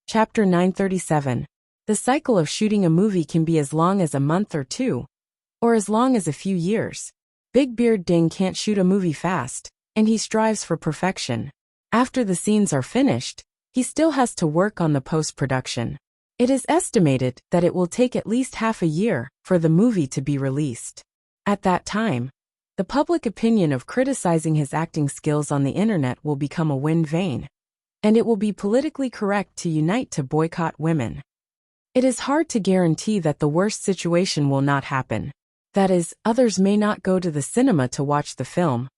Chapter 937. The cycle of shooting a movie can be as long as a month or two, or as long as a few years. Big Beard Ding can't shoot a movie fast, and he strives for perfection. After the scenes are finished, he still has to work on the post-production. It is estimated that it will take at least half a year for the movie to be released. At that time, the public opinion of criticizing his acting skills on the internet will become a wind vane, and it will be politically correct to unite to boycott women. It is hard to guarantee that the worst situation will not happen. That is, others may not go to the cinema to watch the film,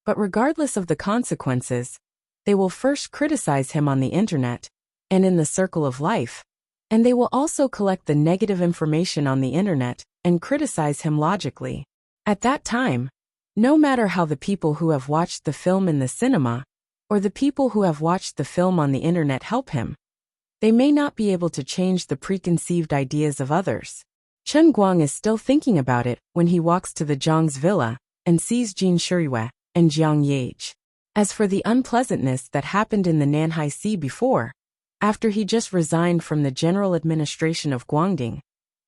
but regardless of the consequences, they will first criticize him on the internet and in the circle of life, and they will also collect the negative information on the internet and criticize him logically. At that time, no matter how the people who have watched the film in the cinema or the people who have watched the film on the internet help him, they may not be able to change the preconceived ideas of others. Chen Guang is still thinking about it when he walks to the Zhang's villa and sees Jin Shirue and Jiang Yage. As for the unpleasantness that happened in the Nanhai Sea before, after he just resigned from the general administration of Guangding,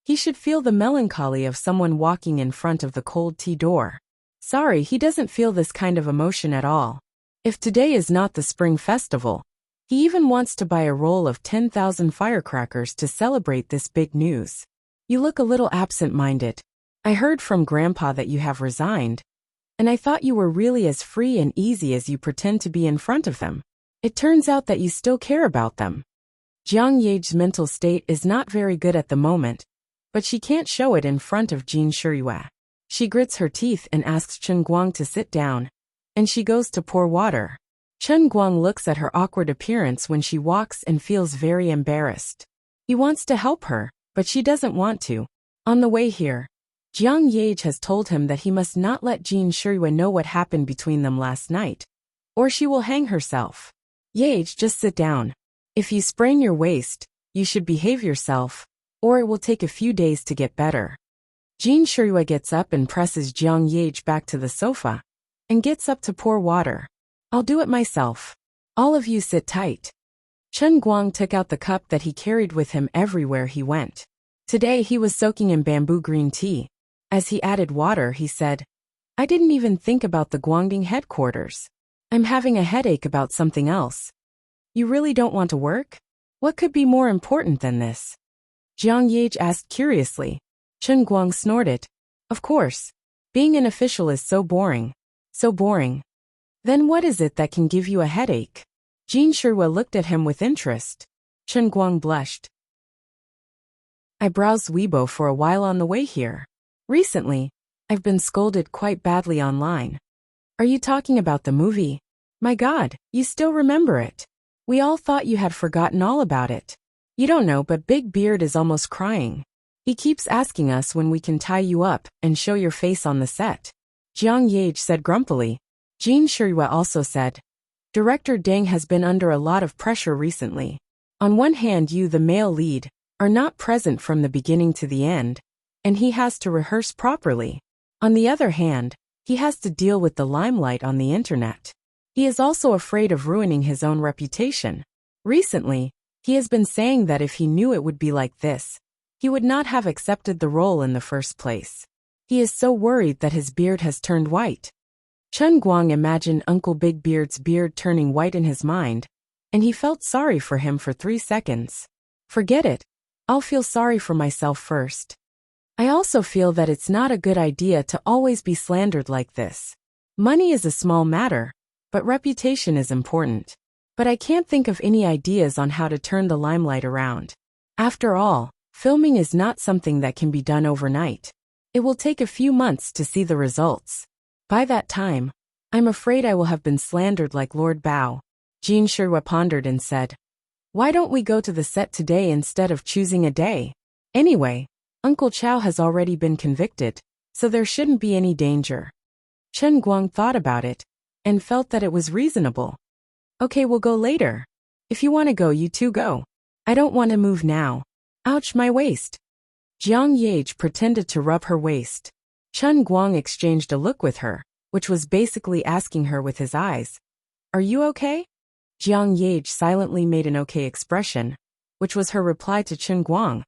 he should feel the melancholy of someone walking in front of the cold tea door. Sorry, he doesn't feel this kind of emotion at all. If today is not the Spring Festival, he even wants to buy a roll of 10,000 firecrackers to celebrate this big news. You look a little absent-minded. I heard from Grandpa that you have resigned, and I thought you were really as free and easy as you pretend to be in front of them. It turns out that you still care about them. Jiang Yage's mental state is not very good at the moment, but she can't show it in front of Jin Shirue. She grits her teeth and asks Chen Guang to sit down, and she goes to pour water. Chen Guang looks at her awkward appearance when she walks and feels very embarrassed. He wants to help her, but she doesn't want to. On the way here, Jiang Yage has told him that he must not let Jin Shirue know what happened between them last night, or she will hang herself. Yage, just sit down. If you sprain your waist, you should behave yourself, or it will take a few days to get better. Jin Shirue gets up and presses Jiang Yage back to the sofa, and gets up to pour water. I'll do it myself. All of you sit tight. Chen Guang took out the cup that he carried with him everywhere he went. Today he was soaking in bamboo green tea. As he added water, he said, I didn't even think about the Guangding headquarters. I'm having a headache about something else. You really don't want to work? What could be more important than this? Jiang Yage asked curiously. Chen Guang snorted. Of course. Being an official is so boring. So boring. Then what is it that can give you a headache? Jin Shirue looked at him with interest. Chen Guang blushed. I browsed Weibo for a while on the way here. Recently, I've been scolded quite badly online. Are you talking about the movie? My God, you still remember it. We all thought you had forgotten all about it. You don't know, but Big Beard is almost crying. He keeps asking us when we can tie you up and show your face on the set. Jiang Yage said grumpily. Jin Shirue also said, Director Deng has been under a lot of pressure recently. On one hand, you, the male lead, are not present from the beginning to the end, and he has to rehearse properly. On the other hand, he has to deal with the limelight on the internet. He is also afraid of ruining his own reputation. Recently, he has been saying that if he knew it would be like this, he would not have accepted the role in the first place. He is so worried that his beard has turned white. Chen Guang imagined Uncle Big Beard's beard turning white in his mind, and he felt sorry for him for 3 seconds. Forget it. I'll feel sorry for myself first. I also feel that it's not a good idea to always be slandered like this. Money is a small matter, but reputation is important. But I can't think of any ideas on how to turn the limelight around. After all, filming is not something that can be done overnight. It will take a few months to see the results. By that time, I'm afraid I will have been slandered like Lord Bao. Jin Shirue pondered and said, Why don't we go to the set today instead of choosing a day? Anyway, Uncle Chow has already been convicted, so there shouldn't be any danger. Chen Guang thought about it, and felt that it was reasonable. Okay, we'll go later. If you want to go, you two go. I don't want to move now. Ouch, my waist. Jiang Yage pretended to rub her waist. Chen Guang exchanged a look with her, which was basically asking her with his eyes, Are you okay? Jiang Yage silently made an okay expression, which was her reply to Chen Guang.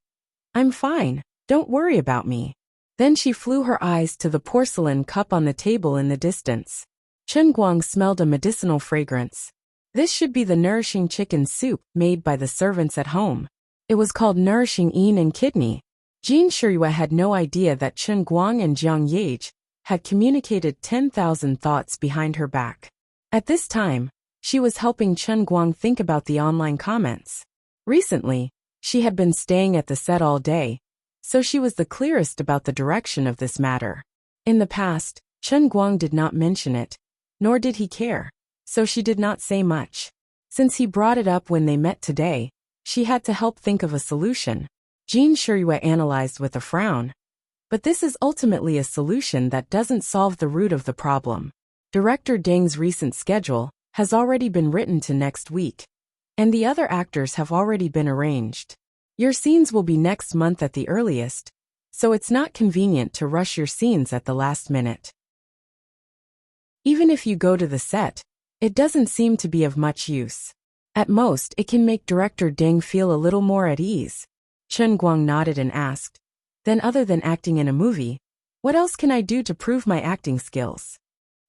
I'm fine, don't worry about me. Then she flew her eyes to the porcelain cup on the table in the distance. Chen Guang smelled a medicinal fragrance. This should be the nourishing chicken soup made by the servants at home. It was called nourishing yin and kidney. Jin Shiyue had no idea that Chen Guang and Jiang Yage had communicated 10,000 thoughts behind her back. At this time, she was helping Chen Guang think about the online comments. Recently, she had been staying at the set all day, so she was the clearest about the direction of this matter. In the past, Chen Guang did not mention it, nor did he care, so she did not say much. Since he brought it up when they met today, she had to help think of a solution. Jin Shiyue analyzed with a frown. But this is ultimately a solution that doesn't solve the root of the problem. Director Deng's recent schedule has already been written to next week, and the other actors have already been arranged. Your scenes will be next month at the earliest, so it's not convenient to rush your scenes at the last minute. Even if you go to the set, it doesn't seem to be of much use. At most, it can make Director Deng feel a little more at ease. Chen Guang nodded and asked, then other than acting in a movie, what else can I do to prove my acting skills?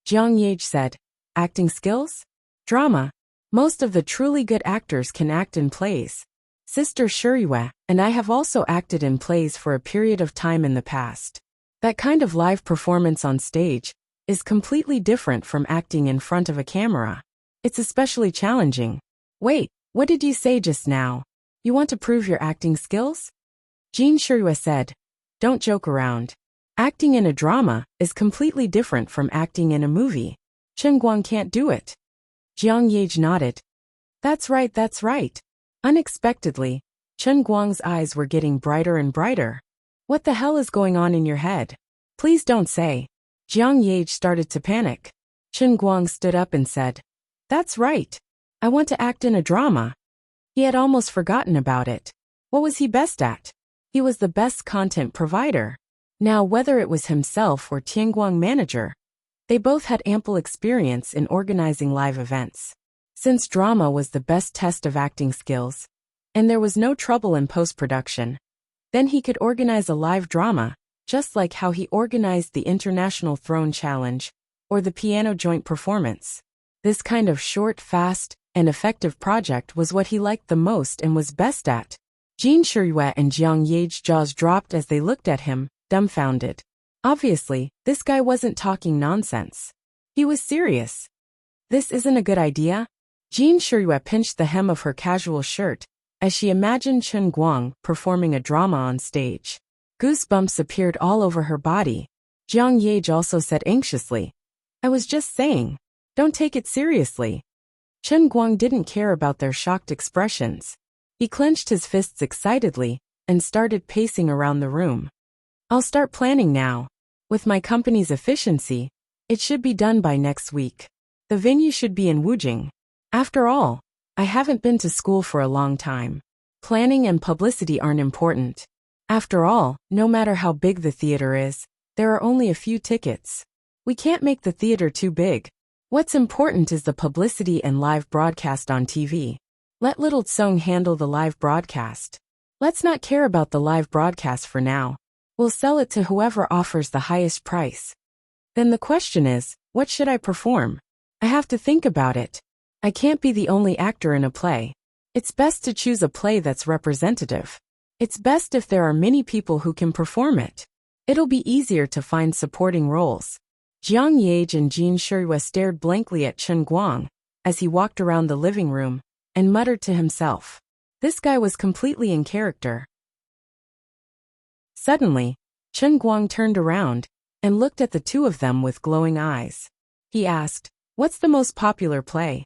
Jiang Yage said, acting skills? Drama. Most of the truly good actors can act in plays. Sister Shiyue and I have also acted in plays for a period of time in the past. That kind of live performance on stage is completely different from acting in front of a camera. It's especially challenging. Wait, what did you say just now? You want to prove your acting skills? Jin Shiyue said, don't joke around. Acting in a drama is completely different from acting in a movie. Chen Guang can't do it. Jiang Yage nodded. That's right, that's right. Unexpectedly, Chen Guang's eyes were getting brighter and brighter. What the hell is going on in your head? Please don't say. Jiang Yage started to panic. Chen Guang stood up and said, that's right. I want to act in a drama. He had almost forgotten about it. What was he best at? He was the best content provider. Now, whether it was himself or Tianguang manager, they both had ample experience in organizing live events. Since drama was the best test of acting skills, and there was no trouble in post-production, then he could organize a live drama, just like how he organized the International Throne Challenge or the piano joint performance. This kind of short, fast, and effective project was what he liked the most and was best at. Jin Shiyue and Jiang Yage's jaws dropped as they looked at him, dumbfounded. Obviously, this guy wasn't talking nonsense. He was serious. This isn't a good idea? Jin Shiyue pinched the hem of her casual shirt as she imagined Chen Guang performing a drama on stage. Goosebumps appeared all over her body. Jiang Yage also said anxiously, I was just saying, don't take it seriously. Chen Guang didn't care about their shocked expressions. He clenched his fists excitedly and started pacing around the room. I'll start planning now. With my company's efficiency, it should be done by next week. The venue should be in Wujing. After all, I haven't been to school for a long time. Planning and publicity aren't important. After all, no matter how big the theater is, there are only a few tickets. We can't make the theater too big. What's important is the publicity and live broadcast on TV. Let Little Tsong handle the live broadcast. Let's not care about the live broadcast for now. We'll sell it to whoever offers the highest price. Then the question is, what should I perform? I have to think about it. I can't be the only actor in a play. It's best to choose a play that's representative. It's best if there are many people who can perform it. It'll be easier to find supporting roles. Jiang Yage and Jin Shiyue stared blankly at Chen Guang as he walked around the living room and muttered to himself. This guy was completely in character. Suddenly, Chen Guang turned around and looked at the two of them with glowing eyes. He asked, what's the most popular play?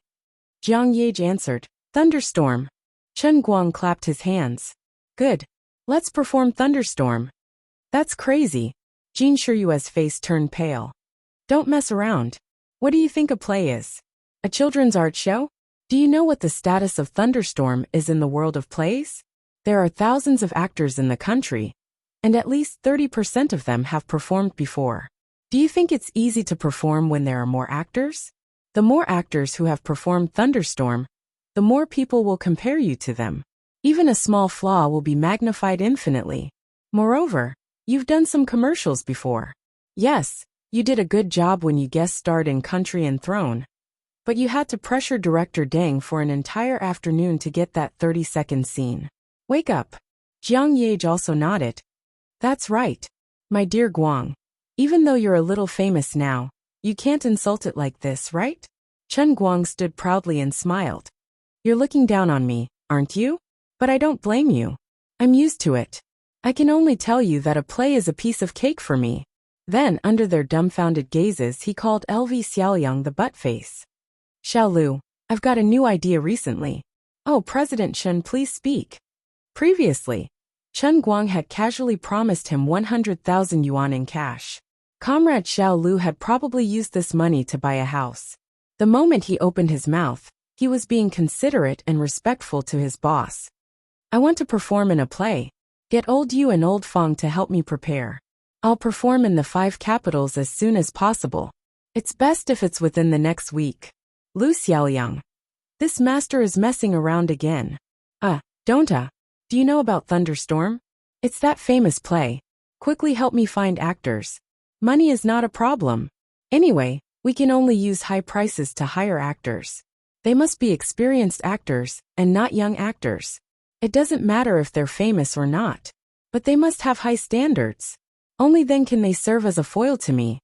Jiang Yage answered, Thunderstorm. Chen Guang clapped his hands. Good. Let's perform Thunderstorm. That's crazy. Jin Shiyue's face turned pale. Don't mess around. What do you think a play is? A children's art show? Do you know what the status of Thunderstorm is in the world of plays? There are thousands of actors in the country, and at least 30% of them have performed before. Do you think it's easy to perform when there are more actors? The more actors who have performed Thunderstorm, the more people will compare you to them. Even a small flaw will be magnified infinitely. Moreover, you've done some commercials before. Yes, you did a good job when you guest starred in Country and Throne. But you had to pressure director Deng for an entire afternoon to get that 30-second scene. Wake up. Jiang Yage also nodded. That's right. My dear Guang. Even though you're a little famous now, you can't insult it like this, right? Chen Guang stood proudly and smiled. You're looking down on me, aren't you? But I don't blame you. I'm used to it. I can only tell you that a play is a piece of cake for me. Then, under their dumbfounded gazes, he called LV Xiaoyang the butt-face. Xiao Lu, I've got a new idea recently. Oh, President Chen, please speak. Previously, Chen Guang had casually promised him 100,000 yuan in cash. Comrade Xiao Lu had probably used this money to buy a house. The moment he opened his mouth, he was being considerate and respectful to his boss. I want to perform in a play. Get old Yu and old Feng to help me prepare. I'll perform in the 5 capitals as soon as possible. It's best if it's within the next week. Lu Xiaoyang. This master is messing around again. Do you know about Thunderstorm? It's that famous play. Quickly help me find actors. Money is not a problem. Anyway, we can only use high prices to hire actors. They must be experienced actors, and not young actors. It doesn't matter if they're famous or not. But they must have high standards. Only then can they serve as a foil to me.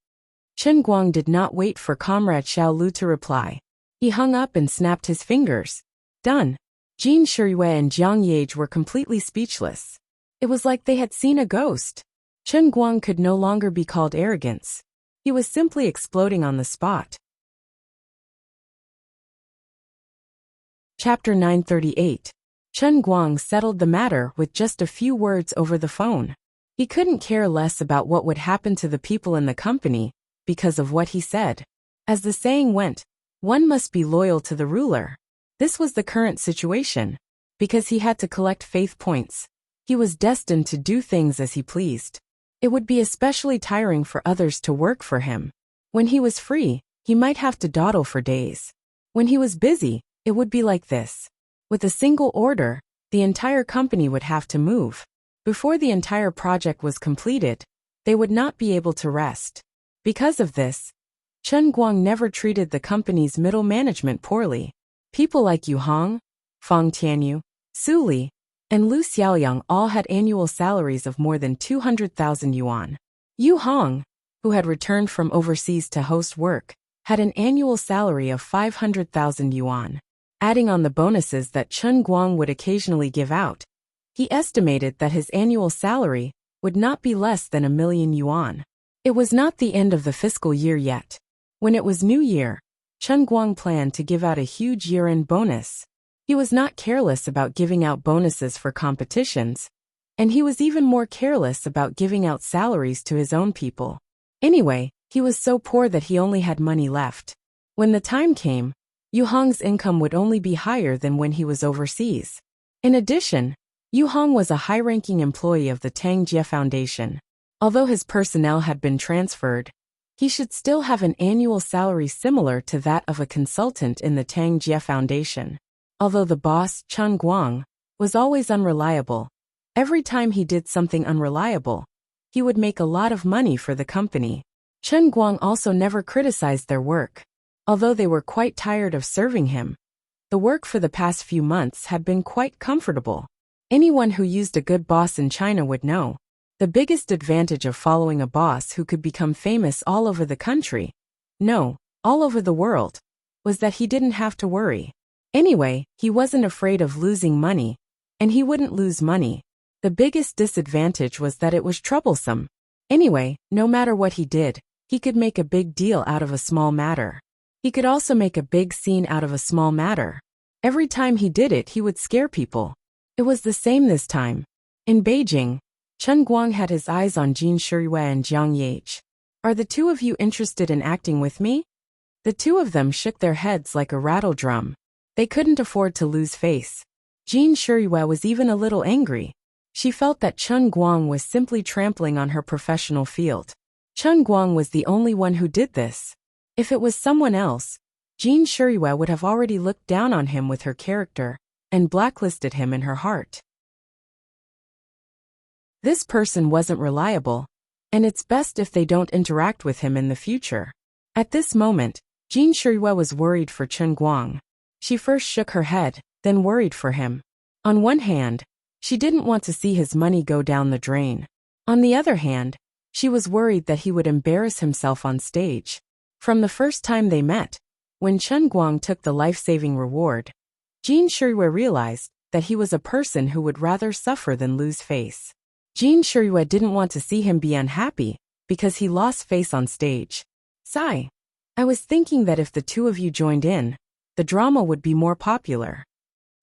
Chen Guang did not wait for Comrade Xiao Lu to reply. He hung up and snapped his fingers. Done. Jin Shiyue and Jiang Yage were completely speechless. It was like they had seen a ghost. Chen Guang could no longer be called arrogance. He was simply exploding on the spot. Chapter 938. Chen Guang settled the matter with just a few words over the phone. He couldn't care less about what would happen to the people in the company, because of what he said. As the saying went, one must be loyal to the ruler. This was the current situation. Because he had to collect faith points, he was destined to do things as he pleased. It would be especially tiring for others to work for him. When he was free, he might have to dawdle for days. When he was busy, it would be like this. With a single order, the entire company would have to move. Before the entire project was completed, they would not be able to rest. Because of this, Chen Guang never treated the company's middle management poorly. People like Yu Hong, Fang Tianyu, Su Li, and Lu Xiaoyang all had annual salaries of more than 200,000 yuan. Yu Hong, who had returned from overseas to host work, had an annual salary of 500,000 yuan. Adding on the bonuses that Chen Guang would occasionally give out, he estimated that his annual salary would not be less than 1,000,000 yuan. It was not the end of the fiscal year yet. When it was New Year, Chen Guang planned to give out a huge year-end bonus. He was not careless about giving out bonuses for competitions, and he was even more careless about giving out salaries to his own people. Anyway, he was so poor that he only had money left. When the time came, Yu Hong's income would only be higher than when he was overseas. In addition, Yu Hong was a high-ranking employee of the Tang Jie Foundation. Although his personnel had been transferred, he should still have an annual salary similar to that of a consultant in the Tang Jie Foundation. Although the boss, Chen Guang, was always unreliable, every time he did something unreliable, he would make a lot of money for the company. Chen Guang also never criticized their work. Although they were quite tired of serving him, the work for the past few months had been quite comfortable. Anyone who used a good boss in China would know. The biggest advantage of following a boss who could become famous all over the country, no, all over the world, was that he didn't have to worry. Anyway, he wasn't afraid of losing money, and he wouldn't lose money. The biggest disadvantage was that it was troublesome. Anyway, no matter what he did, he could make a big deal out of a small matter. He could also make a big scene out of a small matter. Every time he did it, he would scare people. It was the same this time. In Beijing, Chen Guang had his eyes on Jin Shiyue and Jiang Yage. Are the two of you interested in acting with me? The two of them shook their heads like a rattle drum. They couldn't afford to lose face. Jin Shiyue was even a little angry. She felt that Chen Guang was simply trampling on her professional field. Chen Guang was the only one who did this. If it was someone else, Jin Shiyue would have already looked down on him with her character, and blacklisted him in her heart. This person wasn't reliable, and it's best if they don't interact with him in the future. At this moment, Jin Shuiyue was worried for Chen Guang. She first shook her head, then worried for him. On one hand, she didn't want to see his money go down the drain. On the other hand, she was worried that he would embarrass himself on stage. From the first time they met, when Chen Guang took the life-saving reward, Jin Shuiyue realized that he was a person who would rather suffer than lose face. Jin Shuiyue didn't want to see him be unhappy because he lost face on stage. Sigh. I was thinking that if the two of you joined in, the drama would be more popular.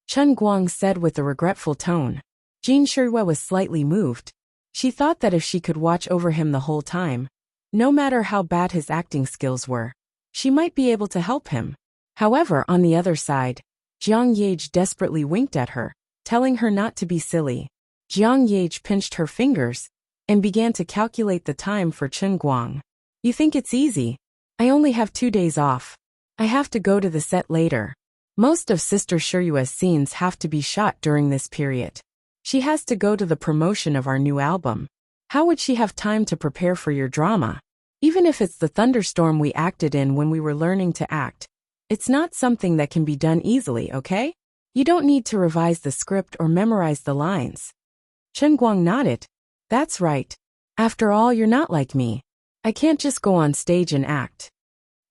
Chen Guang said with a regretful tone. Jin Shuiyue was slightly moved. She thought that if she could watch over him the whole time, no matter how bad his acting skills were, she might be able to help him. However, on the other side, Jiang Yage desperately winked at her, telling her not to be silly. Jiang Yage pinched her fingers and began to calculate the time for Chen Guang. You think it's easy? I only have 2 days off. I have to go to the set later. Most of Sister Shuiyue's scenes have to be shot during this period. She has to go to the promotion of our new album. How would she have time to prepare for your drama? Even if it's the thunderstorm we acted in when we were learning to act, it's not something that can be done easily, okay? You don't need to revise the script or memorize the lines. Chen Guang nodded. That's right. After all, you're not like me. I can't just go on stage and act.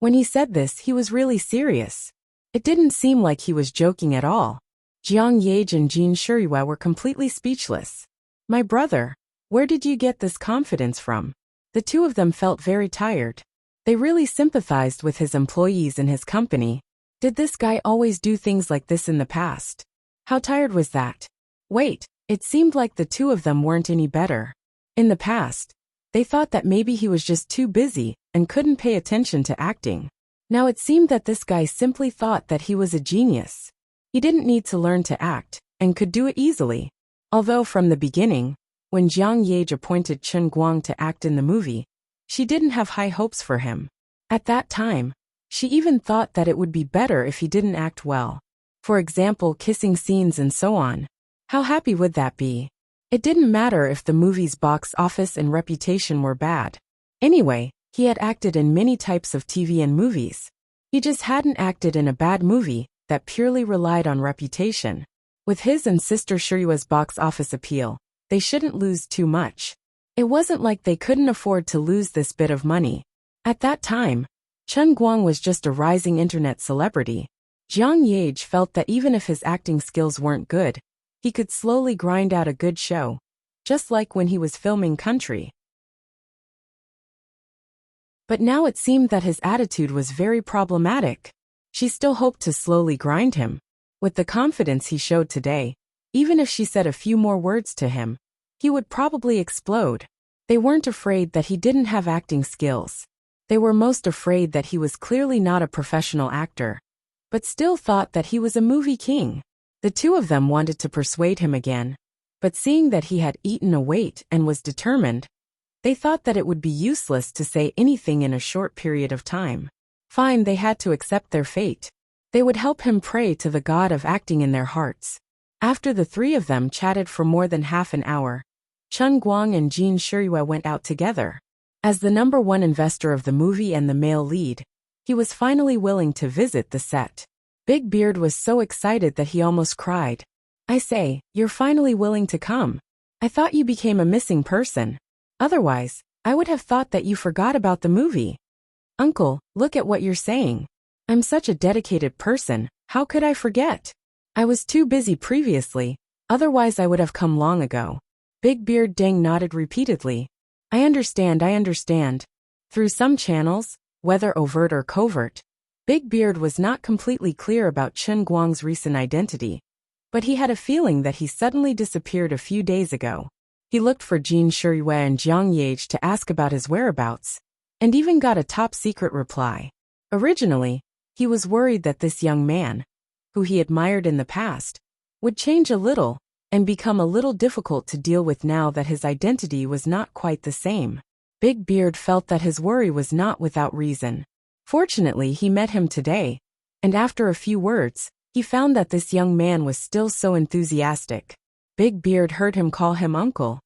When he said this, he was really serious. It didn't seem like he was joking at all. Jiang Yage and Jin Shuiyue were completely speechless. My brother, where did you get this confidence from? The two of them felt very tired. They really sympathized with his employees in his company. Did this guy always do things like this in the past? How tired was that? Wait, it seemed like the two of them weren't any better. In the past, they thought that maybe he was just too busy and couldn't pay attention to acting. Now it seemed that this guy simply thought that he was a genius. He didn't need to learn to act and could do it easily. Although from the beginning, when Jiang Yage appointed Chen Guang to act in the movie, she didn't have high hopes for him. At that time, she even thought that it would be better if he didn't act well. For example, kissing scenes and so on. How happy would that be? It didn't matter if the movie's box office and reputation were bad. Anyway, he had acted in many types of TV and movies. He just hadn't acted in a bad movie that purely relied on reputation. With his and Sister Shuiyue's box office appeal, they shouldn't lose too much. It wasn't like they couldn't afford to lose this bit of money. At that time, Chen Guang was just a rising internet celebrity. Jiang Yage felt that even if his acting skills weren't good, he could slowly grind out a good show, just like when he was filming Country. But now it seemed that his attitude was very problematic. She still hoped to slowly grind him. With the confidence he showed today, even if she said a few more words to him, he would probably explode. They weren't afraid that he didn't have acting skills. They were most afraid that he was clearly not a professional actor, but still thought that he was a movie king. The two of them wanted to persuade him again, but seeing that he had eaten a weight and was determined, they thought that it would be useless to say anything in a short period of time. Fine, they had to accept their fate. They would help him pray to the god of acting in their hearts. After the three of them chatted for more than half an hour, Chen Guang and Jin Shuiyue went out together. As the #1 investor of the movie and the male lead, he was finally willing to visit the set. Big Beard was so excited that he almost cried. I say, you're finally willing to come. I thought you became a missing person. Otherwise, I would have thought that you forgot about the movie. Uncle, look at what you're saying. I'm such a dedicated person, how could I forget? I was too busy previously, otherwise I would have come long ago. Big Beard Deng nodded repeatedly. I understand. Through some channels, whether overt or covert, Big Beard was not completely clear about Chen Guang's recent identity, but he had a feeling that he suddenly disappeared a few days ago. He looked for Jin Shuiyue and Jiang Yage to ask about his whereabouts, and even got a top-secret reply. Originally, he was worried that this young man, who he admired in the past, would change a little and become a little difficult to deal with now that his identity was not quite the same. Big Beard felt that his worry was not without reason. Fortunately, he met him today, and after a few words, he found that this young man was still so enthusiastic. Big Beard heard him call him uncle,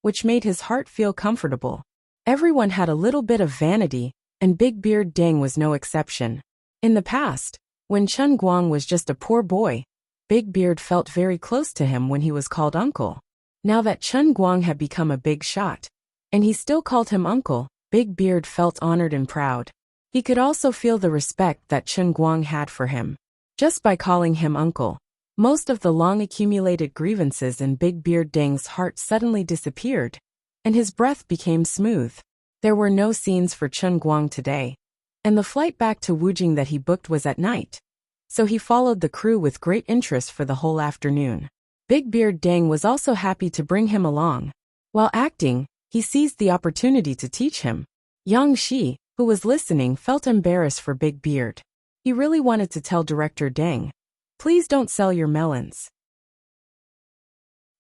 which made his heart feel comfortable. Everyone had a little bit of vanity, and Big Beard Ding was no exception. In the past, when Chen Guang was just a poor boy, Big Beard felt very close to him when he was called uncle. Now that Chen Guang had become a big shot, and he still called him uncle, Big Beard felt honored and proud. He could also feel the respect that Chen Guang had for him. Just by calling him uncle, most of the long-accumulated grievances in Big Beard Ding's heart suddenly disappeared, and his breath became smooth. There were no scenes for Chen Guang today, and the flight back to Wujing that he booked was at night, so he followed the crew with great interest for the whole afternoon. Big Beard Ding was also happy to bring him along. While acting, he seized the opportunity to teach him. Yang Shi, who was listening, felt embarrassed for Big Beard. He really wanted to tell Director Deng, "Please don't sell your melons."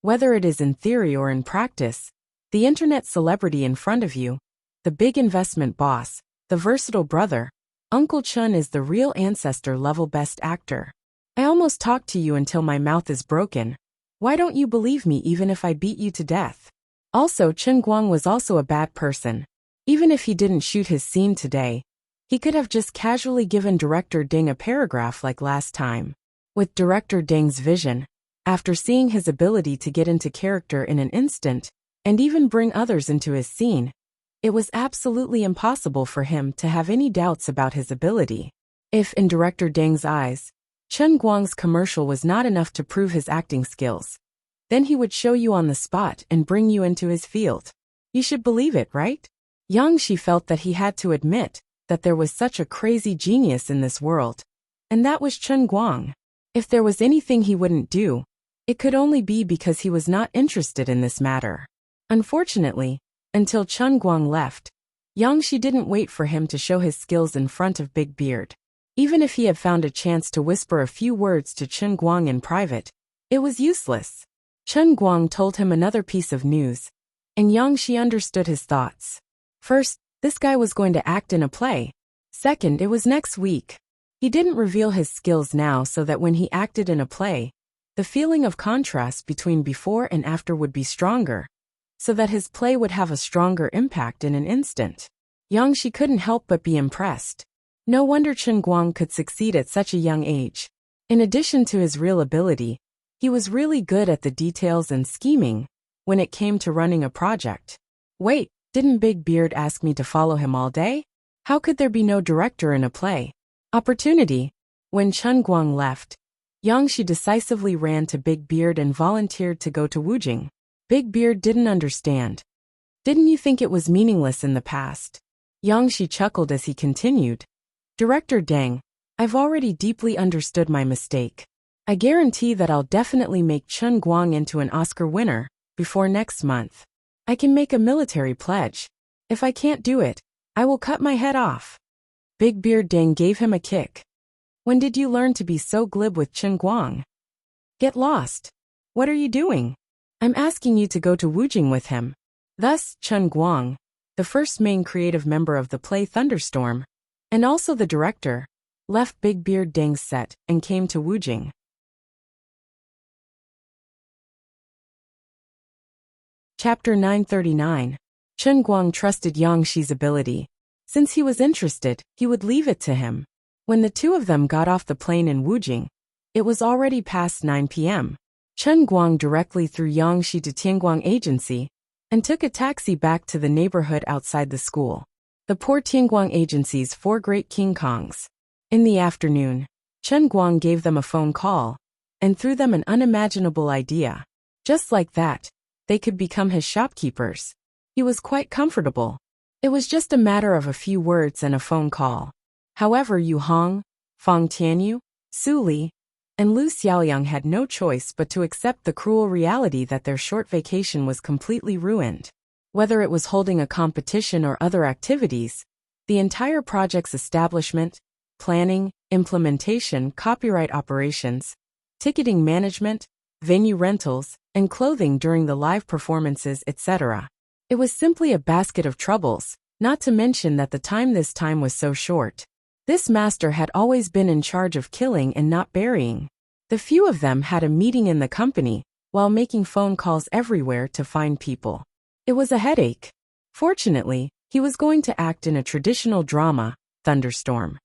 Whether it is in theory or in practice, the internet celebrity in front of you, the big investment boss, the versatile brother, Uncle Chen is the real ancestor-level best actor. I almost talked to you until my mouth is broken. Why don't you believe me even if I beat you to death? Also, Chen Guang was also a bad person. Even if he didn't shoot his scene today, he could have just casually given Director Ding a paragraph like last time. With Director Ding's vision, after seeing his ability to get into character in an instant, and even bring others into his scene, it was absolutely impossible for him to have any doubts about his ability. If, in Director Ding's eyes, Chen Guang's commercial was not enough to prove his acting skills, then he would show you on the spot and bring you into his field. You should believe it, right? Yang Shi felt that he had to admit that there was such a crazy genius in this world, and that was Chen Guang. If there was anything he wouldn't do, it could only be because he was not interested in this matter. Unfortunately, until Chen Guang left, Yang Shi didn't wait for him to show his skills in front of Big Beard. Even if he had found a chance to whisper a few words to Chen Guang in private, it was useless. Chen Guang told him another piece of news, and Yang Shi understood his thoughts. First, this guy was going to act in a play. Second, it was next week. He didn't reveal his skills now so that when he acted in a play, the feeling of contrast between before and after would be stronger, so that his play would have a stronger impact in an instant. Yang Shi couldn't help but be impressed. No wonder Chen Guang could succeed at such a young age. In addition to his real ability, he was really good at the details and scheming when it came to running a project. Wait, didn't Big Beard ask me to follow him all day? How could there be no director in a play? Opportunity. When Chen Guang left, Yang Shi decisively ran to Big Beard and volunteered to go to Wujing. Big Beard didn't understand. Didn't you think it was meaningless in the past? Yang Shi chuckled as he continued. Director Deng, I've already deeply understood my mistake. I guarantee that I'll definitely make Chen Guang into an Oscar winner before next month. I can make a military pledge. If I can't do it, I will cut my head off. Big Beard Deng gave him a kick. When did you learn to be so glib with Chen Guang? Get lost. What are you doing? I'm asking you to go to Wujing with him. Thus, Chen Guang, the first main creative member of the play Thunderstorm, and also the director, left Big Beard Deng's set and came to Wujing. Chapter 939. Chen Guang trusted Yang Shi's ability. Since he was interested, he would leave it to him. When the two of them got off the plane in Wujing, it was already past 9 p.m. Chen Guang directly threw Yang Shi to Tianguang Agency and took a taxi back to the neighborhood outside the school. The poor Tianguang Agency's 4 great King Kongs. In the afternoon, Chen Guang gave them a phone call and threw them an unimaginable idea. Just like that, they could become his shopkeepers. He was quite comfortable. It was just a matter of a few words and a phone call. However, Yu Hong, Fang Tianyu, Su Li, and Lu Xiaoyang had no choice but to accept the cruel reality that their short vacation was completely ruined. Whether it was holding a competition or other activities, the entire project's establishment, planning, implementation, copyright operations, ticketing management, venue rentals, and clothing during the live performances, etc. It was simply a basket of troubles, not to mention that the time this time was so short. This master had always been in charge of killing and not burying. The few of them had a meeting in the company, while making phone calls everywhere to find people. It was a headache. Fortunately, he was going to act in a traditional drama, Thunderstorm.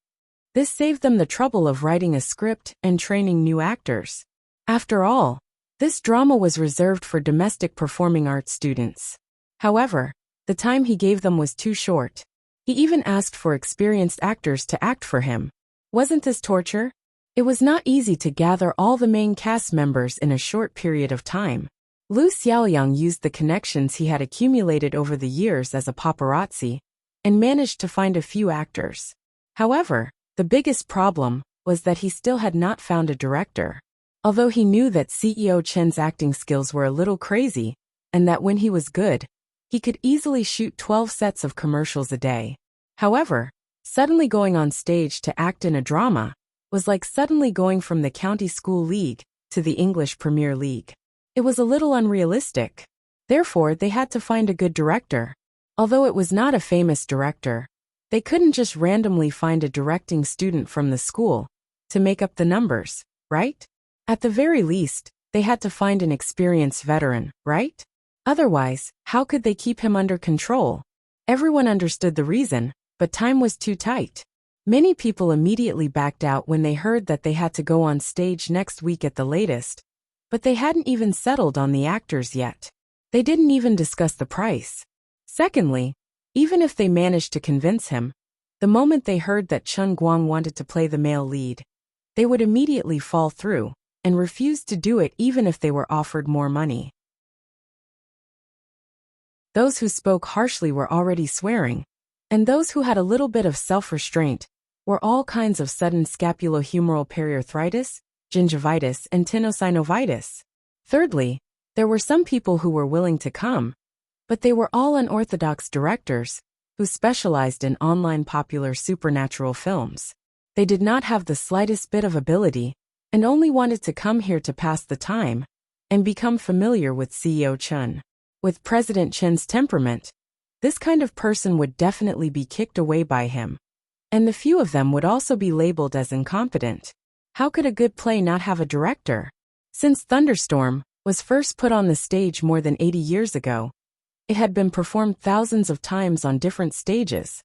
This saved them the trouble of writing a script and training new actors. After all, this drama was reserved for domestic performing arts students. However, the time he gave them was too short. He even asked for experienced actors to act for him. Wasn't this torture? It was not easy to gather all the main cast members in a short period of time. Lu Xiaoyang used the connections he had accumulated over the years as a paparazzi and managed to find a few actors. However, the biggest problem was that he still had not found a director. Although he knew that CEO Chen's acting skills were a little crazy, and that when he was good, he could easily shoot 12 sets of commercials a day. However, suddenly going on stage to act in a drama was like suddenly going from the county school league to the English Premier League. It was a little unrealistic. Therefore, they had to find a good director. Although it was not a famous director, they couldn't just randomly find a directing student from the school to make up the numbers, right? At the very least, they had to find an experienced veteran, right? Otherwise, how could they keep him under control? Everyone understood the reason, but time was too tight. Many people immediately backed out when they heard that they had to go on stage next week at the latest, but they hadn't even settled on the actors yet. They didn't even discuss the price. Secondly, even if they managed to convince him, the moment they heard that Chen Guang wanted to play the male lead, they would immediately fall through and refuse to do it even if they were offered more money. Those who spoke harshly were already swearing, and those who had a little bit of self-restraint were all kinds of sudden scapulohumeral periarthritis, gingivitis, and tenosynovitis. Thirdly, there were some people who were willing to come, but they were all unorthodox directors who specialized in online popular supernatural films. They did not have the slightest bit of ability and only wanted to come here to pass the time and become familiar with CEO Chen. With President Chen's temperament, this kind of person would definitely be kicked away by him, and the few of them would also be labeled as incompetent. How could a good play not have a director? Since Thunderstorm was first put on the stage more than 80 years ago, it had been performed thousands of times on different stages,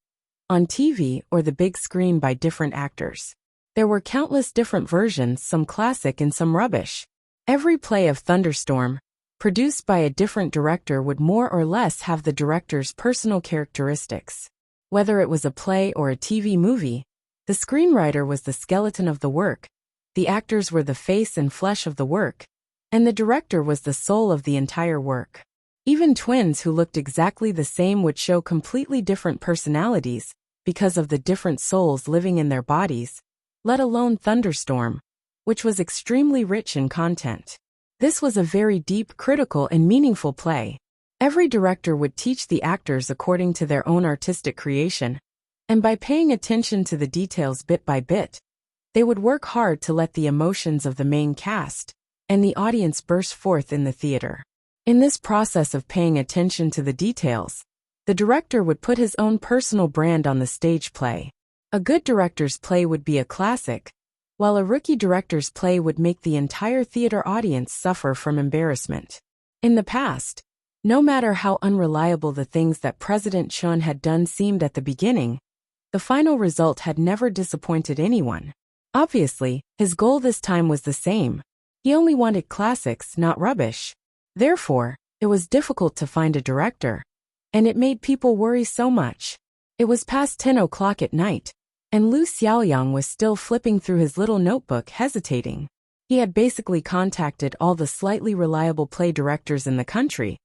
on TV or the big screen by different actors. There were countless different versions, some classic and some rubbish. Every play of Thunderstorm, produced by a different director, would more or less have the director's personal characteristics. Whether it was a play or a TV movie, the screenwriter was the skeleton of the work, the actors were the face and flesh of the work, and the director was the soul of the entire work. Even twins who looked exactly the same would show completely different personalities because of the different souls living in their bodies, let alone Thunderstorm, which was extremely rich in content. This was a very deep, critical, and meaningful play. Every director would teach the actors according to their own artistic creation, and by paying attention to the details bit by bit, they would work hard to let the emotions of the main cast and the audience burst forth in the theater. In this process of paying attention to the details, the director would put his own personal brand on the stage play. A good director's play would be a classic, while a rookie director's play would make the entire theater audience suffer from embarrassment. In the past, no matter how unreliable the things that President Chen had done seemed at the beginning, the final result had never disappointed anyone. Obviously, his goal this time was the same. He only wanted classics, not rubbish. Therefore, it was difficult to find a director, and it made people worry so much. It was past 10 o'clock at night, and Lu Xiaoyang was still flipping through his little notebook, hesitating. He had basically contacted all the slightly reliable play directors in the country,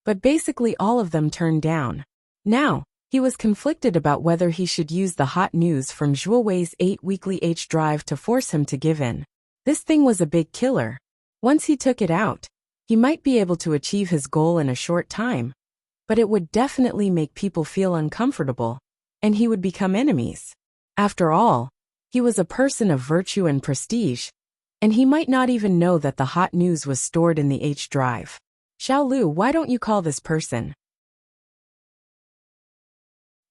but basically all of them turned down. Now, he was conflicted about whether he should use the hot news from Zhuo Wei's 8-weekly H drive to force him to give in. This thing was a big killer. Once he took it out, he might be able to achieve his goal in a short time, but it would definitely make people feel uncomfortable, and he would become enemies. After all, he was a person of virtue and prestige, and he might not even know that the hot news was stored in the H drive. Xiao Lu, why don't you call this person?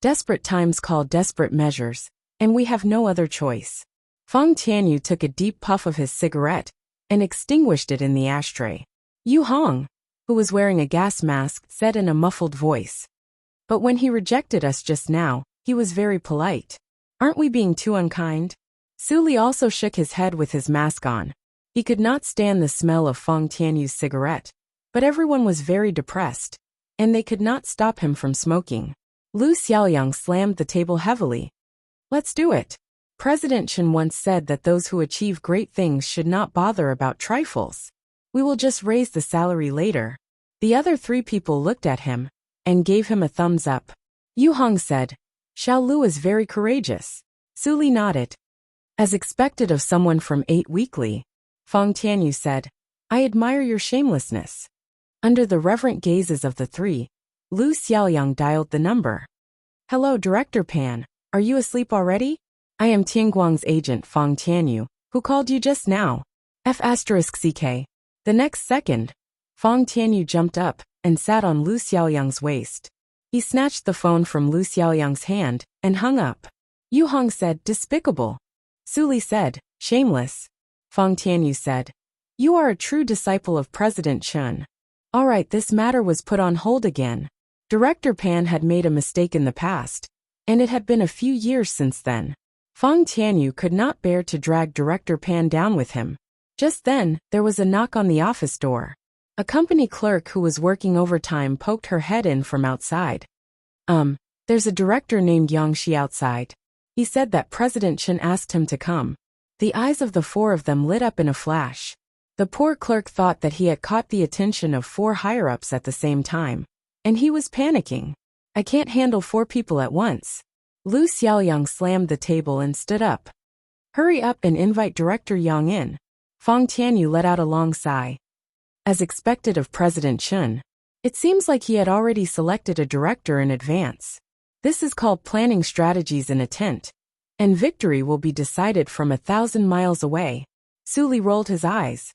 Desperate times call desperate measures, and we have no other choice. Feng Tianyu took a deep puff of his cigarette and extinguished it in the ashtray. Yu Hong, who was wearing a gas mask, said in a muffled voice. But when he rejected us just now, he was very polite. Aren't we being too unkind? Su Li also shook his head with his mask on. He could not stand the smell of Feng Tianyu's cigarette. But everyone was very depressed, and they could not stop him from smoking. Lu Xiaoyang slammed the table heavily. Let's do it. President Chen once said that those who achieve great things should not bother about trifles. We will just raise the salary later. The other three people looked at him and gave him a thumbs up. Yu Hong said, Xiao Lu is very courageous. Su Li nodded. As expected of someone from 8 Weekly, Feng Tianyu said, I admire your shamelessness. Under the reverent gazes of the three, Lu Xiaoyang dialed the number. Hello, Director Pan. Are you asleep already? I am Tianguang's agent Feng Tianyu, who called you just now. F***CK. The next second, Feng Tianyu jumped up and sat on Lu Xiaoyang's waist. He snatched the phone from Lu Xiaoyang's hand and hung up. Yu Hong said, Despicable. Su Li said, Shameless. Feng Tianyu said, You are a true disciple of President Chen. Alright, this matter was put on hold again. Director Pan had made a mistake in the past, and it had been a few years since then. Feng Tianyu could not bear to drag Director Pan down with him. Just then, there was a knock on the office door. A company clerk who was working overtime poked her head in from outside. There's a director named Yang Shi outside. He said that President Chen asked him to come. The eyes of the four of them lit up in a flash. The poor clerk thought that he had caught the attention of 4 higher-ups at the same time, and he was panicking. I can't handle 4 people at once. Lu Xiaoyang slammed the table and stood up. Hurry up and invite Director Yang in. Feng Tianyu let out a long sigh. As expected of President Chen, it seems like he had already selected a director in advance. This is called planning strategies in a tent, and victory will be decided from 1,000 miles away. Su Li rolled his eyes.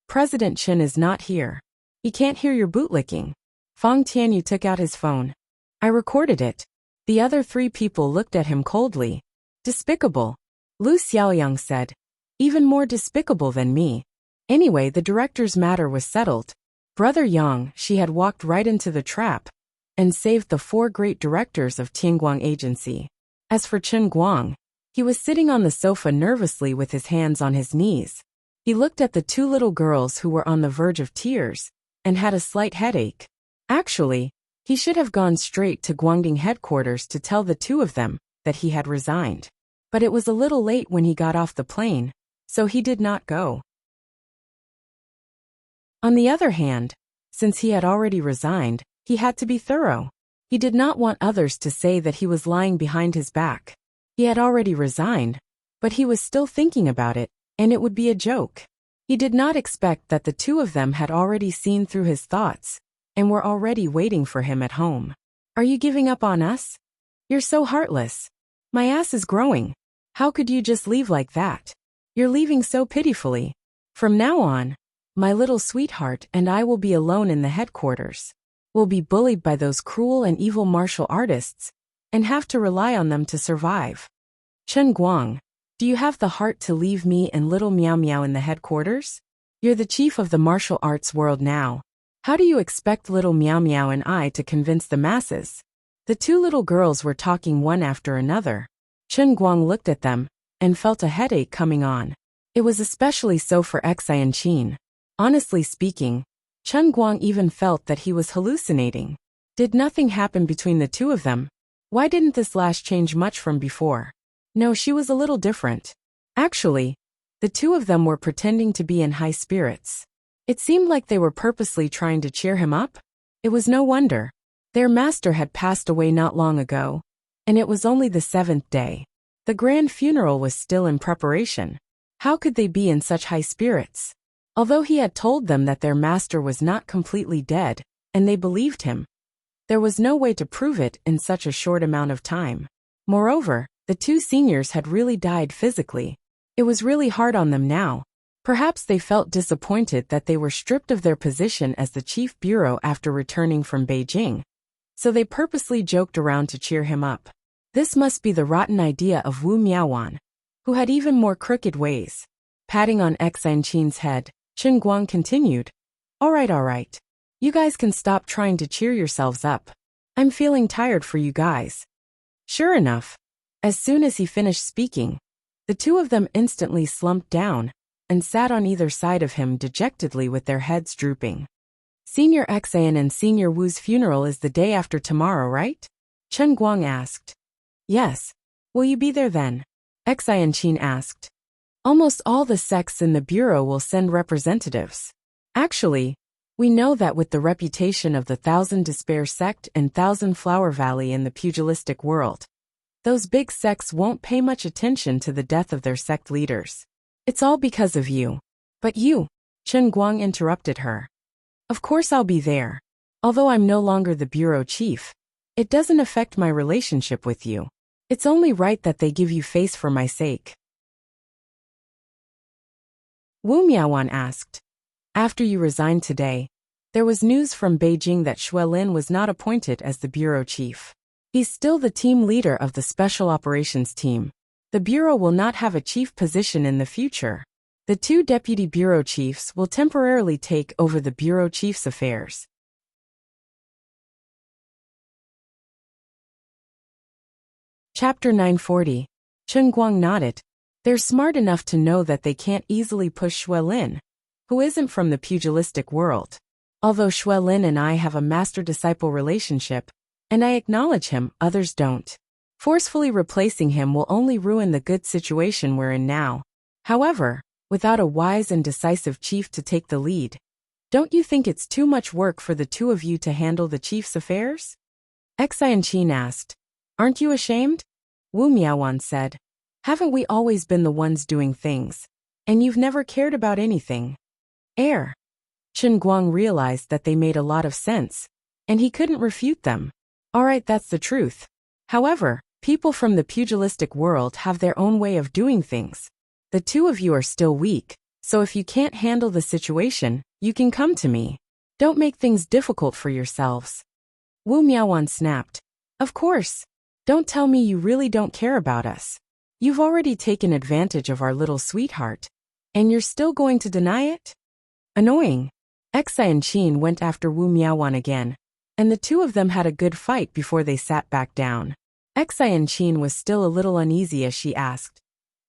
President Chen is not here. He can't hear your bootlicking. Feng Tianyu took out his phone. I recorded it. The other 3 people looked at him coldly. Despicable. Lu Xiaoyang said. Even more despicable than me. Anyway, the director's matter was settled. Brother Yang, she had walked right into the trap and saved the 4 great directors of Tianguang Agency. As for Chen Guang, he was sitting on the sofa nervously with his hands on his knees. He looked at the 2 little girls who were on the verge of tears and had a slight headache. Actually, he should have gone straight to Guangding headquarters to tell the 2 of them that he had resigned. But it was a little late when he got off the plane, so he did not go. On the other hand, since he had already resigned, he had to be thorough. He did not want others to say that he was lying behind his back. He had already resigned, but he was still thinking about it, and it would be a joke. He did not expect that the 2 of them had already seen through his thoughts and were already waiting for him at home. Are you giving up on us? You're so heartless. My ass is growing. How could you just leave like that? You're leaving so pitifully. From now on, my little sweetheart and I will be alone in the headquarters. We'll be bullied by those cruel and evil martial artists and have to rely on them to survive. Chen Guang, do you have the heart to leave me and little Meow Meow in the headquarters? You're the chief of the martial arts world now. How do you expect little Meow Meow and I to convince the masses? The 2 little girls were talking one after another. Chen Guang looked at them and felt a headache coming on. It was especially so for Xian Qin. Honestly speaking, Chen Guang even felt that he was hallucinating. Did nothing happen between the 2 of them? Why didn't this lash change much from before? No, she was a little different. Actually, the 2 of them were pretending to be in high spirits. It seemed like they were purposely trying to cheer him up. It was no wonder. Their master had passed away not long ago, and it was only the 7th day. The grand funeral was still in preparation. How could they be in such high spirits? Although he had told them that their master was not completely dead, and they believed him, there was no way to prove it in such a short amount of time. Moreover, the 2 seniors had really died physically. It was really hard on them now. Perhaps they felt disappointed that they were stripped of their position as the chief bureau after returning from Beijing, so they purposely joked around to cheer him up. This must be the rotten idea of Wu Miaowan, who had even more crooked ways. Patting on Xianchin's head, Chen Guang continued, all right. You guys can stop trying to cheer yourselves up. I'm feeling tired for you guys. Sure enough, as soon as he finished speaking, the two of them instantly slumped down and sat on either side of him dejectedly with their heads drooping. Senior Xian and Senior Wu's funeral is the day after tomorrow, right? Chen Guang asked. Yes. Will you be there then? Xianchin asked. Almost all the sects in the Bureau will send representatives. Actually, we know that with the reputation of the Thousand Despair sect and Thousand Flower Valley in the pugilistic world, those big sects won't pay much attention to the death of their sect leaders. It's all because of you. But you, Chen Guang interrupted her. Of course I'll be there. Although I'm no longer the bureau chief, it doesn't affect my relationship with you. It's only right that they give you face for my sake. Wu Miaowan asked. After you resigned today, there was news from Beijing that Xuelin was not appointed as the bureau chief. He's still the team leader of the Special Operations Team. The bureau will not have a chief position in the future. The two deputy bureau chiefs will temporarily take over the bureau chief's affairs. Chapter 940. Chen Guang nodded. They're smart enough to know that they can't easily push Xuelin, who isn't from the pugilistic world. Although Xuelin and I have a master-disciple relationship, and I acknowledge him, others don't. Forcefully replacing him will only ruin the good situation we're in now. However, without a wise and decisive chief to take the lead, don't you think it's too much work for the two of you to handle the chief's affairs? Xianchin asked. Aren't you ashamed? Wu Miaowan said. Haven't we always been the ones doing things? And you've never cared about anything. Chen Guang realized that they made a lot of sense, and he couldn't refute them. Alright, that's the truth. However, people from the pugilistic world have their own way of doing things. The two of you are still weak, so if you can't handle the situation, you can come to me. Don't make things difficult for yourselves. Wu Miaowan snapped. Of course. Don't tell me you really don't care about us. You've already taken advantage of our little sweetheart, and you're still going to deny it? Annoying. Xianchin went after Wu Miaowan again, and the two of them had a good fight before they sat back down. Xianchin was still a little uneasy as she asked,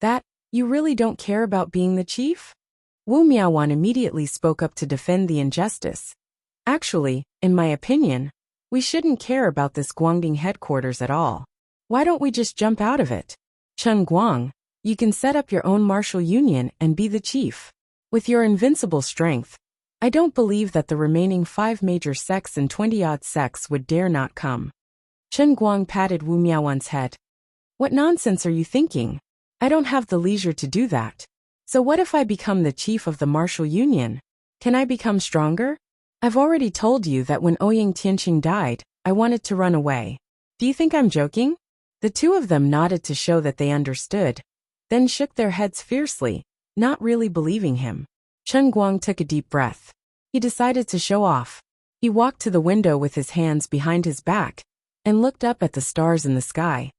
That, you really don't care about being the chief? Wu Miaowan immediately spoke up to defend the injustice. Actually, in my opinion, we shouldn't care about this Guangding headquarters at all. Why don't we just jump out of it? Chen Guang, you can set up your own martial union and be the chief. With your invincible strength, I don't believe that the remaining 5 major sects and 20-odd sects would dare not come. Chen Guang patted Wu Miaowan's head. What nonsense are you thinking? I don't have the leisure to do that. So what if I become the chief of the martial union? Can I become stronger? I've already told you that when Ouyang Tianqing died, I wanted to run away. Do you think I'm joking? The two of them nodded to show that they understood, then shook their heads fiercely, not really believing him. Chen Guang took a deep breath. He decided to show off. He walked to the window with his hands behind his back and looked up at the stars in the sky.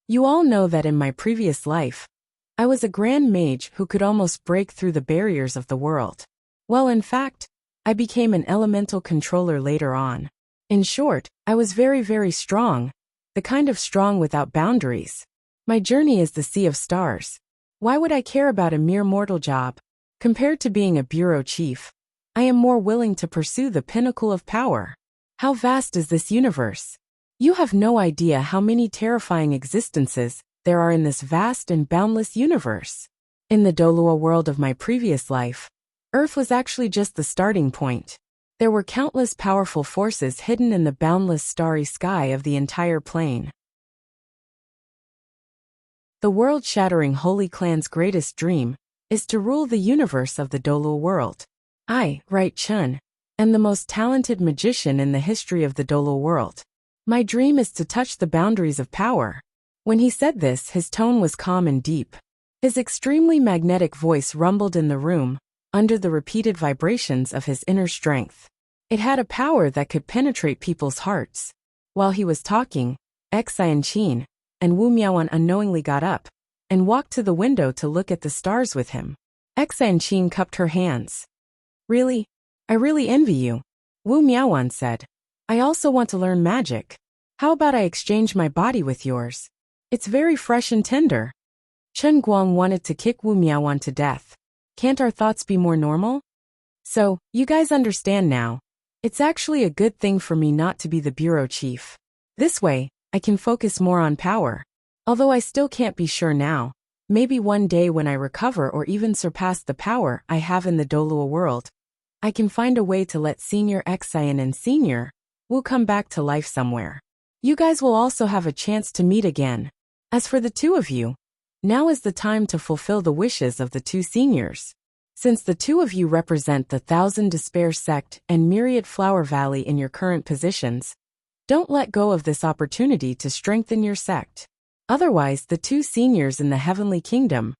You all know that in my previous life, I was a grand mage who could almost break through the barriers of the world. Well, in fact, I became an elemental controller later on. In short, I was very, very strong, the kind of strong without boundaries. My journey is the sea of stars. Why would I care about a mere mortal job? Compared to being a bureau chief, I am more willing to pursue the pinnacle of power. How vast is this universe? You have no idea how many terrifying existences there are in this vast and boundless universe. In the Dolua world of my previous life, Earth was actually just the starting point. There were countless powerful forces hidden in the boundless starry sky of the entire plane. The world-shattering Holy Clan's greatest dream is to rule the universe of the Dolua world. I, Right Chun, am the most talented magician in the history of the Dolua world. My dream is to touch the boundaries of power. When he said this, his tone was calm and deep. His extremely magnetic voice rumbled in the room, under the repeated vibrations of his inner strength. It had a power that could penetrate people's hearts. While he was talking, Xianchin, and Wu Miaoan unknowingly got up and walked to the window to look at the stars with him. Xanqin cupped her hands. Really? I really envy you, Wu Miaoan said. I also want to learn magic. How about I exchange my body with yours? It's very fresh and tender. Chen Guang wanted to kick Wu Miaoan to death. Can't our thoughts be more normal? So, you guys understand now. It's actually a good thing for me not to be the bureau chief. This way, I can focus more on power. Although I still can't be sure now. Maybe one day when I recover or even surpass the power I have in the Dolua world, I can find a way to let Senior Xian and Senior Wu come back to life somewhere. You guys will also have a chance to meet again. As for the two of you, now is the time to fulfill the wishes of the two seniors. Since the two of you represent the Thousand Despair sect and Myriad Flower Valley in your current positions, don't let go of this opportunity to strengthen your sect. Otherwise, the two seniors in the Heavenly Kingdom,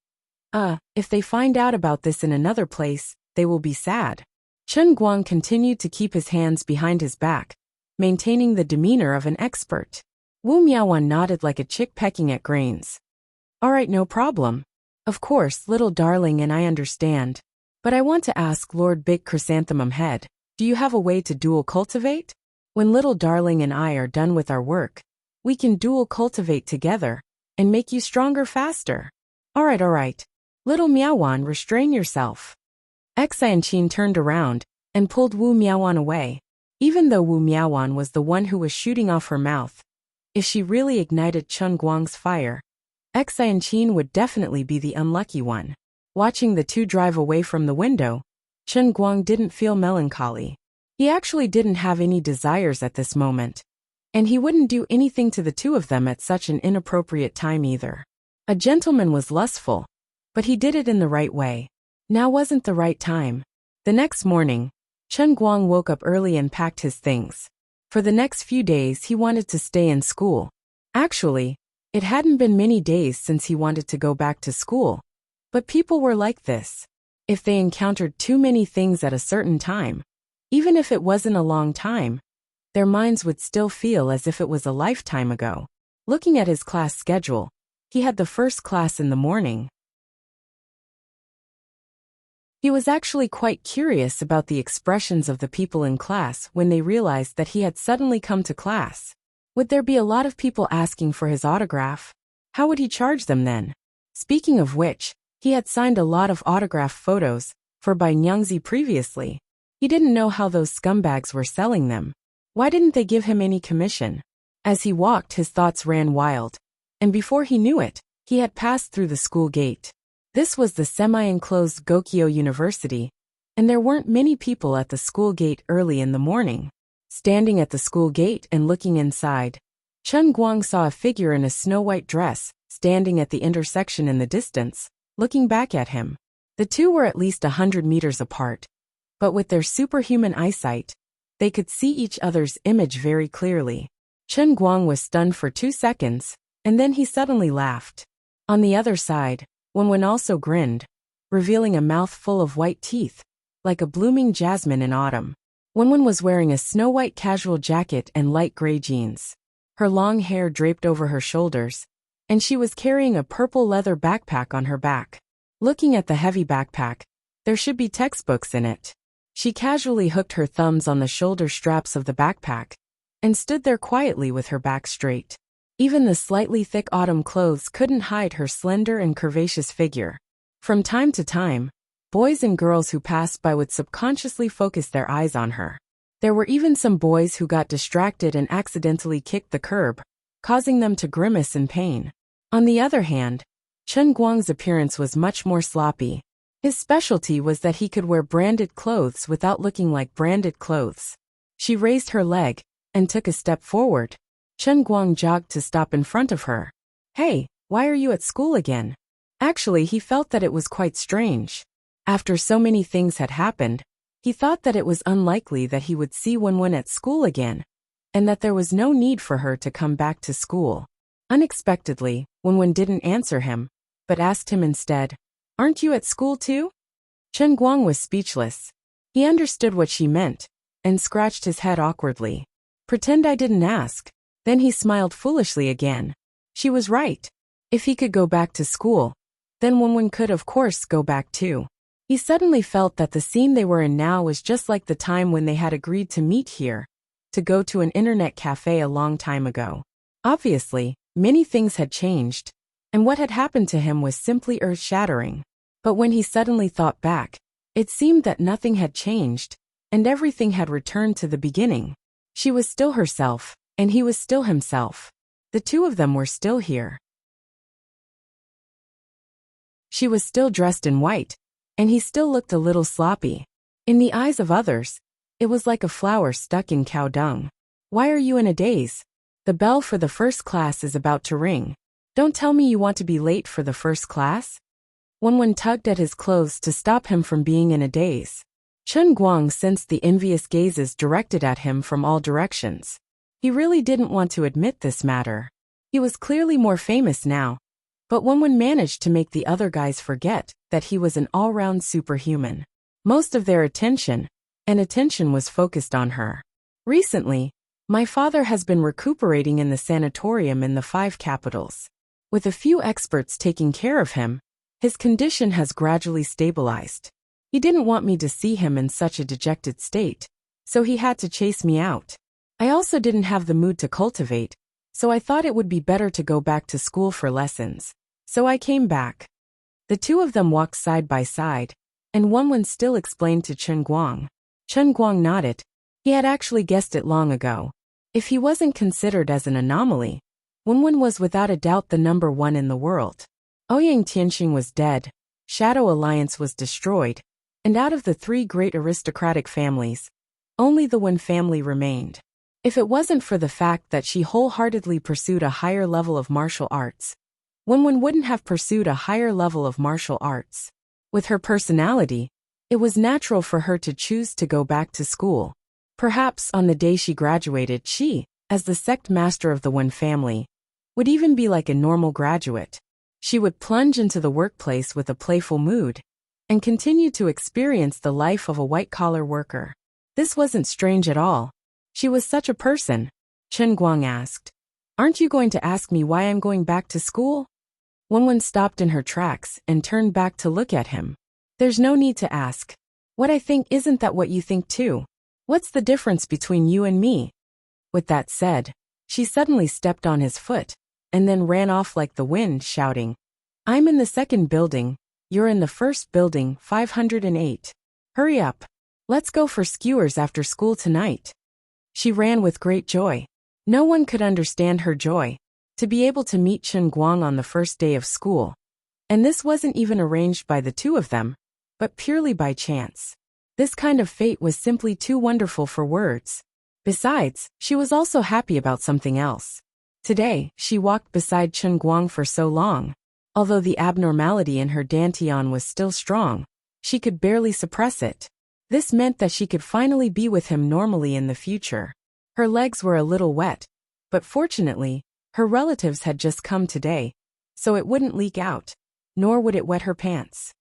if they find out about this in another place, they will be sad. Chen Guang continued to keep his hands behind his back, maintaining the demeanor of an expert. Wu Miaoan nodded like a chick pecking at grains. All right, no problem. Of course, little darling, and I understand. But I want to ask Lord Big Chrysanthemum Head, do you have a way to dual cultivate? When little darling and I are done with our work, we can dual cultivate together and make you stronger faster. All right. Little Miaoan, restrain yourself. Xanqin turned around and pulled Wu Miaoan away. Even though Wu Miaoan was the one who was shooting off her mouth, if she really ignited Chen Guang's fire, Xanqin would definitely be the unlucky one. Watching the two drive away from the window, Chen Guang didn't feel melancholy. He actually didn't have any desires at this moment. And he wouldn't do anything to the two of them at such an inappropriate time either. A gentleman was lustful, but he did it in the right way. Now wasn't the right time. The next morning, Chen Guang woke up early and packed his things. For the next few days he wanted to stay in school. Actually, it hadn't been many days since he wanted to go back to school. But people were like this. If they encountered too many things at a certain time, even if it wasn't a long time, their minds would still feel as if it was a lifetime ago. Looking at his class schedule, he had the first class in the morning. He was actually quite curious about the expressions of the people in class when they realized that he had suddenly come to class. Would there be a lot of people asking for his autograph? How would he charge them then? Speaking of which, he had signed a lot of autograph photos for Bai Nyangzi previously. He didn't know how those scumbags were selling them. Why didn't they give him any commission? As he walked, his thoughts ran wild, and before he knew it, he had passed through the school gate. This was the semi-enclosed Gokyo University, and there weren't many people at the school gate early in the morning. Standing at the school gate and looking inside, Chen Guang saw a figure in a snow-white dress, standing at the intersection in the distance, looking back at him. The two were at least 100 meters apart, but with their superhuman eyesight, they could see each other's image very clearly. Chen Guang was stunned for 2 seconds, and then he suddenly laughed. On the other side, Wenwen also grinned, revealing a mouth full of white teeth, like a blooming jasmine in autumn. Wenwen was wearing a snow-white casual jacket and light gray jeans. Her long hair draped over her shoulders, and she was carrying a purple leather backpack on her back. Looking at the heavy backpack, there should be textbooks in it. She casually hooked her thumbs on the shoulder straps of the backpack and stood there quietly with her back straight. Even the slightly thick autumn clothes couldn't hide her slender and curvaceous figure. From time to time, boys and girls who passed by would subconsciously focus their eyes on her. There were even some boys who got distracted and accidentally kicked the curb, causing them to grimace in pain. On the other hand, Chen Guang's appearance was much more sloppy. His specialty was that he could wear branded clothes without looking like branded clothes. She raised her leg and took a step forward. Chen Guang jogged to stop in front of her. Hey, why are you at school again? Actually, he felt that it was quite strange. After so many things had happened, he thought that it was unlikely that he would see Wenwen at school again, and that there was no need for her to come back to school. Unexpectedly, Wenwen didn't answer him, but asked him instead, "Aren't you at school too?" Chen Guang was speechless. He understood what she meant, and scratched his head awkwardly. Pretend I didn't ask. Then he smiled foolishly again. She was right. If he could go back to school, then Wenwen could of course go back too. He suddenly felt that the scene they were in now was just like the time when they had agreed to meet here, to go to an internet cafe a long time ago. Obviously, many things had changed, and what had happened to him was simply earth-shattering. But when he suddenly thought back, it seemed that nothing had changed, and everything had returned to the beginning. She was still herself, and he was still himself. The two of them were still here. She was still dressed in white, and he still looked a little sloppy. In the eyes of others, it was like a flower stuck in cow dung. Why are you in a daze? The bell for the first class is about to ring. Don't tell me you want to be late for the first class? Wenwen tugged at his clothes to stop him from being in a daze. Chen Guang sensed the envious gazes directed at him from all directions. He really didn't want to admit this matter. He was clearly more famous now, but Wenwen managed to make the other guys forget that he was an all-round superhuman. Most of their attention was focused on her. Recently, my father has been recuperating in the sanatorium in the 5 capitals. With a few experts taking care of him, his condition has gradually stabilized. He didn't want me to see him in such a dejected state, so he had to chase me out. I also didn't have the mood to cultivate, so I thought it would be better to go back to school for lessons. So I came back. The two of them walked side by side, and Wenwen still explained to Chen Guang. Chen Guang nodded. He had actually guessed it long ago. If he wasn't considered as an anomaly, Wenwen was without a doubt the number 1 in the world. Ouyang Tianxing was dead, Shadow Alliance was destroyed, and out of the 3 great aristocratic families, only the Wen family remained. If it wasn't for the fact that she wholeheartedly pursued a higher level of martial arts, Wenwen wouldn't have pursued a higher level of martial arts. With her personality, it was natural for her to choose to go back to school. Perhaps on the day she graduated, she, as the sect master of the Wen family, would even be like a normal graduate. She would plunge into the workplace with a playful mood and continue to experience the life of a white-collar worker. This wasn't strange at all. She was such a person. Chen Guang asked, "Aren't you going to ask me why I'm going back to school?" Wenwen stopped in her tracks and turned back to look at him. "There's no need to ask. What I think isn't that what you think too? What's the difference between you and me?" With that said, she suddenly stepped on his foot, and then ran off like the wind, shouting, "I'm in the 2nd building, you're in the 1st building, 508. Hurry up. Let's go for skewers after school tonight." She ran with great joy. No one could understand her joy, to be able to meet Chen Guang on the first day of school. And this wasn't even arranged by the two of them, but purely by chance. This kind of fate was simply too wonderful for words. Besides, she was also happy about something else. Today, she walked beside Chen Guang for so long. Although the abnormality in her dantian was still strong, she could barely suppress it. This meant that she could finally be with him normally in the future. Her legs were a little wet, but fortunately, her relatives had just come today, so it wouldn't leak out, nor would it wet her pants.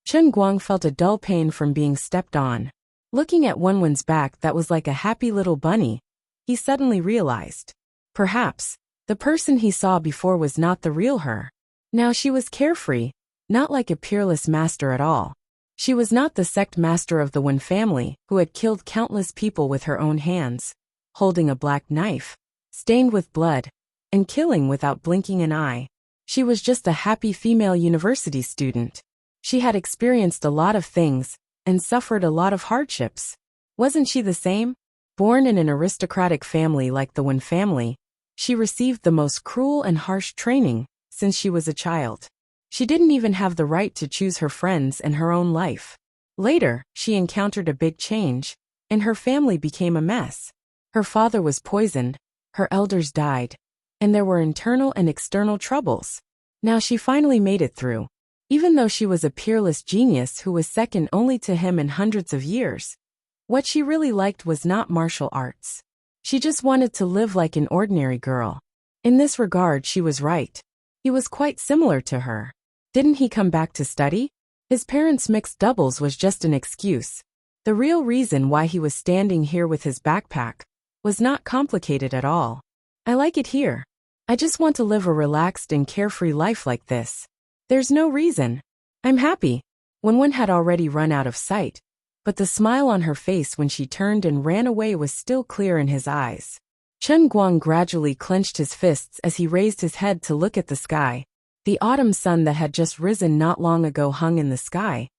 Chen Guang felt a dull pain from being stepped on. Looking at Wenwen's back that was like a happy little bunny, he suddenly realized. Perhaps, the person he saw before was not the real her. Now she was carefree, not like a peerless master at all. She was not the sect master of the Wen family who had killed countless people with her own hands, holding a black knife, stained with blood, and killing without blinking an eye. She was just a happy female university student. She had experienced a lot of things, and suffered a lot of hardships. Wasn't she the same? Born in an aristocratic family like the Wen family, she received the most cruel and harsh training since she was a child. She didn't even have the right to choose her friends and her own life. Later, she encountered a big change, and her family became a mess. Her father was poisoned, her elders died, and there were internal and external troubles. Now she finally made it through. Even though she was a peerless genius who was second only to him in hundreds of years, what she really liked was not martial arts. She just wanted to live like an ordinary girl. In this regard, she was right. He was quite similar to her. Didn't he come back to study? His parents' mixed doubles was just an excuse. The real reason why he was standing here with his backpack was not complicated at all. I like it here. I just want to live a relaxed and carefree life like this. There's no reason. I'm happy. Wenwen had already run out of sight, but the smile on her face when she turned and ran away was still clear in his eyes. Chen Guang gradually clenched his fists as he raised his head to look at the sky. The autumn sun that had just risen not long ago hung in the sky,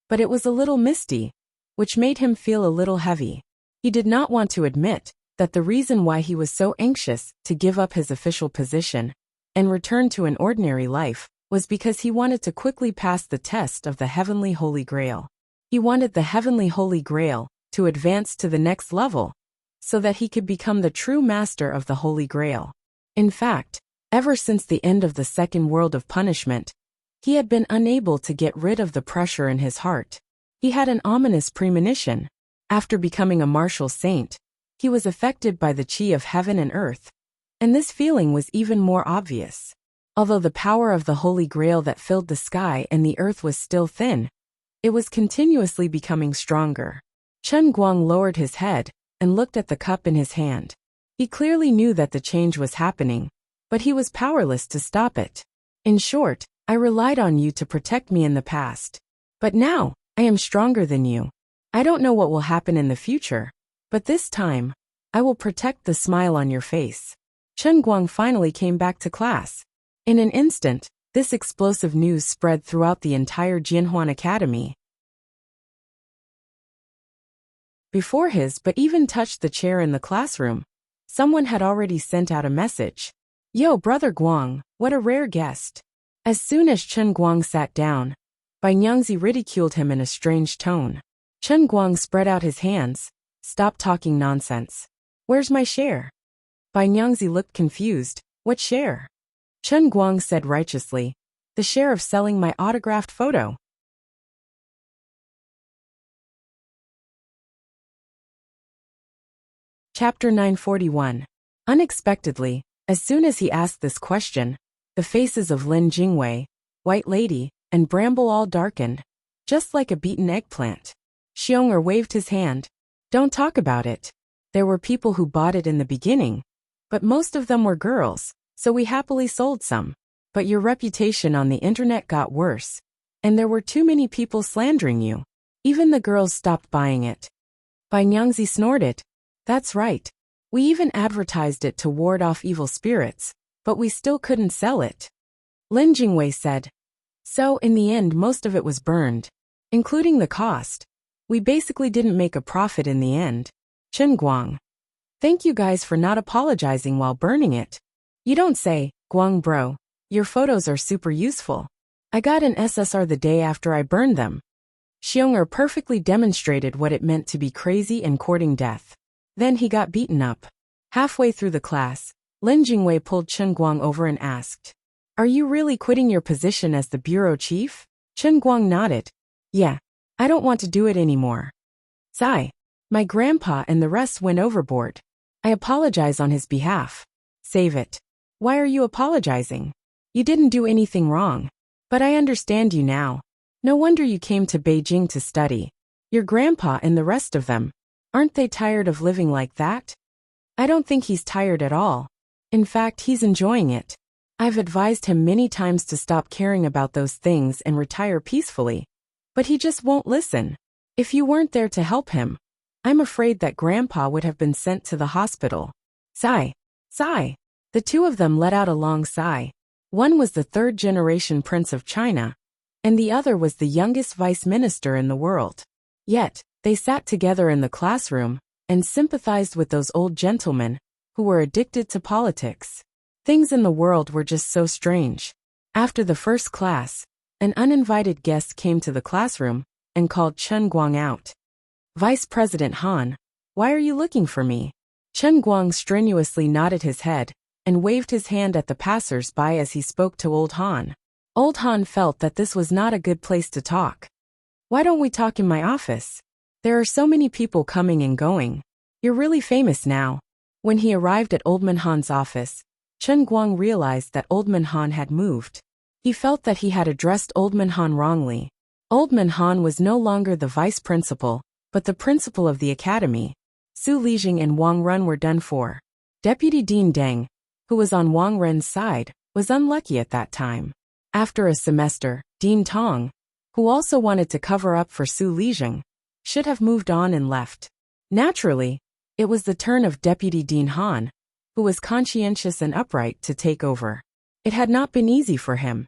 but it was a little misty, which made him feel a little heavy. He did not want to admit that the reason why he was so anxious to give up his official position and return to an ordinary life was because he wanted to quickly pass the test of the Heavenly Holy Grail. He wanted the Heavenly Holy Grail to advance to the next level, so that he could become the true master of the Holy Grail. In fact, ever since the end of the second world of punishment, he had been unable to get rid of the pressure in his heart. He had an ominous premonition. After becoming a martial saint, he was affected by the chi of heaven and earth, and this feeling was even more obvious. Although the power of the Holy Grail that filled the sky and the earth was still thin, it was continuously becoming stronger. Chen Guang lowered his head and looked at the cup in his hand. He clearly knew that the change was happening, but he was powerless to stop it. In short, I relied on you to protect me in the past. But now, I am stronger than you. I don't know what will happen in the future, but this time, I will protect the smile on your face. Chen Guang finally came back to class. In an instant, this explosive news spread throughout the entire Jianhuan Academy. Before his but even touched the chair in the classroom, someone had already sent out a message. Yo, Brother Guang, what a rare guest. As soon as Chen Guang sat down, Bai Nyangzi ridiculed him in a strange tone. Chen Guang spread out his hands. Stop talking nonsense. Where's my share? Bai Nyangzi looked confused. What share? Chen Guang said righteously. The share of selling my autographed photo. Chapter 941. Unexpectedly, as soon as he asked this question, the faces of Lin Jingwei, White Lady, and Bramble all darkened, just like a beaten eggplant. Xiong'er waved his hand. Don't talk about it. There were people who bought it in the beginning, but most of them were girls, so we happily sold some. But your reputation on the internet got worse, and there were too many people slandering you. Even the girls stopped buying it. Bai Nyangzi snorted. That's right. We even advertised it to ward off evil spirits, but we still couldn't sell it. Lin Jingwei said. So, in the end, most of it was burned, including the cost. We basically didn't make a profit in the end. Chen Guang. Thank you guys for not apologizing while burning it. You don't say, Guang bro. Your photos are super useful. I got an SSR the day after I burned them. Xiong'er perfectly demonstrated what it meant to be crazy and courting death. Then he got beaten up. Halfway through the class, Lin Jingwei pulled Chen Guang over and asked, Are you really quitting your position as the bureau chief? Chen Guang nodded. Yeah, I don't want to do it anymore. Sigh. My grandpa and the rest went overboard. I apologize on his behalf. Save it. Why are you apologizing? You didn't do anything wrong. But I understand you now. No wonder you came to Beijing to study. Your grandpa and the rest of them. Aren't they tired of living like that? I don't think he's tired at all. In fact, he's enjoying it. I've advised him many times to stop caring about those things and retire peacefully. But he just won't listen. If you weren't there to help him, I'm afraid that Grandpa would have been sent to the hospital. Sigh. Sigh. The two of them let out a long sigh. One was the third-generation prince of China, and the other was the youngest vice minister in the world. Yet, they sat together in the classroom and sympathized with those old gentlemen who were addicted to politics. Things in the world were just so strange. After the first class, an uninvited guest came to the classroom and called Chen Guang out. Vice President Han, why are you looking for me? Chen Guang strenuously nodded his head and waved his hand at the passers-by as he spoke to Old Han. Old Han felt that this was not a good place to talk. Why don't we talk in my office? There are so many people coming and going. You're really famous now. When he arrived at Oldman Han's office, Chen Guang realized that Oldman Han had moved. He felt that he had addressed Oldman Han wrongly. Oldman Han was no longer the vice principal, but the principal of the academy. Su Lijing and Wang Run were done for. Deputy Dean Deng, who was on Wang Ren's side, was unlucky at that time. After a semester, Dean Tong, who also wanted to cover up for Su Lijing, should have moved on and left. Naturally, it was the turn of Deputy Dean Han, who was conscientious and upright, to take over. It had not been easy for him.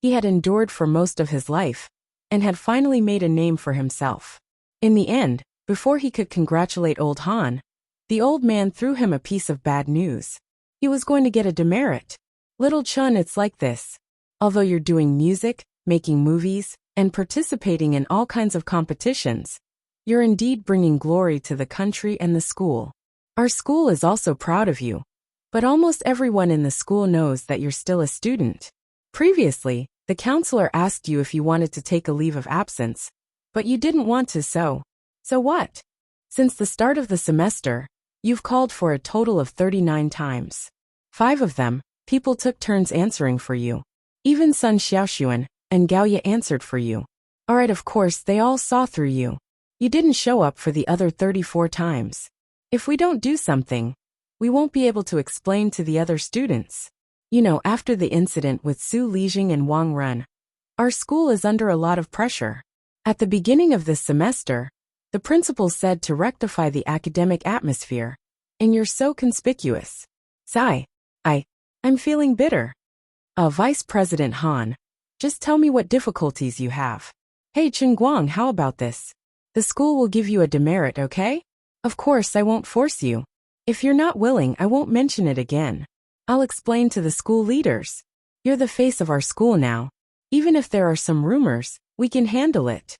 He had endured for most of his life, and had finally made a name for himself. In the end, before he could congratulate old Han, the old man threw him a piece of bad news. He was going to get a demerit. Little Chun, it's like this. Although you're doing music, making movies, and participating in all kinds of competitions, you're indeed bringing glory to the country and the school. Our school is also proud of you. But almost everyone in the school knows that you're still a student. Previously, the counselor asked you if you wanted to take a leave of absence, but you didn't want to, so what? Since the start of the semester, you've called for a total of 39 times. 5 of them, people took turns answering for you. Even Sun Xiaoxuan and Gaoye answered for you. Alright, of course, they all saw through you. You didn't show up for the other 34 times. If we don't do something, we won't be able to explain to the other students. You know, after the incident with Su Lijing and Wang Ren, our school is under a lot of pressure. At the beginning of this semester, the principal said to rectify the academic atmosphere, and you're so conspicuous. Sigh. I'm feeling bitter. Vice President Han, just tell me what difficulties you have. Hey Chen Guang, how about this? The school will give you a demerit, okay? Of course, I won't force you. If you're not willing, I won't mention it again. I'll explain to the school leaders. You're the face of our school now. Even if there are some rumors, we can handle it.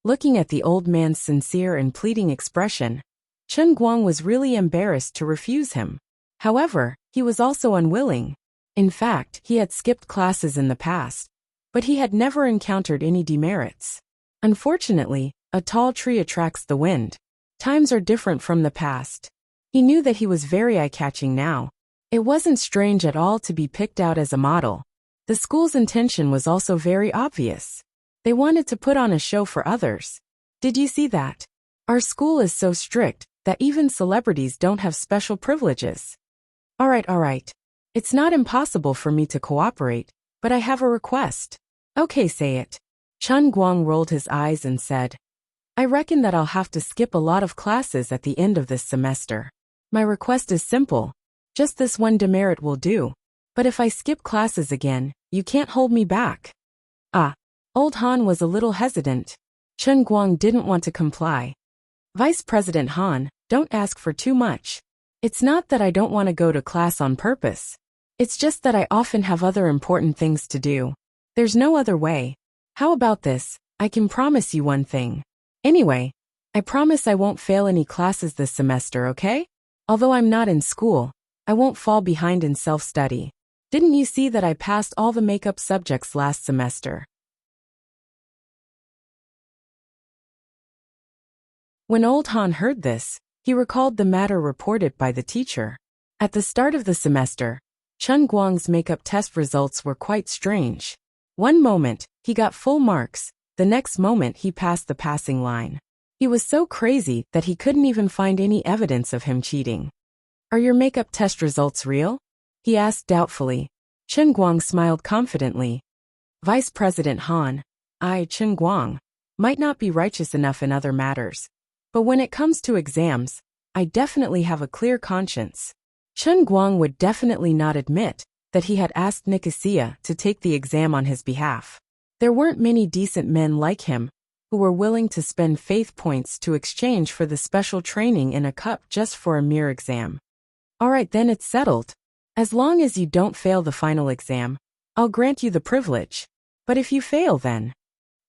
Looking at the old man's sincere and pleading expression, Chen Guang was really embarrassed to refuse him. However, he was also unwilling. In fact, he had skipped classes in the past, but he had never encountered any demerits. Unfortunately, a tall tree attracts the wind. Times are different from the past. He knew that he was very eye-catching now. It wasn't strange at all to be picked out as a model. The school's intention was also very obvious. They wanted to put on a show for others. Did you see that? Our school is so strict that even celebrities don't have special privileges. Alright. It's not impossible for me to cooperate, but I have a request. Okay, say it. Chen Guang rolled his eyes and said, I reckon that I'll have to skip a lot of classes at the end of this semester. My request is simple. Just this one demerit will do. But if I skip classes again, you can't hold me back. Old Han was a little hesitant. Chen Guang didn't want to comply. Vice President Han, don't ask for too much. It's not that I don't want to go to class on purpose. It's just that I often have other important things to do. There's no other way. How about this? I can promise you one thing. Anyway, I promise I won't fail any classes this semester, okay? Although I'm not in school, I won't fall behind in self-study. Didn't you see that I passed all the makeup subjects last semester? When old Han heard this, he recalled the matter reported by the teacher. At the start of the semester, Chen Guang's makeup test results were quite strange. One moment, he got full marks, the next moment he passed the passing line. He was so crazy that he couldn't even find any evidence of him cheating. Are your makeup test results real? He asked doubtfully. Chen Guang smiled confidently. Vice President Han, I, Chen Guang, might not be righteous enough in other matters. But when it comes to exams, I definitely have a clear conscience. Chen Guang would definitely not admit that he had asked Nicosia to take the exam on his behalf. There weren't many decent men like him who were willing to spend faith points to exchange for the special training in a cup just for a mere exam. Alright, then it's settled. As long as you don't fail the final exam, I'll grant you the privilege. But if you fail, then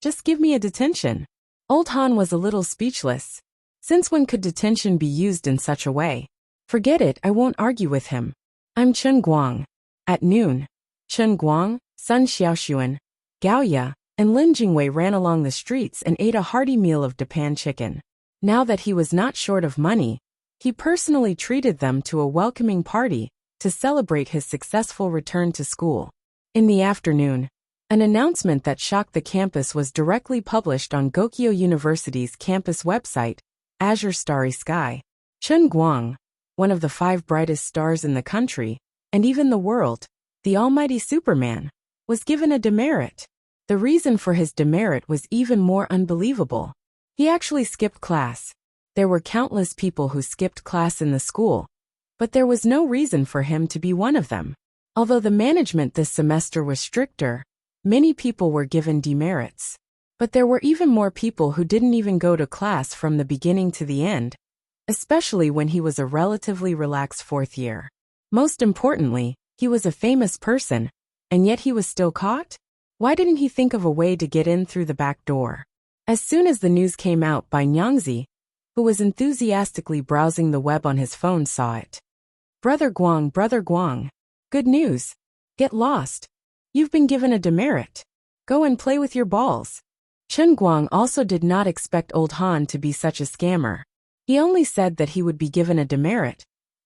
just give me a detention. Old Han was a little speechless. Since when could detention be used in such a way? Forget it, I won't argue with him. I'm Chen Guang. At noon, Chen Guang, Sun Xiaoxuan, Gaoye, and Lin Jingwei ran along the streets and ate a hearty meal of Dapan chicken. Now that he was not short of money, he personally treated them to a welcoming party to celebrate his successful return to school. In the afternoon, an announcement that shocked the campus was directly published on Gokyo University's campus website, Azure Starry Sky. Chen Guang, one of the 5 brightest stars in the country, and even the world, the almighty Superman, was given a demerit. The reason for his demerit was even more unbelievable. He actually skipped class. There were countless people who skipped class in the school, but there was no reason for him to be one of them. Although the management this semester was stricter, many people were given demerits. But there were even more people who didn't even go to class from the beginning to the end, especially when he was a relatively relaxed 4th year. Most importantly, he was a famous person, and yet he was still caught? Why didn't he think of a way to get in through the back door? As soon as the news came out by Nyangzi, who was enthusiastically browsing the web on his phone, saw it. Brother Guang, good news. Get lost. You've been given a demerit. Go and play with your balls. Chen Guang also did not expect old Han to be such a scammer. He only said that he would be given a demerit,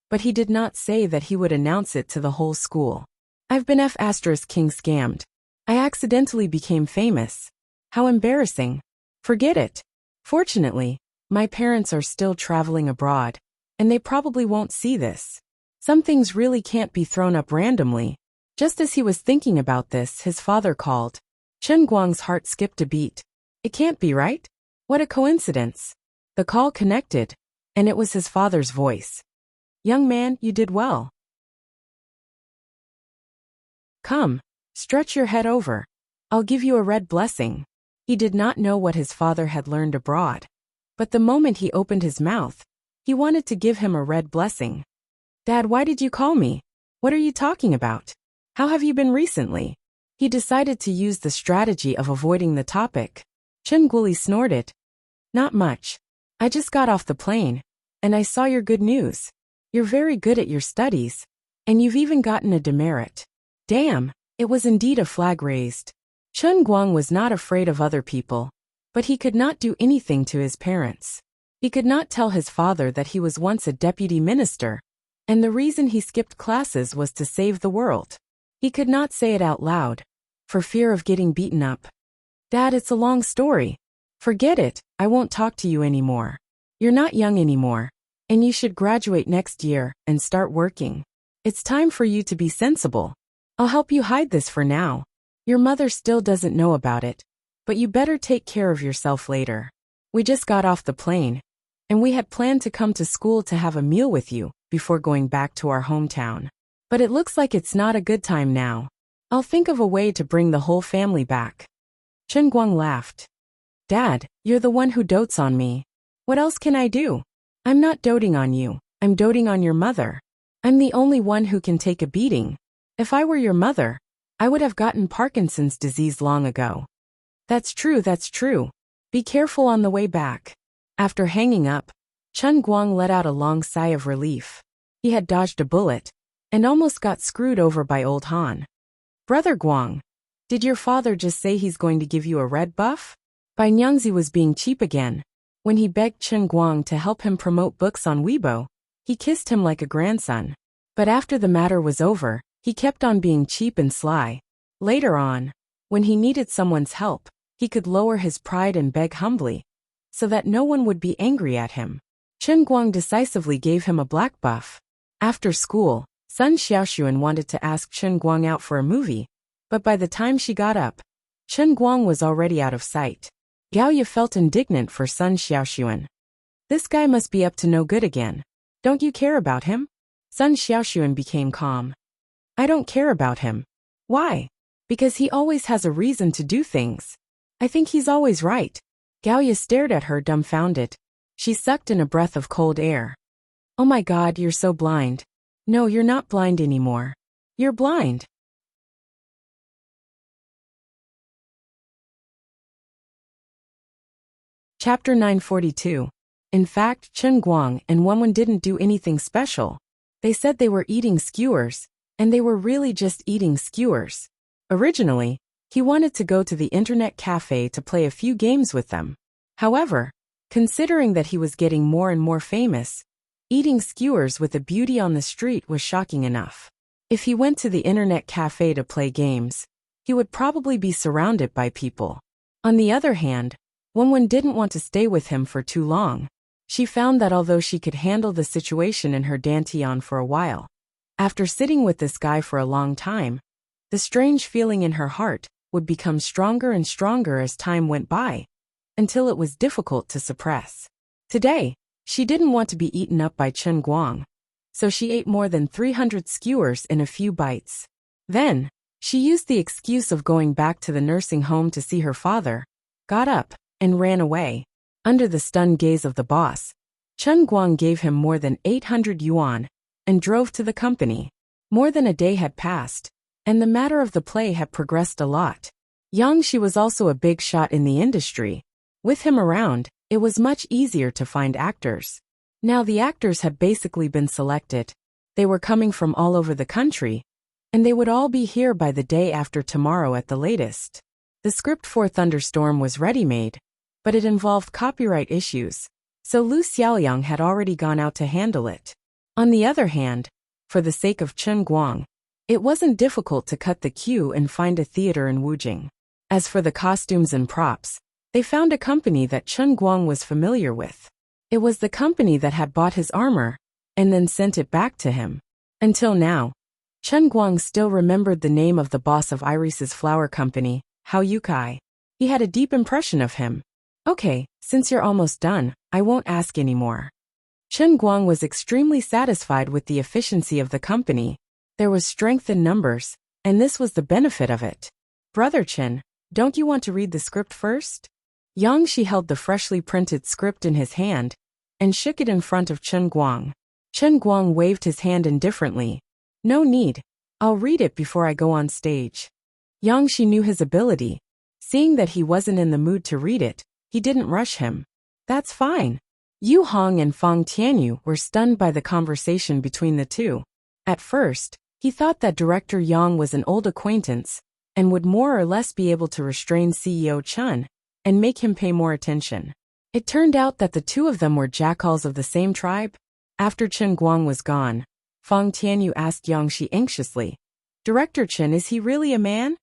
but he did not say that he would announce it to the whole school. I've been King scammed. I accidentally became famous. How embarrassing. Forget it. Fortunately, my parents are still traveling abroad, and they probably won't see this. Some things really can't be thrown up randomly. Just as he was thinking about this, his father called. Chen Guang's heart skipped a beat. It can't be right? What a coincidence. The call connected, and it was his father's voice. Young man, you did well. Come, stretch your head over. I'll give you a red blessing. He did not know what his father had learned abroad, but the moment he opened his mouth, he wanted to give him a red blessing. Dad, why did you call me? What are you talking about? How have you been recently? He decided to use the strategy of avoiding the topic. Chen Guoli snorted. Not much. I just got off the plane, and I saw your good news. You're very good at your studies, and you've even gotten a demerit. Damn, it was indeed a flag raised. Chen Guang was not afraid of other people, but he could not do anything to his parents. He could not tell his father that he was once a deputy minister, and the reason he skipped classes was to save the world. He could not say it out loud, for fear of getting beaten up. Dad, it's a long story. Forget it, I won't talk to you anymore. You're not young anymore, and you should graduate next year and start working. It's time for you to be sensible. I'll help you hide this for now. Your mother still doesn't know about it, but you better take care of yourself later. We just got off the plane, and we had planned to come to school to have a meal with you before going back to our hometown. But it looks like it's not a good time now. I'll think of a way to bring the whole family back. Chen Guang laughed. Dad, you're the one who dotes on me. What else can I do? I'm not doting on you, I'm doting on your mother. I'm the only one who can take a beating. If I were your mother, I would have gotten Parkinson's disease long ago. That's true. Be careful on the way back. After hanging up, Chen Guang let out a long sigh of relief. He had dodged a bullet, and almost got screwed over by old Han. Brother Guang, did your father just say he's going to give you a red buff? Bai Nyangzi was being cheap again. When he begged Chen Guang to help him promote books on Weibo, he kissed him like a grandson. But after the matter was over, he kept on being cheap and sly. Later on, when he needed someone's help, he could lower his pride and beg humbly, so that no one would be angry at him. Chen Guang decisively gave him a black buff. After school, Sun Xiaoxuan wanted to ask Chen Guang out for a movie, but by the time she got up, Chen Guang was already out of sight. Gao Ye felt indignant for Sun Xiaoxuan. This guy must be up to no good again. Don't you care about him? Sun Xiaoxuan became calm. I don't care about him. Why? Because he always has a reason to do things. I think he's always right. Gao Ye stared at her dumbfounded. She sucked in a breath of cold air. Oh my God, you're so blind. No, you're not blind anymore. You're blind. Chapter 942. In fact, Chen Guang and Wenwen didn't do anything special. They said they were eating skewers, and they were really just eating skewers. Originally, he wanted to go to the internet cafe to play a few games with them. However, considering that he was getting more and more famous, eating skewers with a beauty on the street was shocking enough. If he went to the internet cafe to play games, he would probably be surrounded by people. On the other hand, Wenwen didn't want to stay with him for too long. She found that although she could handle the situation in her dantian for a while, after sitting with this guy for a long time, the strange feeling in her heart would become stronger and stronger as time went by, until it was difficult to suppress. Today, she didn't want to be eaten up by Chen Guang, so she ate more than 300 skewers in a few bites. Then, she used the excuse of going back to the nursing home to see her father, got up, and ran away. Under the stunned gaze of the boss, Chen Guang gave him more than 800 yuan and drove to the company. More than a day had passed, and the matter of the play had progressed a lot. Yang Shi was also a big shot in the industry. With him around, it was much easier to find actors. Now the actors had basically been selected. They were coming from all over the country, and they would all be here by the day after tomorrow at the latest. The script for Thunderstorm was ready-made, but it involved copyright issues, so Lu Xiaoyang had already gone out to handle it. On the other hand, for the sake of Chen Guang, it wasn't difficult to cut the queue and find a theater in Wujing. As for the costumes and props, they found a company that Chen Guang was familiar with. It was the company that had bought his armor and then sent it back to him. Until now, Chen Guang still remembered the name of the boss of Iris's flower company, Hao Yukai. He had a deep impression of him. Okay, since you're almost done, I won't ask anymore. Chen Guang was extremely satisfied with the efficiency of the company. There was strength in numbers, and this was the benefit of it. Brother Chen, don't you want to read the script first? Yang Shi held the freshly printed script in his hand and shook it in front of Chen Guang. Chen Guang waved his hand indifferently. No need. I'll read it before I go on stage. Yang Shi knew his ability. Seeing that he wasn't in the mood to read it, he didn't rush him. That's fine. Yu Hong and Fang Tianyu were stunned by the conversation between the two. At first, he thought that director Yang was an old acquaintance and would more or less be able to restrain CEO Chen and make him pay more attention. It turned out that the two of them were jackals of the same tribe. After Chen Guang was gone, Fang Tianyu asked Yang Shi anxiously, Director Chen, is he really a man?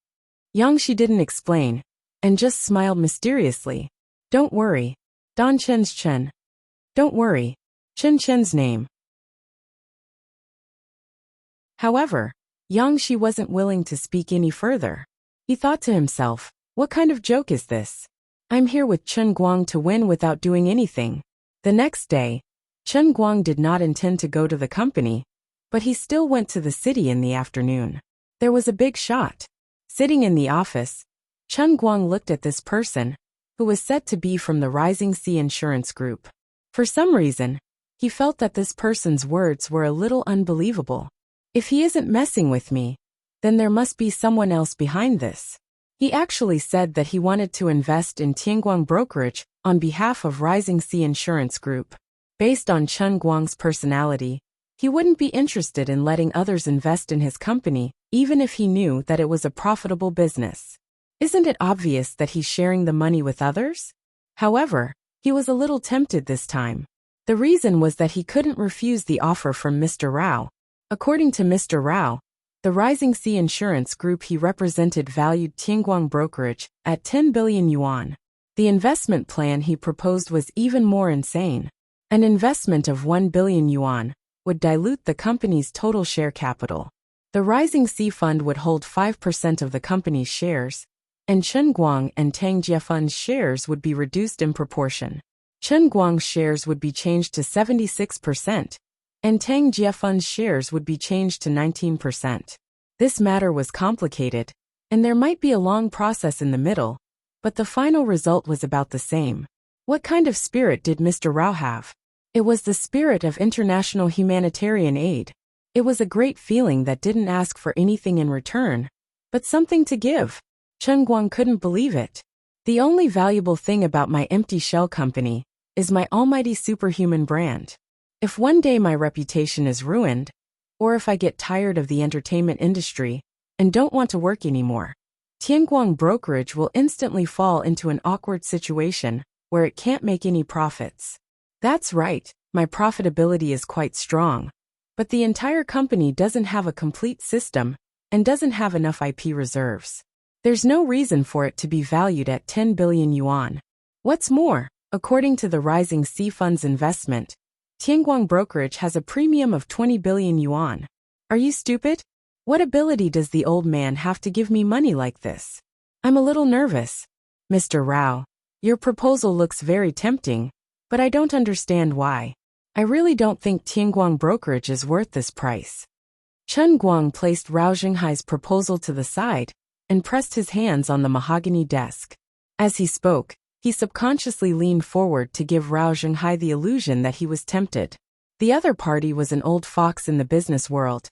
Yang Shi didn't explain, and just smiled mysteriously. Don't worry. Don Chen's Chen. Don't worry. Chen Chen's name. However, Yang Shi wasn't willing to speak any further. He thought to himself, what kind of joke is this? I'm here with Chen Guang to win without doing anything. The next day, Chen Guang did not intend to go to the company, but he still went to the city in the afternoon. There was a big shot. Sitting in the office, Chen Guang looked at this person, who was said to be from the Rising Sea Insurance Group. For some reason, he felt that this person's words were a little unbelievable. If he isn't messing with me, then there must be someone else behind this. He actually said that he wanted to invest in Tianguang Brokerage on behalf of Rising Sea Insurance Group. Based on Chen Guang's personality, he wouldn't be interested in letting others invest in his company, even if he knew that it was a profitable business. Isn't it obvious that he's sharing the money with others? However, he was a little tempted this time. The reason was that he couldn't refuse the offer from Mr. Rao. According to Mr. Rao, the Rising Sea Insurance Group he represented valued Tianguang Brokerage at 10 billion yuan. The investment plan he proposed was even more insane. An investment of 1 billion yuan would dilute the company's total share capital. The Rising Sea Fund would hold 5% of the company's shares, and Chen Guang and Tang Jiefun's shares would be reduced in proportion. Chen Guang's shares would be changed to 76%, and Tang Jiefun's shares would be changed to 19%. This matter was complicated, and there might be a long process in the middle, but the final result was about the same. What kind of spirit did Mr. Rao have? It was the spirit of international humanitarian aid. It was a great feeling that didn't ask for anything in return, but something to give. Chen Guang couldn't believe it. The only valuable thing about my empty shell company is my almighty superhuman brand. If one day my reputation is ruined, or if I get tired of the entertainment industry and don't want to work anymore, Tianguang Brokerage will instantly fall into an awkward situation where it can't make any profits. That's right, my profitability is quite strong, but the entire company doesn't have a complete system and doesn't have enough IP reserves. There's no reason for it to be valued at 10 billion yuan. What's more, According to the Rising Sea Fund's investment, Tianguang Brokerage has a premium of 20 billion yuan. Are you stupid? What ability does the old man have to give me money like this? I'm a little nervous. Mr. Rao, your proposal looks very tempting, but I don't understand why. I really don't think Tianguang Brokerage is worth this price. Chen Guang placed Rao Xinghai's proposal to the side and pressed his hands on the mahogany desk. As he spoke, he subconsciously leaned forward to give Rao Xinghai the illusion that he was tempted. The other party was an old fox in the business world,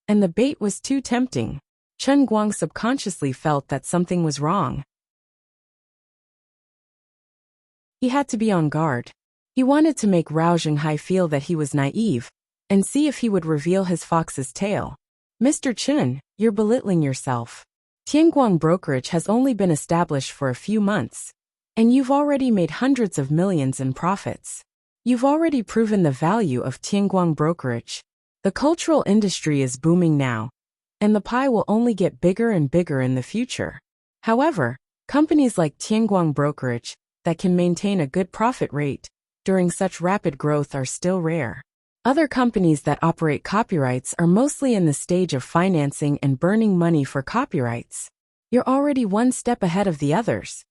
and the bait was too tempting. Chen Guang subconsciously felt that something was wrong. He had to be on guard. He wanted to make Rao Xinghai feel that he was naive and see if he would reveal his fox's tail. Mr. Chen, you're belittling yourself. Tianguang Brokerage has only been established for a few months, and you've already made hundreds of millions in profits. You've already proven the value of Tianguang Brokerage. The cultural industry is booming now, and the pie will only get bigger and bigger in the future. However, companies like Tianguang Brokerage that can maintain a good profit rate during such rapid growth are still rare. Other companies that operate copyrights are mostly in the stage of financing and burning money for copyrights. You're already one step ahead of the others.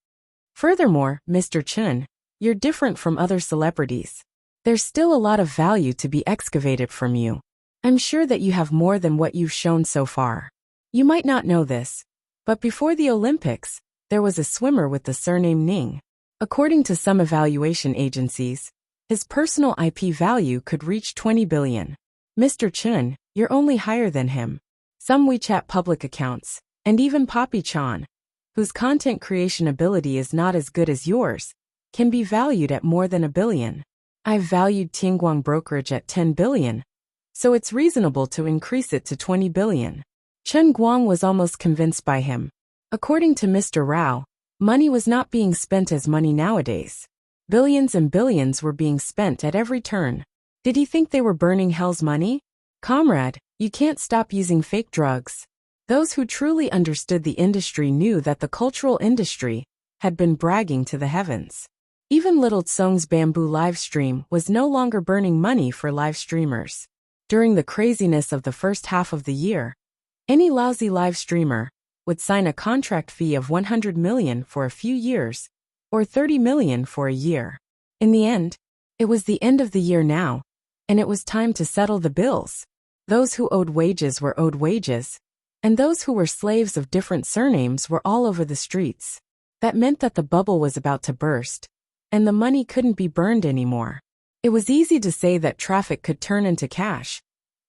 Furthermore, Mr. Chen, you're different from other celebrities. There's still a lot of value to be excavated from you. I'm sure that you have more than what you've shown so far. You might not know this, but before the Olympics, there was a swimmer with the surname Ning. According to some evaluation agencies, his personal IP value could reach 20 billion. Mr. Chen, you're only higher than him. Some WeChat public accounts, and even Poppy Chan, whose content creation ability is not as good as yours, can be valued at more than 1 billion. I've valued Tianguang Brokerage at 10 billion, so it's reasonable to increase it to 20 billion. Chen Guang was almost convinced by him. According to Mr. Rao, money was not being spent as money nowadays. Billions and billions were being spent at every turn. Did he think they were burning hell's money? Comrade, you can't stop using fake drugs. Those who truly understood the industry knew that the cultural industry had been bragging to the heavens. Even Little Tsong's bamboo live stream was no longer burning money for live streamers. During the craziness of the first half of the year, any lousy live streamer would sign a contract fee of 100 million for a few years, or 30 million for a year. In the end, it was the end of the year now, and it was time to settle the bills. Those who owed wages were owed wages, and those who were slaves of different surnames were all over the streets. That meant that the bubble was about to burst, and the money couldn't be burned anymore. It was easy to say that traffic could turn into cash,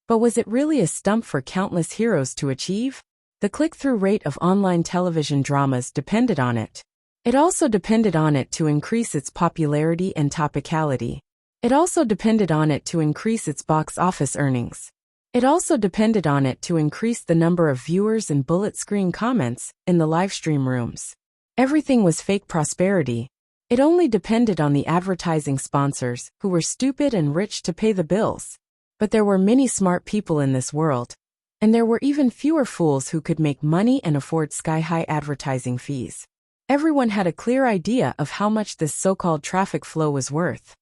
but was it really a stump for countless heroes to achieve? The click-through rate of online television dramas depended on it. It also depended on it to increase its popularity and topicality. It also depended on it to increase its box office earnings. It also depended on it to increase the number of viewers and bullet screen comments in the livestream rooms. Everything was fake prosperity. It only depended on the advertising sponsors who were stupid and rich to pay the bills. But there were many smart people in this world, and there were even fewer fools who could make money and afford sky-high advertising fees. Everyone had a clear idea of how much this so-called traffic flow was worth.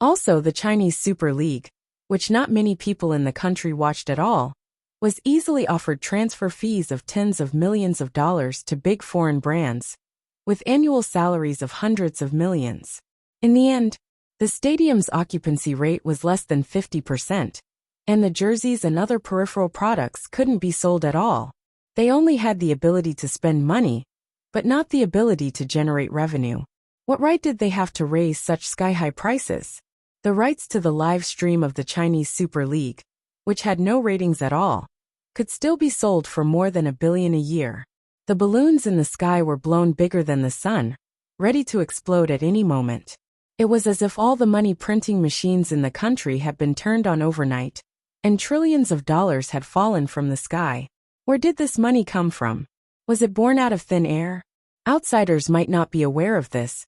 Also, the Chinese Super League, which not many people in the country watched at all, was easily offered transfer fees of tens of millions of dollars to big foreign brands, with annual salaries of hundreds of millions. In the end, the stadium's occupancy rate was less than 50%, and the jerseys and other peripheral products couldn't be sold at all. They only had the ability to spend money, but not the ability to generate revenue. What right did they have to raise such sky-high prices? The rights to the live stream of the Chinese Super League, which had no ratings at all, could still be sold for more than 1 billion a year. The balloons in the sky were blown bigger than the sun, ready to explode at any moment. It was as if all the money printing machines in the country had been turned on overnight, and trillions of dollars had fallen from the sky. Where did this money come from? Was it born out of thin air? Outsiders might not be aware of this,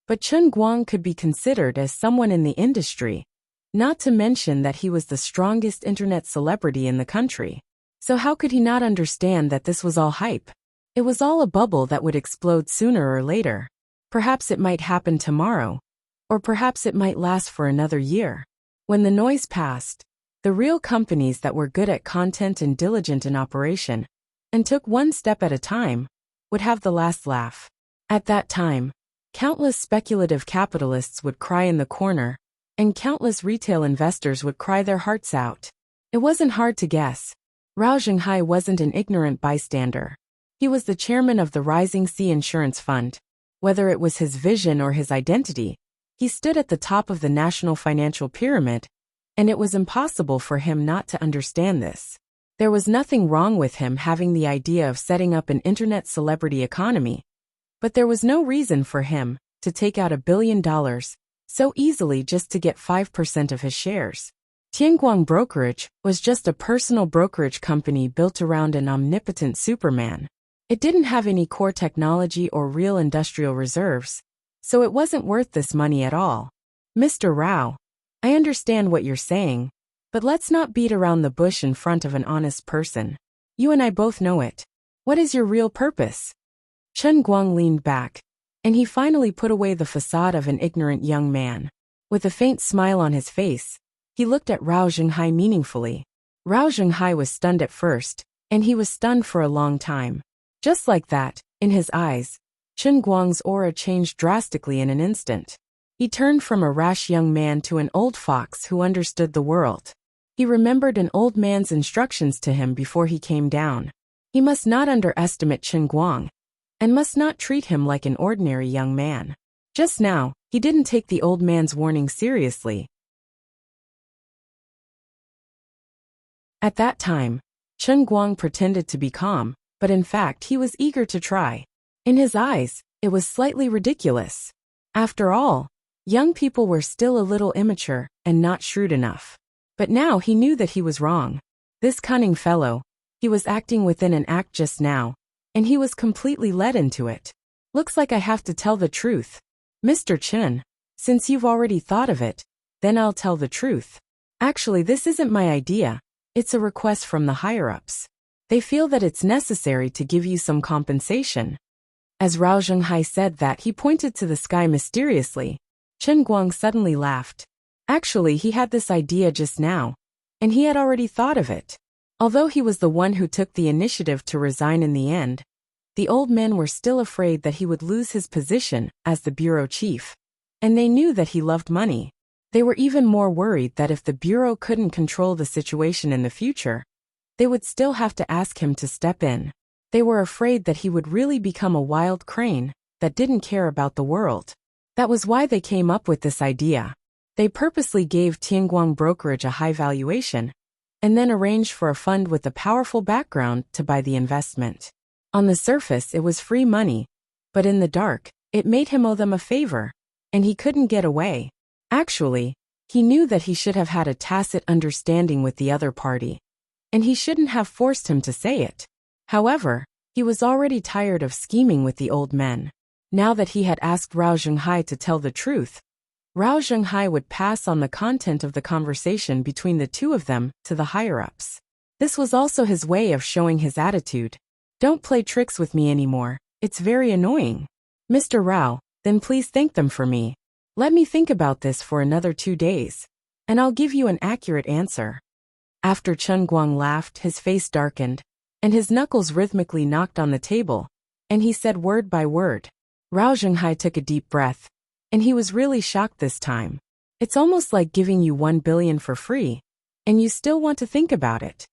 but Chen Guang could be considered as someone in the industry, not to mention that he was the strongest internet celebrity in the country. So how could he not understand that this was all hype? It was all a bubble that would explode sooner or later. Perhaps it might happen tomorrow, or perhaps it might last for another year. When the noise passed, the real companies that were good at content and diligent in operation, and took one step at a time, would have the last laugh. At that time, countless speculative capitalists would cry in the corner, and countless retail investors would cry their hearts out. It wasn't hard to guess. Rao Zhenghai wasn't an ignorant bystander. He was the chairman of the Rising Sea Insurance Fund. Whether it was his vision or his identity, he stood at the top of the national financial pyramid, and it was impossible for him not to understand this. There was nothing wrong with him having the idea of setting up an internet celebrity economy, but there was no reason for him to take out $1 billion so easily just to get 5% of his shares. Tianguang Brokerage was just a personal brokerage company built around an omnipotent Superman. It didn't have any core technology or real industrial reserves, so it wasn't worth this money at all. Mr. Rao, I understand what you're saying, but let's not beat around the bush in front of an honest person. You and I both know it. What is your real purpose? Chen Guang leaned back, and he finally put away the facade of an ignorant young man. With a faint smile on his face, he looked at Rao Zhenghai meaningfully. Rao Zhenghai was stunned at first, and he was stunned for a long time. Just like that, in his eyes, Chen Guang's aura changed drastically in an instant. He turned from a rash young man to an old fox who understood the world. He remembered an old man's instructions to him before he came down. He must not underestimate Chen Guang, and must not treat him like an ordinary young man. Just now, he didn't take the old man's warning seriously. At that time, Chen Guang pretended to be calm, but in fact he was eager to try. In his eyes, it was slightly ridiculous. After all, young people were still a little immature and not shrewd enough. But now he knew that he was wrong. This cunning fellow, he was acting within an act just now, and he was completely led into it. Looks like I have to tell the truth. Mr. Chen, since you've already thought of it, then I'll tell the truth. Actually, this isn't my idea. It's a request from the higher-ups. They feel that it's necessary to give you some compensation. As Rao Zhenghai said that, he pointed to the sky mysteriously. Chen Guang suddenly laughed. Actually, he had this idea just now, and he had already thought of it. Although he was the one who took the initiative to resign in the end, the old men were still afraid that he would lose his position as the bureau chief, and they knew that he loved money. They were even more worried that if the bureau couldn't control the situation in the future, they would still have to ask him to step in. They were afraid that he would really become a wild crane that didn't care about the world. That was why they came up with this idea. They purposely gave Tianguang Brokerage a high valuation, and then arranged for a fund with a powerful background to buy the investment. On the surface, it was free money, but in the dark, it made him owe them a favor, and he couldn't get away. Actually, he knew that he should have had a tacit understanding with the other party, and he shouldn't have forced him to say it. However, he was already tired of scheming with the old men. Now that he had asked Rao Zhenghai to tell the truth, Rao Zhenghai would pass on the content of the conversation between the two of them to the higher-ups. This was also his way of showing his attitude. Don't play tricks with me anymore, it's very annoying. Mr. Rao, then please thank them for me. Let me think about this for another 2 days, and I'll give you an accurate answer. After Chen Guang laughed, his face darkened, and his knuckles rhythmically knocked on the table, and he said word by word. Rao Zhenghai took a deep breath, and he was really shocked this time. It's almost like giving you 1 billion for free, and you still want to think about it.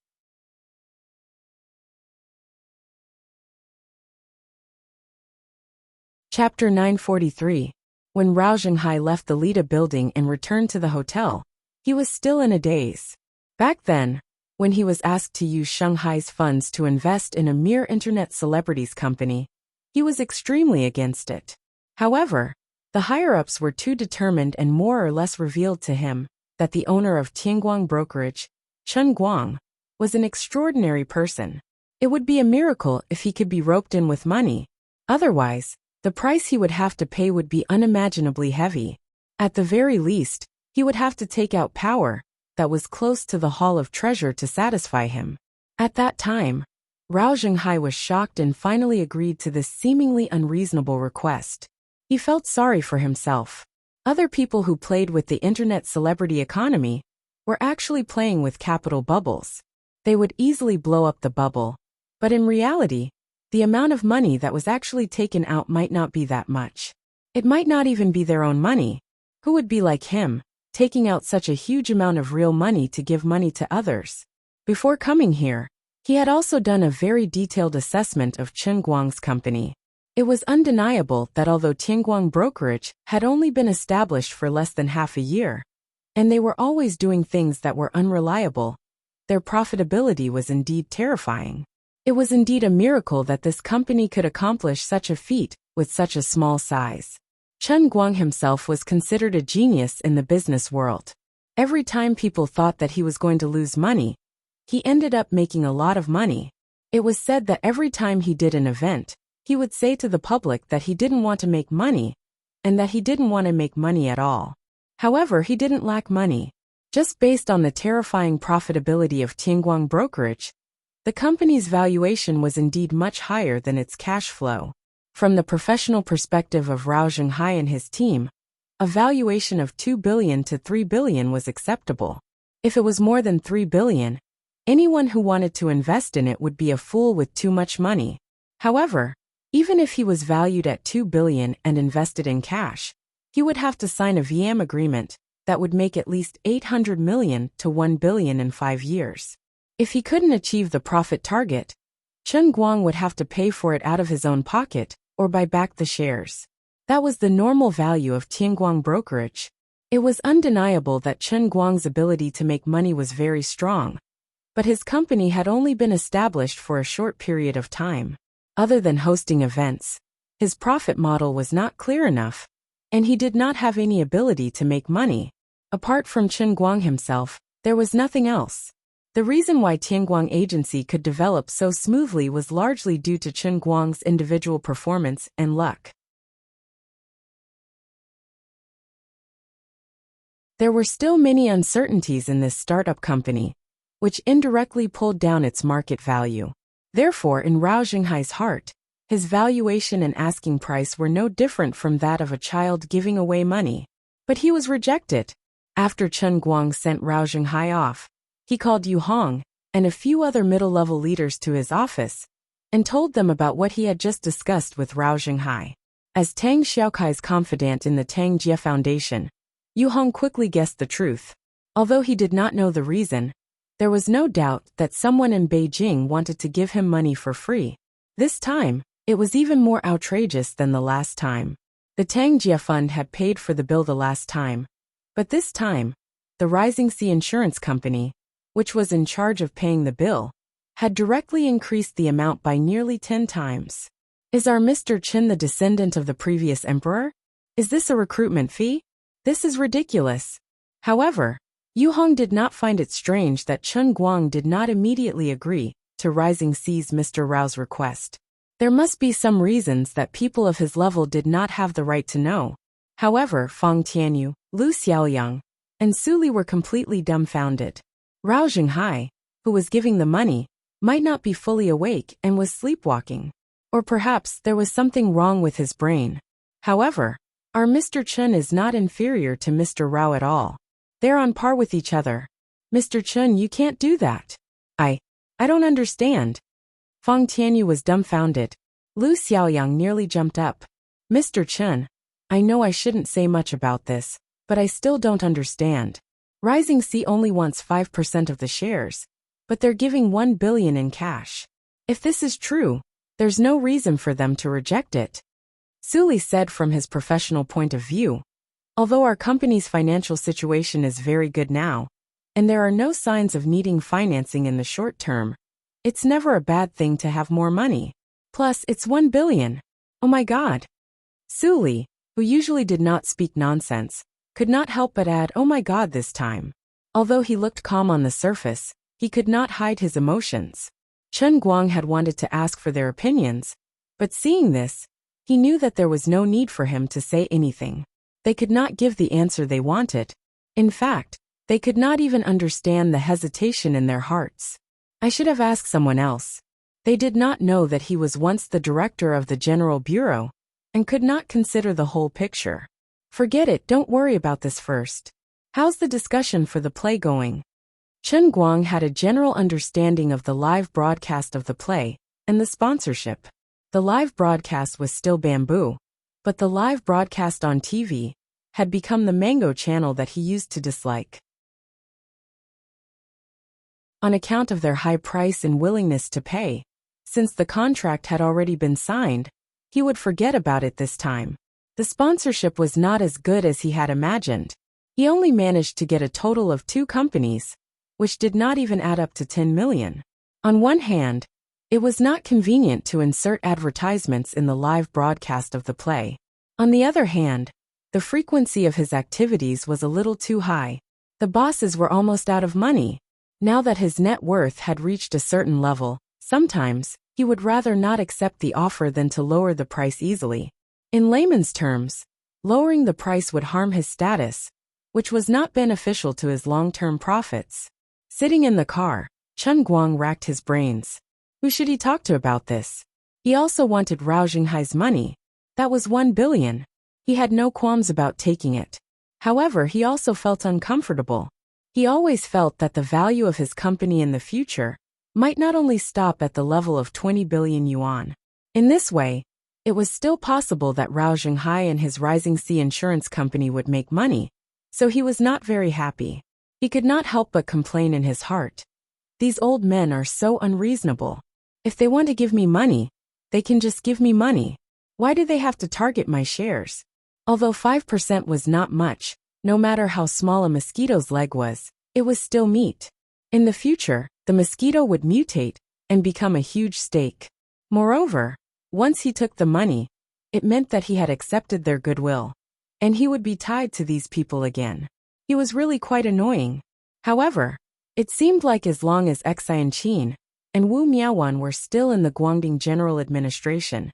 Chapter 943. When Rao Zhenghai left the Lida building and returned to the hotel, he was still in a daze. Back then, when he was asked to use Shanghai's funds to invest in a mere internet celebrities company, he was extremely against it. However, the higher-ups were too determined and more or less revealed to him that the owner of Tianguang Brokerage, Chen Guang, was an extraordinary person. It would be a miracle if he could be roped in with money. Otherwise, the price he would have to pay would be unimaginably heavy. At the very least, he would have to take out power that was close to the Hall of Treasure to satisfy him. At that time, Rao Zhenghai was shocked and finally agreed to this seemingly unreasonable request. He felt sorry for himself. Other people who played with the internet celebrity economy were actually playing with capital bubbles. They would easily blow up the bubble. But in reality, the amount of money that was actually taken out might not be that much. It might not even be their own money. Who would be like him, taking out such a huge amount of real money to give money to others? Before coming here, he had also done a very detailed assessment of Chen Guang's company. It was undeniable that although Tianguang Brokerage had only been established for less than half a year, and they were always doing things that were unreliable, their profitability was indeed terrifying. It was indeed a miracle that this company could accomplish such a feat with such a small size. Chen Guang himself was considered a genius in the business world. Every time people thought that he was going to lose money, he ended up making a lot of money. It was said that every time he did an event, he would say to the public that he didn't want to make money, and that he didn't want to make money at all. However, he didn't lack money. Just based on the terrifying profitability of Tianguang Brokerage, the company's valuation was indeed much higher than its cash flow. From the professional perspective of Rao Zhenghai and his team, a valuation of 2 billion to 3 billion was acceptable. If it was more than 3 billion, anyone who wanted to invest in it would be a fool with too much money. However, even if he was valued at 2 billion and invested in cash, he would have to sign a VM agreement that would make at least 800 million to 1 billion in 5 years. If he couldn't achieve the profit target, Chen Guang would have to pay for it out of his own pocket or buy back the shares. That was the normal value of Tianguang Brokerage. It was undeniable that Chen Guang's ability to make money was very strong, but his company had only been established for a short period of time. Other than hosting events, his profit model was not clear enough, and he did not have any ability to make money. Apart from Chen Guang himself, there was nothing else. The reason why Tianguang Agency could develop so smoothly was largely due to Chen Guang's individual performance and luck. There were still many uncertainties in this startup company, which indirectly pulled down its market value. Therefore, in Rao Zhenghai's heart, his valuation and asking price were no different from that of a child giving away money. But he was rejected. After Chen Guang sent Rao Zhenghai off, he called Yu Hong and a few other middle-level leaders to his office and told them about what he had just discussed with Rao Zhenghai. As Tang Xiaokai's confidant in the Tang Jie Foundation, Yu Hong quickly guessed the truth. Although he did not know the reason, there was no doubt that someone in Beijing wanted to give him money for free. This time, it was even more outrageous than the last time. The Tang Jie Fund had paid for the bill the last time, but this time, the Rising Sea Insurance Company, which was in charge of paying the bill, had directly increased the amount by nearly 10 times. Is our Mr. Chen the descendant of the previous emperor? Is this a recruitment fee? This is ridiculous. However, Yu Hong did not find it strange that Chen Guang did not immediately agree to Rising Sea's Mr. Rao's request. There must be some reasons that people of his level did not have the right to know. However, Fang Tianyu, Lu Xiaoyang, and Su Li were completely dumbfounded. Rao Zhenghai, who was giving the money, might not be fully awake and was sleepwalking. Or perhaps there was something wrong with his brain. However, our Mr. Chen is not inferior to Mr. Rao at all. They're on par with each other. Mr. Chen, you can't do that. I don't understand. Fang Tianyu was dumbfounded. Lu Xiaoyang nearly jumped up. Mr. Chen, I know I shouldn't say much about this, but I still don't understand. Rising Sea only wants 5% of the shares, but they're giving 1 billion in cash. If this is true, there's no reason for them to reject it. Su Li said from his professional point of view, although our company's financial situation is very good now, and there are no signs of needing financing in the short term, it's never a bad thing to have more money. Plus, it's 1 billion. Oh my God. Su Li, who usually did not speak nonsense, could not help but add, oh my God, this time. Although he looked calm on the surface, he could not hide his emotions. Chen Guang had wanted to ask for their opinions, but seeing this, he knew that there was no need for him to say anything. They could not give the answer they wanted. In fact, they could not even understand the hesitation in their hearts. I should have asked someone else. They did not know that he was once the director of the General Bureau, and could not consider the whole picture. Forget it, don't worry about this first. How's the discussion for the play going? Chen Guang had a general understanding of the live broadcast of the play and the sponsorship. The live broadcast was still bamboo, but the live broadcast on TV had become the mango channel that he used to dislike. On account of their high price and willingness to pay, since the contract had already been signed, he would forget about it this time. The sponsorship was not as good as he had imagined. He only managed to get a total of 2 companies, which did not even add up to 10 million. On one hand, it was not convenient to insert advertisements in the live broadcast of the play. On the other hand, the frequency of his activities was a little too high. The bosses were almost out of money. Now that his net worth had reached a certain level, sometimes he would rather not accept the offer than to lower the price easily. In layman's terms, lowering the price would harm his status, which was not beneficial to his long-term profits. Sitting in the car, Chen Guang racked his brains. Who should he talk to about this? He also wanted Rao Xinghai's money. That was 1 billion. He had no qualms about taking it. However, he also felt uncomfortable. He always felt that the value of his company in the future might not only stop at the level of 20 billion yuan. In this way, it was still possible that Rao Xinghai and his Rising Sea Insurance Company would make money, so he was not very happy. He could not help but complain in his heart. These old men are so unreasonable. If they want to give me money, they can just give me money. Why do they have to target my shares? Although 5% was not much, no matter how small a mosquito's leg was, it was still meat. In the future, the mosquito would mutate and become a huge steak. Moreover, once he took the money, it meant that he had accepted their goodwill, and he would be tied to these people again. He was really quite annoying. However, it seemed like as long as Xian Qin and Wu Miaowan were still in the Guangdong General Administration,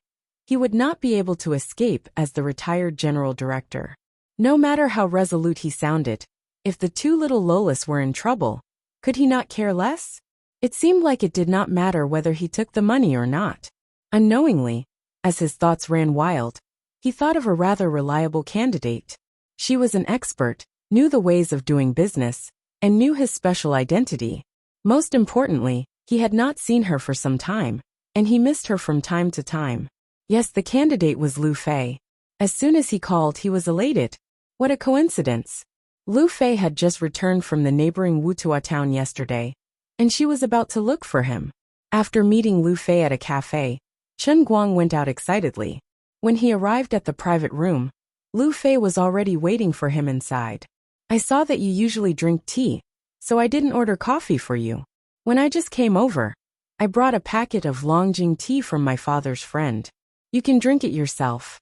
he would not be able to escape as the retired general director. No matter how resolute he sounded, if the 2 little Lolas were in trouble, could he not care less? It seemed like it did not matter whether he took the money or not. Unknowingly, as his thoughts ran wild, he thought of a rather reliable candidate. She was an expert, knew the ways of doing business, and knew his special identity. Most importantly, he had not seen her for some time, and he missed her from time to time. Yes, the candidate was Lu Fei. As soon as he called, he was elated. What a coincidence. Lu Fei had just returned from the neighboring Wuxia town yesterday, and she was about to look for him. After meeting Lu Fei at a cafe, Chen Guang went out excitedly. When he arrived at the private room, Lu Fei was already waiting for him inside. I saw that you usually drink tea, so I didn't order coffee for you. When I just came over, I brought a packet of Longjing tea from my father's friend. You can drink it yourself.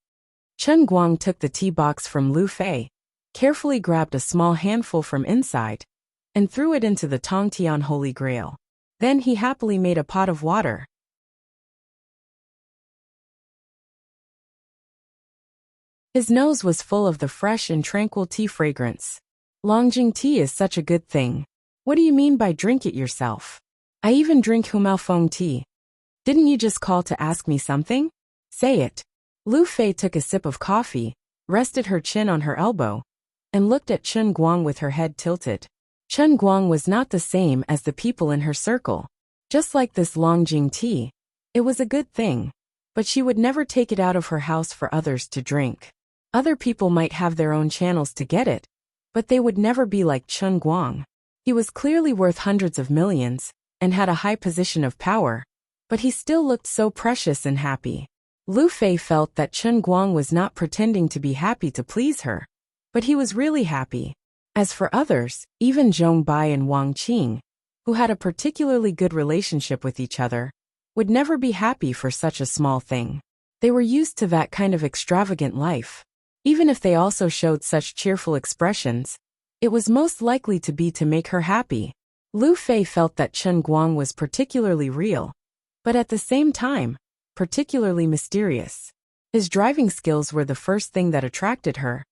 Chen Guang took the tea box from Lu Fei, carefully grabbed a small handful from inside, and threw it into the Tongtian Holy Grail. Then he happily made a pot of water. His nose was full of the fresh and tranquil tea fragrance. Longjing tea is such a good thing. What do you mean by drink it yourself? I even drink Humaofeng tea. Didn't you just call to ask me something? Say it. Lu Fei took a sip of coffee, rested her chin on her elbow, and looked at Chen Guang with her head tilted. Chen Guang was not the same as the people in her circle. Just like this Longjing tea, it was a good thing, but she would never take it out of her house for others to drink. Other people might have their own channels to get it, but they would never be like Chen Guang. He was clearly worth hundreds of millions, and had a high position of power, but he still looked so precious and happy. Lu Fei felt that Chen Guang was not pretending to be happy to please her, but he was really happy. As for others, even Zhong Bai and Wang Qing, who had a particularly good relationship with each other, would never be happy for such a small thing. They were used to that kind of extravagant life. Even if they also showed such cheerful expressions, it was most likely to be to make her happy. Lu Fei felt that Chen Guang was particularly real, but at the same time, particularly mysterious. His driving skills were the first thing that attracted her,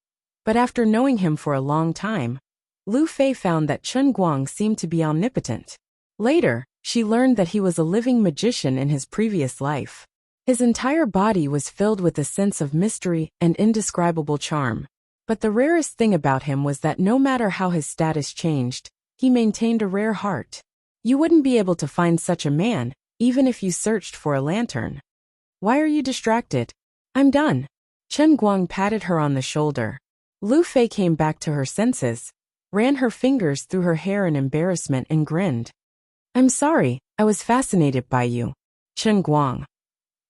but after knowing him for a long time, Lu Fei found that Chen Guang seemed to be omnipotent. Later, she learned that he was a living magician in his previous life. His entire body was filled with a sense of mystery and indescribable charm. But the rarest thing about him was that no matter how his status changed, he maintained a rare heart. You wouldn't be able to find such a man, even if you searched for a lantern. Why are you distracted? I'm done. Chen Guang patted her on the shoulder. Lu Fei came back to her senses, ran her fingers through her hair in embarrassment and grinned. I'm sorry, I was fascinated by you. Chen Guang.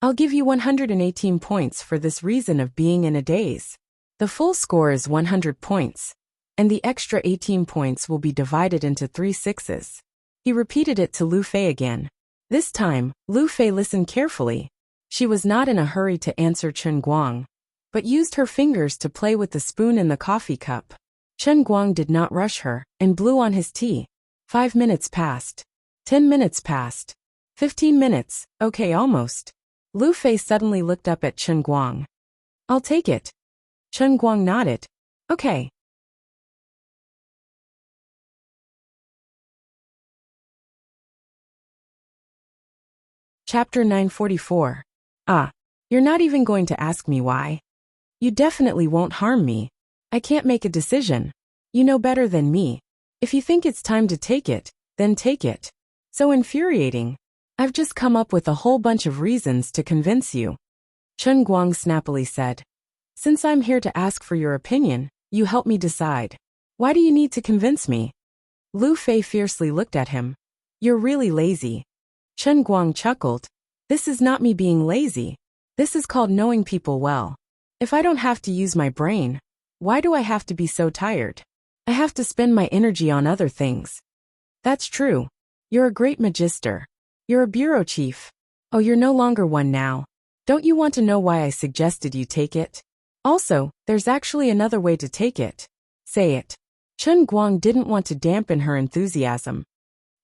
I'll give you 118 points for this reason of being in a daze. The full score is 100 points, and the extra 18 points will be divided into 3 sixes. He repeated it to Lu Fei again. This time, Lu Fei listened carefully. She was not in a hurry to answer Chen Guang, but used her fingers to play with the spoon in the coffee cup. Chen Guang did not rush her, and blew on his tea. 5 minutes passed. 10 minutes passed. 15 minutes, okay almost. Lu Fei suddenly looked up at Chen Guang. I'll take it. Chen Guang nodded. Okay. Chapter 944. Ah, you're not even going to ask me why. You definitely won't harm me. I can't make a decision. You know better than me. If you think it's time to take it, then take it. So infuriating. I've just come up with a whole bunch of reasons to convince you. Chen Guang snappily said. Since I'm here to ask for your opinion, you help me decide. Why do you need to convince me? Lu Fei fiercely looked at him. You're really lazy. Chen Guang chuckled. This is not me being lazy. This is called knowing people well. If I don't have to use my brain, why do I have to be so tired? I have to spend my energy on other things. That's true. You're a great magister. You're a bureau chief. Oh, you're no longer one now. Don't you want to know why I suggested you take it? Also, there's actually another way to take it. Say it. Chen Guang didn't want to dampen her enthusiasm.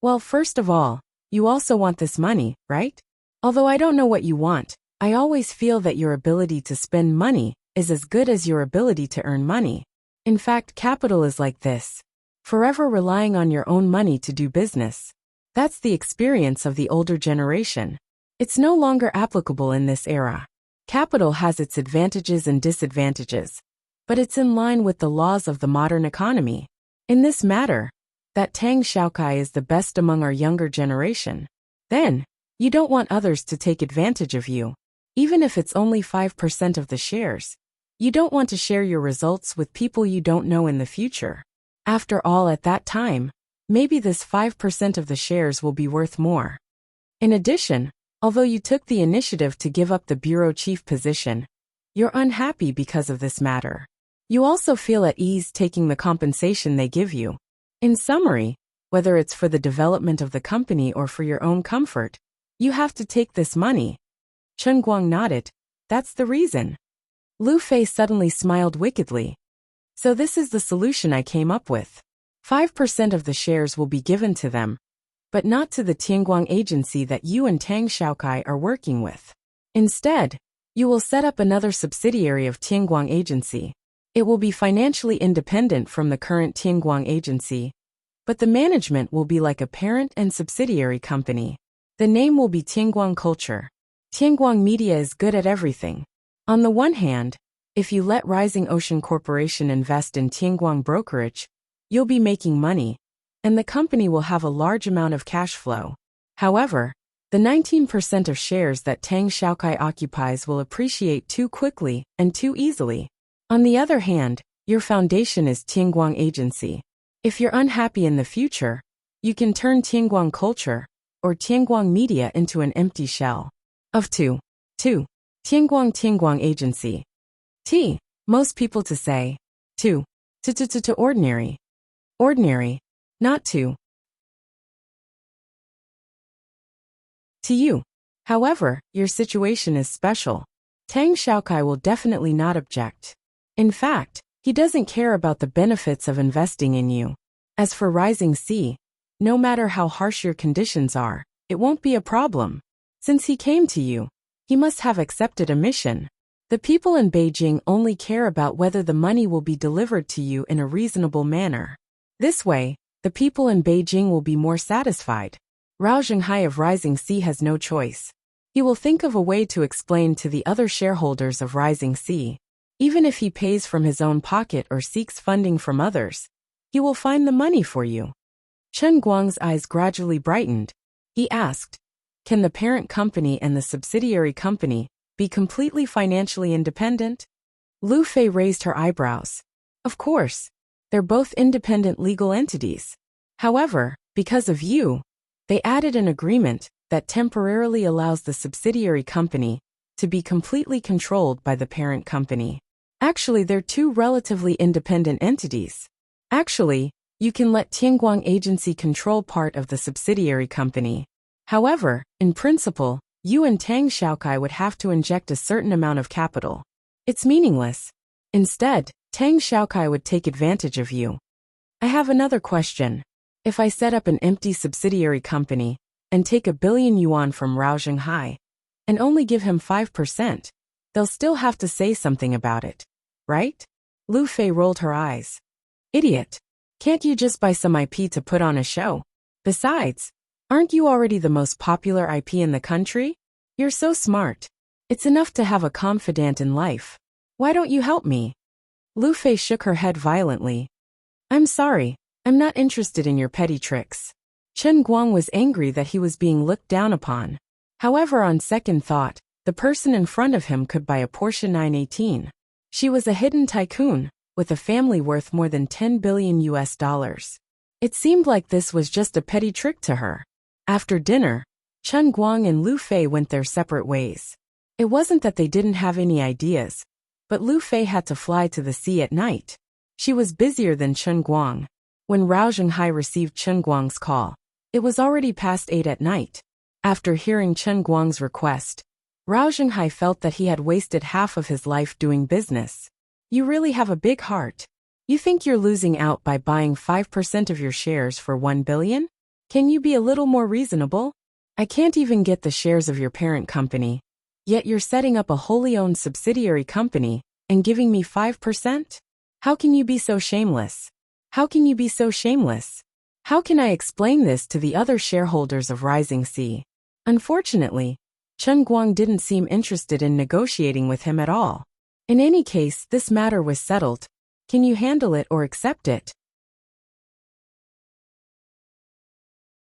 Well, first of all, you also want this money, right? Although I don't know what you want, I always feel that your ability to spend money is as good as your ability to earn money. In fact, capital is like this. Forever relying on your own money to do business. That's the experience of the older generation. It's no longer applicable in this era. Capital has its advantages and disadvantages, but it's in line with the laws of the modern economy. In this matter, that Tang Xiaokai is the best among our younger generation. Then, you don't want others to take advantage of you. Even if it's only 5% of the shares. You don't want to share your results with people you don't know in the future. After all, at that time, maybe this 5% of the shares will be worth more. In addition, although you took the initiative to give up the bureau chief position, you're unhappy because of this matter. You also feel at ease taking the compensation they give you. In summary, whether it's for the development of the company or for your own comfort, you have to take this money. Chen Guang nodded. That's the reason. Lu Fei suddenly smiled wickedly. So this is the solution I came up with. 5% of the shares will be given to them, but not to the Tianguang agency that you and Tang Xiaokai are working with. Instead, you will set up another subsidiary of Tianguang agency. It will be financially independent from the current Tianguang agency, but the management will be like a parent and subsidiary company. The name will be Tianguang Culture. Tianguang Media is good at everything. On the one hand, if you let Rising Ocean Corporation invest in Tianguang brokerage, you'll be making money, and the company will have a large amount of cash flow. However, the 19% of shares that Tang Xiaokai occupies will appreciate too quickly and too easily. On the other hand, your foundation is Tianguang Agency. If you're unhappy in the future, you can turn Tianguang Culture or Tianguang Media into an empty shell. Of 2. Tianguang Agency. Most people to say. To ordinary. Ordinary. Not to you. However, your situation is special. Tang Xiaokai will definitely not object. In fact, he doesn't care about the benefits of investing in you. As for Rising Sea, no matter how harsh your conditions are, it won't be a problem. Since he came to you, he must have accepted a mission. The people in Beijing only care about whether the money will be delivered to you in a reasonable manner. This way, the people in Beijing will be more satisfied. Rao Zhenghai of Rising Sea has no choice. He will think of a way to explain to the other shareholders of Rising Sea. Even if he pays from his own pocket or seeks funding from others, he will find the money for you. Chen Guang's eyes gradually brightened. He asked, "Can the parent company and the subsidiary company be completely financially independent?" Lu Fei raised her eyebrows. Of course. They're both independent legal entities. However, because of you, they added an agreement that temporarily allows the subsidiary company to be completely controlled by the parent company. Actually, they're two relatively independent entities. Actually, you can let Tianguang Agency control part of the subsidiary company. However, in principle, you and Tang Xiaokai would have to inject a certain amount of capital. It's meaningless. Instead, Tang Xiaokai would take advantage of you. I have another question. If I set up an empty subsidiary company and take 1 billion yuan from Rao Zhenghai and only give him 5%, they'll still have to say something about it, right? Lu Fei rolled her eyes. Idiot. Can't you just buy some IP to put on a show? Besides, aren't you already the most popular IP in the country? You're so smart. It's enough to have a confidant in life. Why don't you help me? Lu Fei shook her head violently. I'm sorry, I'm not interested in your petty tricks. Chen Guang was angry that he was being looked down upon. However, on second thought, the person in front of him could buy a Porsche 918. She was a hidden tycoon, with a family worth more than 10 billion US dollars. It seemed like this was just a petty trick to her. After dinner, Chen Guang and Lu Fei went their separate ways. It wasn't that they didn't have any ideas, but Lu Fei had to fly to the sea at night. She was busier than Chen Guang. When Rao Zhenghai received Chen Guang's call, it was already past 8 at night. After hearing Chen Guang's request, Rao Zhenghai felt that he had wasted half of his life doing business. You really have a big heart. You think you're losing out by buying 5% of your shares for 1 billion? Can you be a little more reasonable? I can't even get the shares of your parent company. Yet you're setting up a wholly owned subsidiary company and giving me 5%? How can you be so shameless? How can you be so shameless? How can I explain this to the other shareholders of Rising Sea? Unfortunately, Chen Guang didn't seem interested in negotiating with him at all. In any case, this matter was settled. Can you handle it or accept it?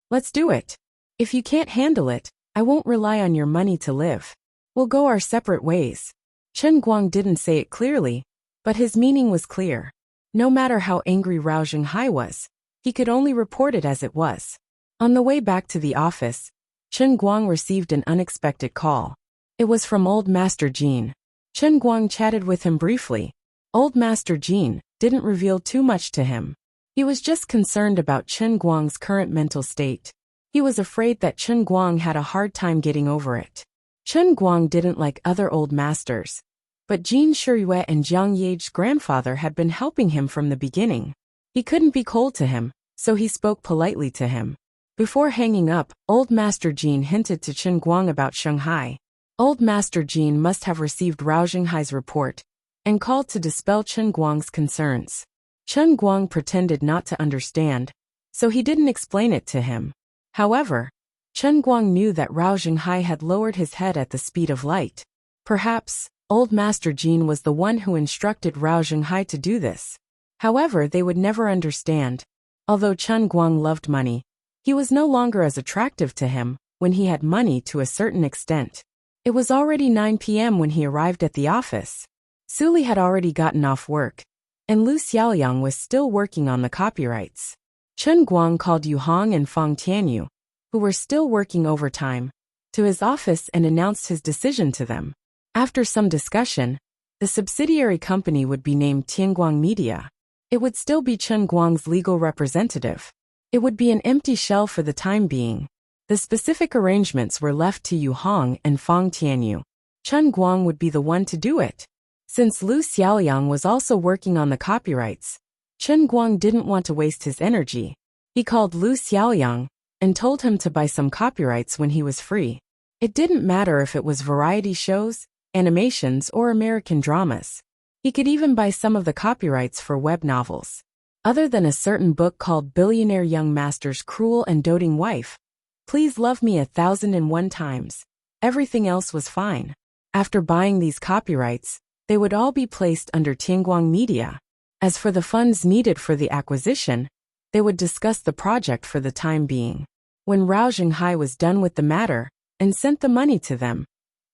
Let's do it. If you can't handle it, I won't rely on your money to live. We'll go our separate ways. Chen Guang didn't say it clearly, but his meaning was clear. No matter how angry Rao Zhenghai was, he could only report it as it was. On the way back to the office, Chen Guang received an unexpected call. It was from Old Master Jean. Chen Guang chatted with him briefly. Old Master Jean didn't reveal too much to him. He was just concerned about Chen Guang's current mental state. He was afraid that Chen Guang had a hard time getting over it. Chen Guang didn't like other old masters, but Jin Shiyue and Jiang Ye's grandfather had been helping him from the beginning. He couldn't be cold to him, so he spoke politely to him. Before hanging up, Old Master Jin hinted to Chen Guang about Shanghai. Old Master Jin must have received Rao Zhenghai's report and called to dispel Chen Guang's concerns. Chen Guang pretended not to understand, so he didn't explain it to him. However, Chen Guang knew that Rao Zhenghai had lowered his head at the speed of light. Perhaps, Old Master Jin was the one who instructed Rao Zhenghai to do this. However, they would never understand. Although Chen Guang loved money, he was no longer as attractive to him when he had money to a certain extent. It was already 9 p.m. when he arrived at the office. Suli had already gotten off work, and Lu Xiaoliang was still working on the copyrights. Chen Guang called Yu Hong and Fang Tianyu, who were still working overtime, to his office and announced his decision to them. After some discussion, the subsidiary company would be named Tianguang Media. It would still be Chen Guang's legal representative. It would be an empty shell for the time being. The specific arrangements were left to Yu Hong and Fang Tianyu. Chen Guang would be the one to do it. Since Lu Xiaoliang was also working on the copyrights, Chen Guang didn't want to waste his energy. He called Lu Xiaoliang and told him to buy some copyrights when he was free. It didn't matter if it was variety shows, animations, or American dramas. He could even buy some of the copyrights for web novels. Other than a certain book called Billionaire Young Master's Cruel and Doting Wife, Please Love Me 1001 Times, Everything else was fine. After buying these copyrights, they would all be placed under Tianguang Media. As for the funds needed for the acquisition, they would discuss the project for the time being. When Rao Zhenghai was done with the matter and sent the money to them,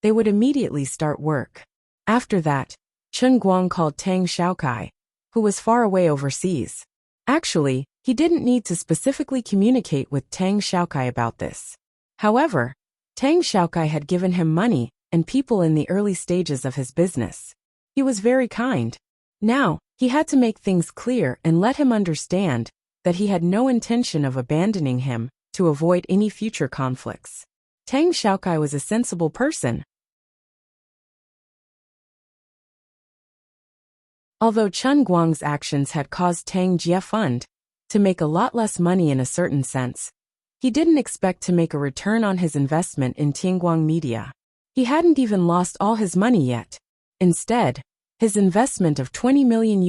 they would immediately start work. After that, Chen Guang called Tang Xiaokai, who was far away overseas. Actually, he didn't need to specifically communicate with Tang Xiaokai about this. However, Tang Xiaokai had given him money and people in the early stages of his business. He was very kind. Now, he had to make things clear and let him understand that he had no intention of abandoning him to avoid any future conflicts. Tang Xiaokai was a sensible person. Although Chen Guang's actions had caused Tang Jie Fund to make a lot less money in a certain sense, he didn't expect to make a return on his investment in Tianguang Media. He hadn't even lost all his money yet. Instead, his investment of $20 million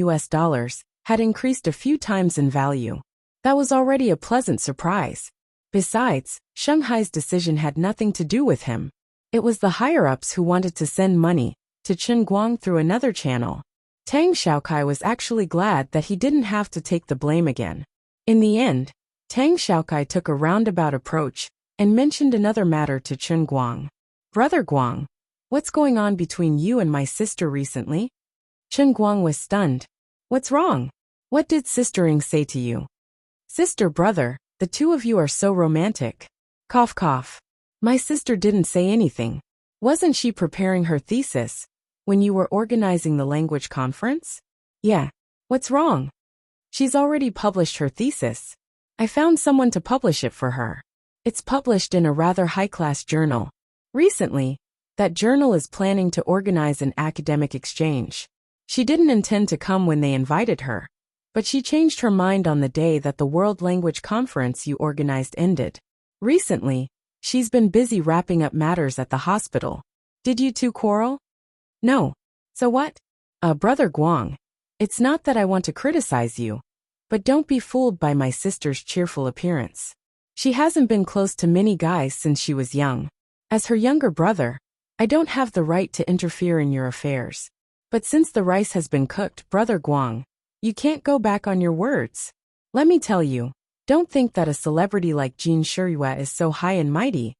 had increased a few times in value. That was already a pleasant surprise. Besides, Shanghai's decision had nothing to do with him. It was the higher-ups who wanted to send money to Chen Guang through another channel. Tang Xiaokai was actually glad that he didn't have to take the blame again. In the end, Tang Xiaokai took a roundabout approach and mentioned another matter to Chen Guang. "Brother Guang, what's going on between you and my sister recently?" Chen Guang was stunned. "What's wrong? What did Sister Ing say to you?" "Sister, brother, the two of you are so romantic." Cough cough. "My sister didn't say anything. Wasn't she preparing her thesis when you were organizing the language conference?" "Yeah. What's wrong?" "She's already published her thesis. I found someone to publish it for her. It's published in a rather high-class journal. Recently, that journal is planning to organize an academic exchange. She didn't intend to come when they invited her, but she changed her mind on the day that the World Language Conference you organized ended. Recently, she's been busy wrapping up matters at the hospital. Did you two quarrel?" "No. So what?" Brother Guang, it's not that I want to criticize you, but don't be fooled by my sister's cheerful appearance. She hasn't been close to many guys since she was young. As her younger brother, I don't have the right to interfere in your affairs. But since the rice has been cooked, Brother Guang, you can't go back on your words. Let me tell you, don't think that a celebrity like Jin Shiyue is so high and mighty,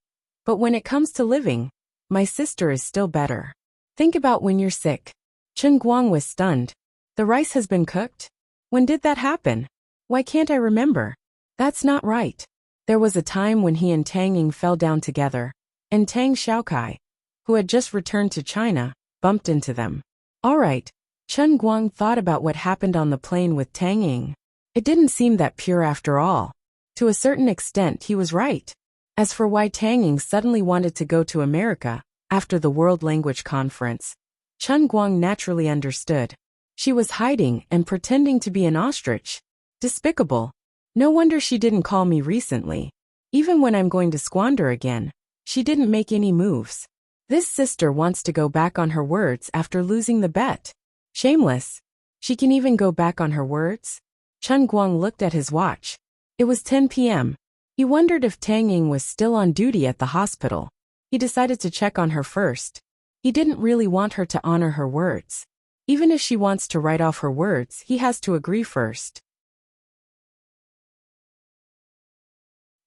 but when it comes to living, my sister is still better. Think about when you're sick." Chen Guang was stunned. "The rice has been cooked? When did that happen? Why can't I remember? That's not right." There was a time when he and Tang Ying fell down together, and Tang Xiaokai, who had just returned to China, bumped into them. All right, Chen Guang thought about what happened on the plane with Tang Ying. It didn't seem that pure after all. To a certain extent, he was right. As for why Tang Ying suddenly wanted to go to America after the World Language Conference, Chen Guang naturally understood. She was hiding and pretending to be an ostrich. Despicable. No wonder she didn't call me recently. Even when I'm going to squander again, she didn't make any moves. This sister wants to go back on her words after losing the bet. Shameless. She can even go back on her words? Chen Guang looked at his watch. It was 10 p.m. He wondered if Tang Ying was still on duty at the hospital. He decided to check on her first. He didn't really want her to honor her words. Even if she wants to write off her words, he has to agree first.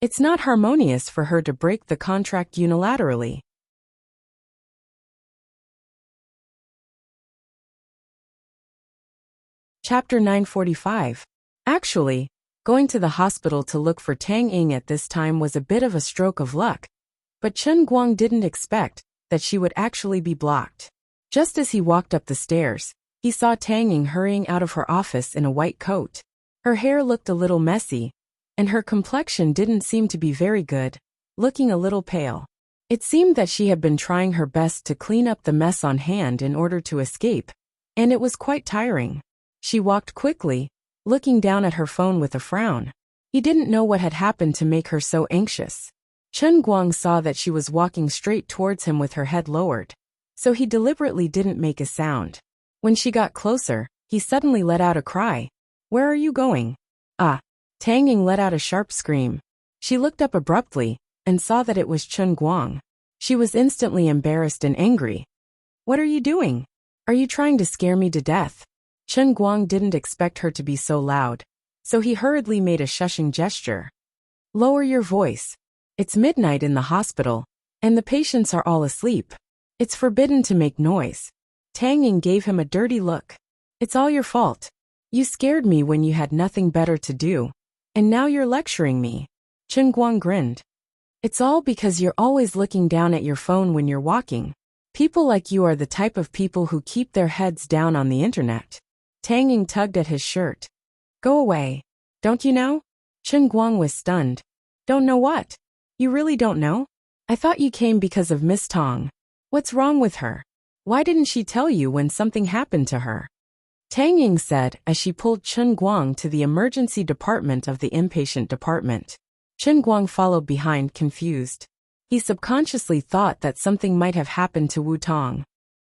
It's not harmonious for her to break the contract unilaterally. Chapter 945. Actually, going to the hospital to look for Tang Ying at this time was a bit of a stroke of luck, but Chen Guang didn't expect that she would actually be blocked. Just as he walked up the stairs, he saw Tang Ying hurrying out of her office in a white coat. Her hair looked a little messy, and her complexion didn't seem to be very good, looking a little pale. It seemed that she had been trying her best to clean up the mess on hand in order to escape, and it was quite tiring. She walked quickly, looking down at her phone with a frown. He didn't know what had happened to make her so anxious. Chen Guang saw that she was walking straight towards him with her head lowered, so he deliberately didn't make a sound. When she got closer, he suddenly let out a cry. "Where are you going?" "Ah!" Tang Ying let out a sharp scream. She looked up abruptly and saw that it was Chen Guang. She was instantly embarrassed and angry. What are you doing? Are you trying to scare me to death? Chen Guang didn't expect her to be so loud, so he hurriedly made a shushing gesture. Lower your voice. It's midnight in the hospital, and the patients are all asleep. It's forbidden to make noise. Tang Ying gave him a dirty look. It's all your fault. You scared me when you had nothing better to do, and now you're lecturing me. Chen Guang grinned. It's all because you're always looking down at your phone when you're walking. People like you are the type of people who keep their heads down on the internet. Tang Ying tugged at his shirt. Go away. Don't you know? Chen Guang was stunned. Don't know what? You really don't know? I thought you came because of Miss Tong. What's wrong with her? Why didn't she tell you when something happened to her? Tang Ying said as she pulled Chen Guang to the emergency department of the inpatient department. Chen Guang followed behind, confused. He subconsciously thought that something might have happened to Wu Tong.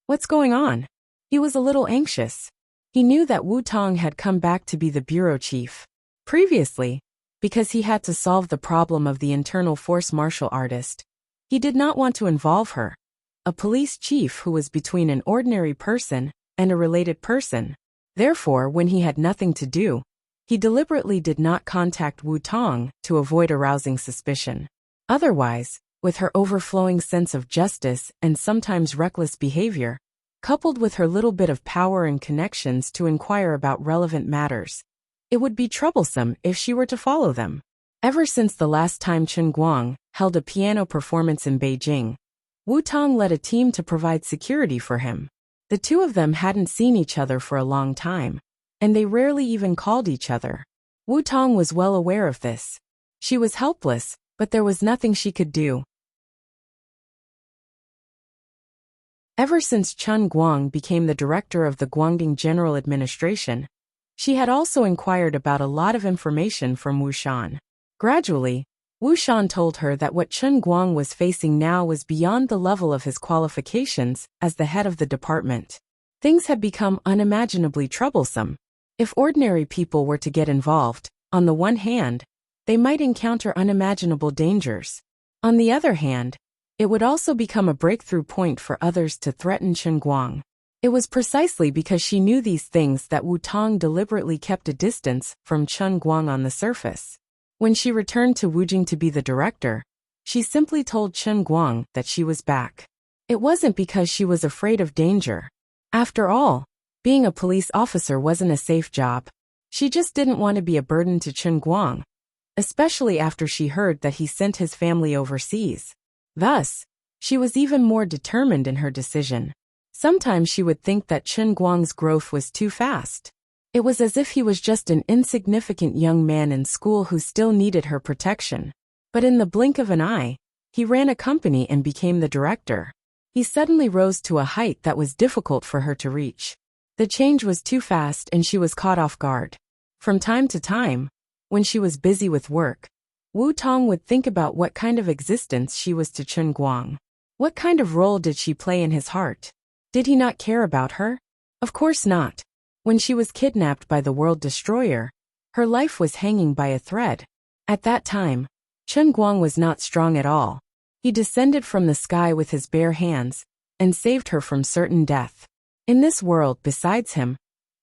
What's going on? He was a little anxious. He knew that Wu Tong had come back to be the bureau chief. Previously, because he had to solve the problem of the internal force martial artist, he did not want to involve her, a police chief who was between an ordinary person and a related person. Therefore, when he had nothing to do, he deliberately did not contact Wu Tong to avoid arousing suspicion. Otherwise, with her overflowing sense of justice and sometimes reckless behavior, coupled with her little bit of power and connections to inquire about relevant matters, it would be troublesome if she were to follow them. Ever since the last time Chen Guang held a piano performance in Beijing, Wu Tong led a team to provide security for him. The two of them hadn't seen each other for a long time, and they rarely even called each other. Wu Tong was well aware of this. She was helpless, but there was nothing she could do. Ever since Chen Guang became the director of the Guangdong General Administration, she had also inquired about a lot of information from Wu Shan. Gradually, Wu Shan told her that what Chen Guang was facing now was beyond the level of his qualifications as the head of the department. Things had become unimaginably troublesome. If ordinary people were to get involved, on the one hand, they might encounter unimaginable dangers. On the other hand, it would also become a breakthrough point for others to threaten Chen Guang. It was precisely because she knew these things that Wu Tong deliberately kept a distance from Chen Guang on the surface. When she returned to Wujing to be the director, she simply told Chen Guang that she was back. It wasn't because she was afraid of danger. After all, being a police officer wasn't a safe job. She just didn't want to be a burden to Chen Guang, especially after she heard that he sent his family overseas. Thus, she was even more determined in her decision. Sometimes she would think that Chen Guang's growth was too fast. It was as if he was just an insignificant young man in school who still needed her protection. But in the blink of an eye, he ran a company and became the director. He suddenly rose to a height that was difficult for her to reach. The change was too fast and she was caught off guard. From time to time, when she was busy with work, Wu Tong would think about what kind of existence she was to Chen Guang. What kind of role did she play in his heart? Did he not care about her? Of course not. When she was kidnapped by the World Destroyer, her life was hanging by a thread. At that time, Chen Guang was not strong at all. He descended from the sky with his bare hands and saved her from certain death. In this world, besides him,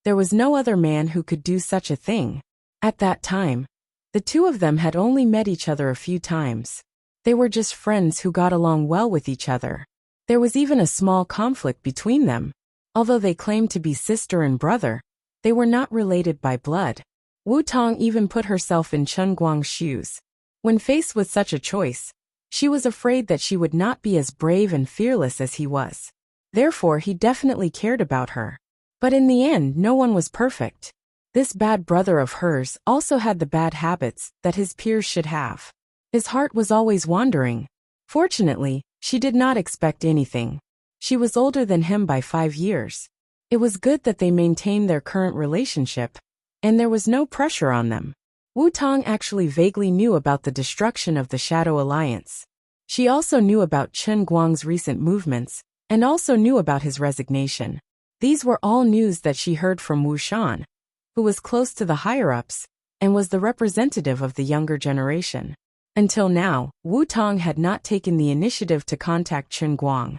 there was no other man who could do such a thing. At that time, the two of them had only met each other a few times. They were just friends who got along well with each other. There was even a small conflict between them. Although they claimed to be sister and brother, they were not related by blood. Wu Tong even put herself in Chen Guang's shoes. When faced with such a choice, she was afraid that she would not be as brave and fearless as he was. Therefore, he definitely cared about her. But in the end, no one was perfect. This bad brother of hers also had the bad habits that his peers should have. His heart was always wandering. Fortunately, she did not expect anything. She was older than him by 5 years. It was good that they maintained their current relationship, and there was no pressure on them. Wu Tong actually vaguely knew about the destruction of the Shadow Alliance. She also knew about Chen Guang's recent movements, and also knew about his resignation. These were all news that she heard from Wu Shan, who was close to the higher-ups, and was the representative of the younger generation. Until now, Wu Tong had not taken the initiative to contact Chen Guang.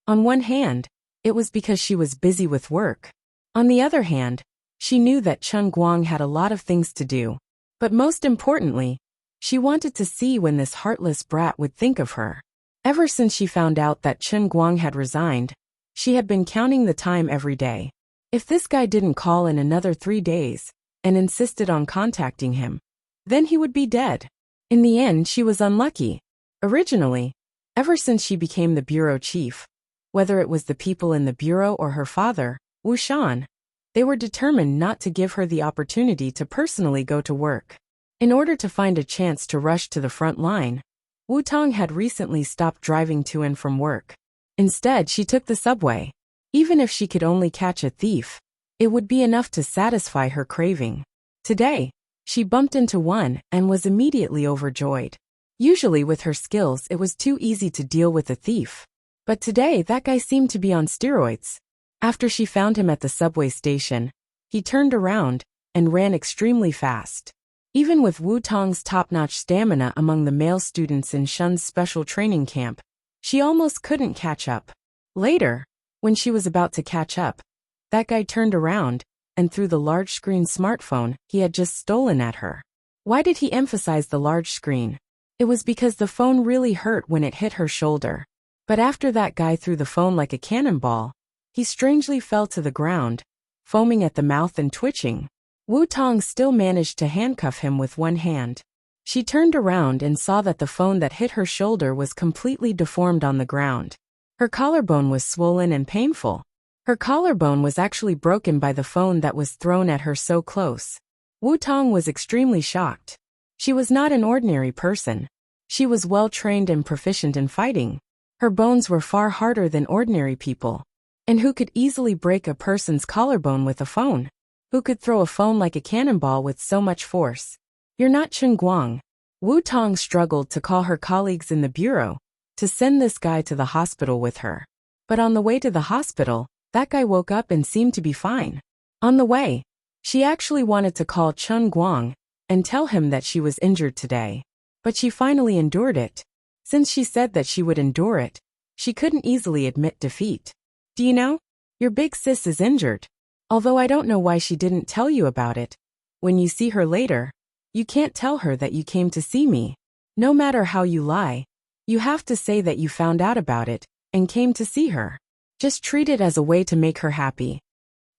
On one hand, it was because she was busy with work. On the other hand, she knew that Chen Guang had a lot of things to do. But most importantly, she wanted to see when this heartless brat would think of her. Ever since she found out that Chen Guang had resigned, she had been counting the time every day. If this guy didn't call in another 3 days, and insisted on contacting him, then he would be dead. In the end, she was unlucky. Originally, ever since she became the bureau chief, whether it was the people in the bureau or her father, Wuxian, they were determined not to give her the opportunity to personally go to work. In order to find a chance to rush to the front line, Wu Tong had recently stopped driving to and from work. Instead, she took the subway. Even if she could only catch a thief, it would be enough to satisfy her craving. Today, she bumped into one and was immediately overjoyed. Usually with her skills it was too easy to deal with a thief. But today that guy seemed to be on steroids. After she found him at the subway station, he turned around and ran extremely fast. Even with Wu Tong's top-notch stamina among the male students in Shun's special training camp, she almost couldn't catch up. Later, when she was about to catch up, that guy turned around and threw the large-screen smartphone he had just stolen at her. Why did he emphasize the large screen? It was because the phone really hurt when it hit her shoulder. But after that guy threw the phone like a cannonball, he strangely fell to the ground, foaming at the mouth and twitching. Wu Tong still managed to handcuff him with one hand. She turned around and saw that the phone that hit her shoulder was completely deformed on the ground. Her collarbone was swollen and painful. Her collarbone was actually broken by the phone that was thrown at her so close. Wu Tong was extremely shocked. She was not an ordinary person. She was well-trained and proficient in fighting. Her bones were far harder than ordinary people. And who could easily break a person's collarbone with a phone? Who could throw a phone like a cannonball with so much force? You're not Chen Guang. Wu Tong struggled to call her colleagues in the bureau to send this guy to the hospital with her. But on the way to the hospital, that guy woke up and seemed to be fine. On the way, she actually wanted to call Chen Guang and tell him that she was injured today. But she finally endured it. Since she said that she would endure it, she couldn't easily admit defeat. Do you know? Your big sis is injured. Although I don't know why she didn't tell you about it. When you see her later, you can't tell her that you came to see me. No matter how you lie, you have to say that you found out about it and came to see her. Just treat it as a way to make her happy.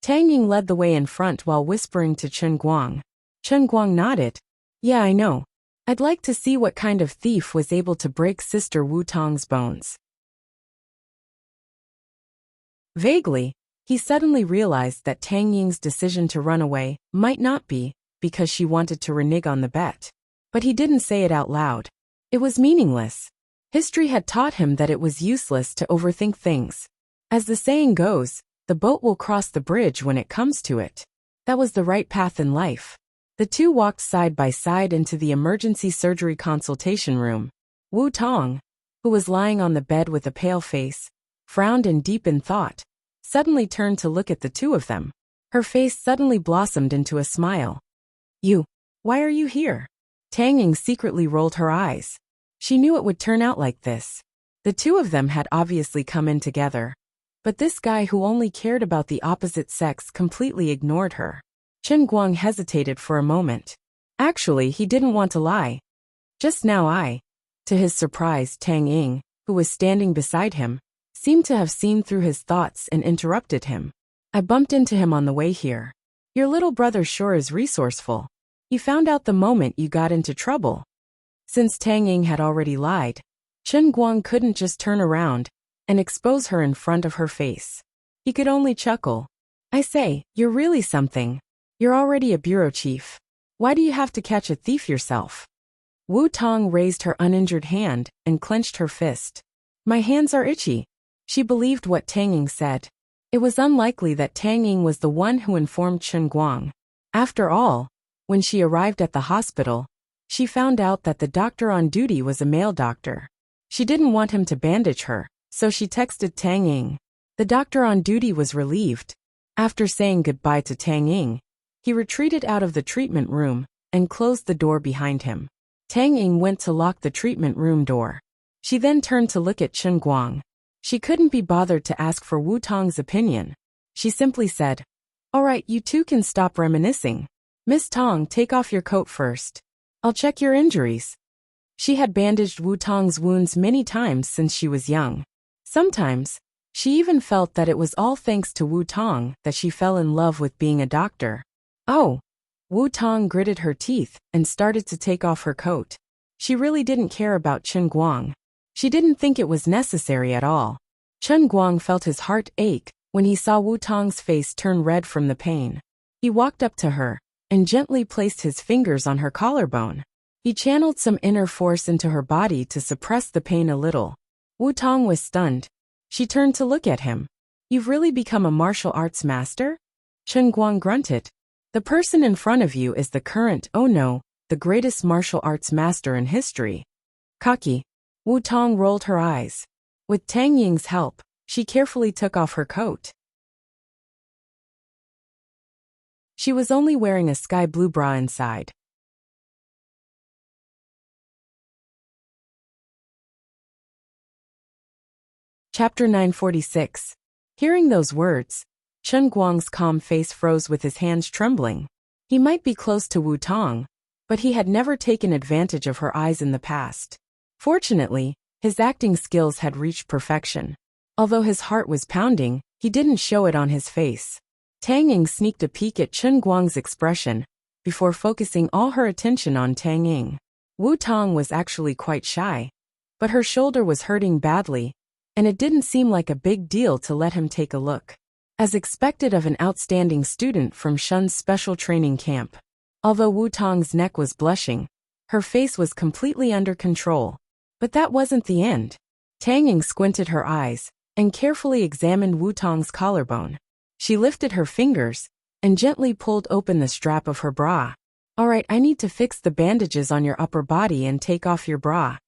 Tang Ying led the way in front while whispering to Chen Guang. Chen Guang nodded. Yeah, I know. I'd like to see what kind of thief was able to break Sister Wu Tong's bones. Vaguely, he suddenly realized that Tang Ying's decision to run away might not be because she wanted to renege on the bet. But he didn't say it out loud. It was meaningless. History had taught him that it was useless to overthink things. As the saying goes, the boat will cross the bridge when it comes to it. That was the right path in life. The two walked side by side into the emergency surgery consultation room. Wu Tong, who was lying on the bed with a pale face, frowned and deep in thought, suddenly turned to look at the two of them. Her face suddenly blossomed into a smile. Why are you here? Tang Ying secretly rolled her eyes. She knew it would turn out like this. The two of them had obviously come in together. But this guy who only cared about the opposite sex completely ignored her. Chen Guang hesitated for a moment. Actually, he didn't want to lie. Just now to his surprise, Tang Ying, who was standing beside him, seemed to have seen through his thoughts and interrupted him. I bumped into him on the way here. Your little brother sure is resourceful. He found out the moment you got into trouble. Since Tang Ying had already lied, Chen Guang couldn't just turn around and expose her in front of her face. He could only chuckle. I say, you're really something. You're already a bureau chief. Why do you have to catch a thief yourself? Wu Tong raised her uninjured hand and clenched her fist. My hands are itchy. She believed what Tang Ying said. It was unlikely that Tang Ying was the one who informed Chen Guang. After all, when she arrived at the hospital, she found out that the doctor on duty was a male doctor. She didn't want him to bandage her, so she texted Tang Ying. The doctor on duty was relieved. After saying goodbye to Tang Ying, he retreated out of the treatment room and closed the door behind him. Tang Ying went to lock the treatment room door. She then turned to look at Chen Guang. She couldn't be bothered to ask for Wu Tong's opinion. She simply said, "All right, you two can stop reminiscing. Miss Tong, take off your coat first. I'll check your injuries." She had bandaged Wu Tong's wounds many times since she was young. Sometimes, she even felt that it was all thanks to Wu Tong that she fell in love with being a doctor. Oh! Wu Tong gritted her teeth and started to take off her coat. She really didn't care about Chen Guang. She didn't think it was necessary at all. Chen Guang felt his heart ache when he saw Wu Tong's face turn red from the pain. He walked up to her and gently placed his fingers on her collarbone. He channeled some inner force into her body to suppress the pain a little. Wu Tong was stunned. She turned to look at him. "You've really become a martial arts master?" Chen Guang grunted. "The person in front of you is the current, oh no, the greatest martial arts master in history." Cocky. Wu Tong rolled her eyes. With Tang Ying's help, she carefully took off her coat. She was only wearing a sky blue bra inside. Chapter 946. Hearing those words, Chen Guang's calm face froze with his hands trembling. He might be close to Wu Tong, but he had never taken advantage of her eyes in the past. Fortunately, his acting skills had reached perfection. Although his heart was pounding, he didn't show it on his face. Tang Ying sneaked a peek at Chen Guang's expression before focusing all her attention on Tang Ying. Wu Tong was actually quite shy, but her shoulder was hurting badly, and it didn't seem like a big deal to let him take a look. As expected of an outstanding student from Shun's special training camp. Although Wu Tong's neck was blushing, her face was completely under control. But that wasn't the end. Tang Ying squinted her eyes and carefully examined Wu Tong's collarbone. She lifted her fingers and gently pulled open the strap of her bra. "All right, I need to fix the bandages on your upper body and take off your bra."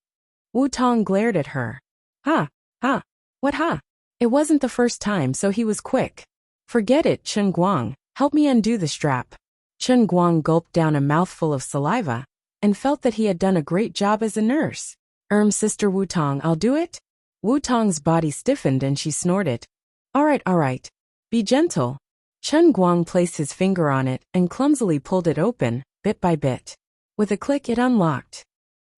Wu Tong glared at her. "Ha, ha, what ha?" It wasn't the first time, so he was quick. "Forget it, Chen Guang, help me undo the strap." Chen Guang gulped down a mouthful of saliva and felt that he had done a great job as a nurse. Sister Wu Tong, I'll do it." Wu Tong's body stiffened and she snorted. All right. Be gentle." Chen Guang placed his finger on it and clumsily pulled it open, bit by bit. With a click, it unlocked.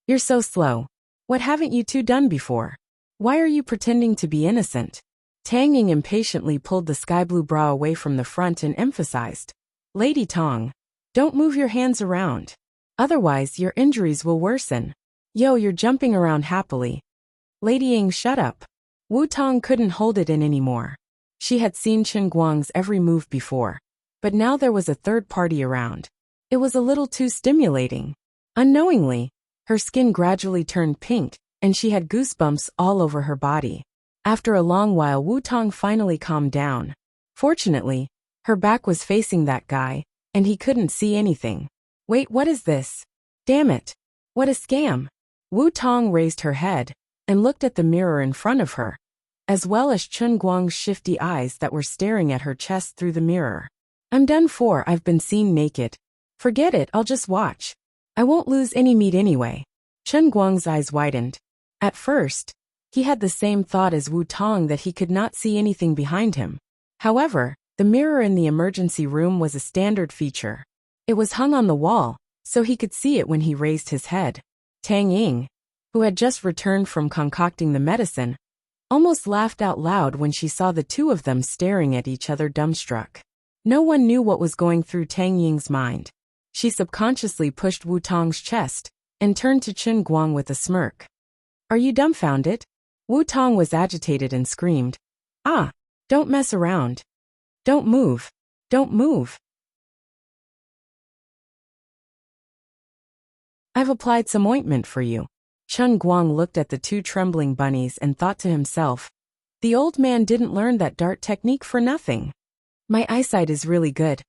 "You're so slow. What haven't you two done before? Why are you pretending to be innocent?" Tang Ying impatiently pulled the sky blue bra away from the front and emphasized, "Lady Tong, don't move your hands around. Otherwise, your injuries will worsen. Yo, you're jumping around happily." "Lady Ying, shut up." Wu Tong couldn't hold it in anymore. She had seen Chen Guang's every move before, but now there was a third party around. It was a little too stimulating. Unknowingly, her skin gradually turned pink, and she had goosebumps all over her body. After a long while, Wu Tong finally calmed down. Fortunately, her back was facing that guy, and he couldn't see anything. "Wait, what is this? Damn it. What a scam." Wu Tong raised her head and looked at the mirror in front of her, as well as Chen Guang's shifty eyes that were staring at her chest through the mirror. "I'm done for. I've been seen naked. Forget it, I'll just watch. I won't lose any meat anyway." Chen Guang's eyes widened. At first, he had the same thought as Wu Tong that he could not see anything behind him. However, the mirror in the emergency room was a standard feature. It was hung on the wall, so he could see it when he raised his head. Tang Ying, who had just returned from concocting the medicine, almost laughed out loud when she saw the two of them staring at each other dumbstruck. No one knew what was going through Tang Ying's mind. She subconsciously pushed Wu Tong's chest and turned to Chen Guang with a smirk. "Are you dumbfounded?" Wu Tong was agitated and screamed, "Ah, don't mess around. Don't move. Don't move. I've applied some ointment for you." Chen Guang looked at the two trembling bunnies and thought to himself, the old man didn't learn that dart technique for nothing. My eyesight is really good.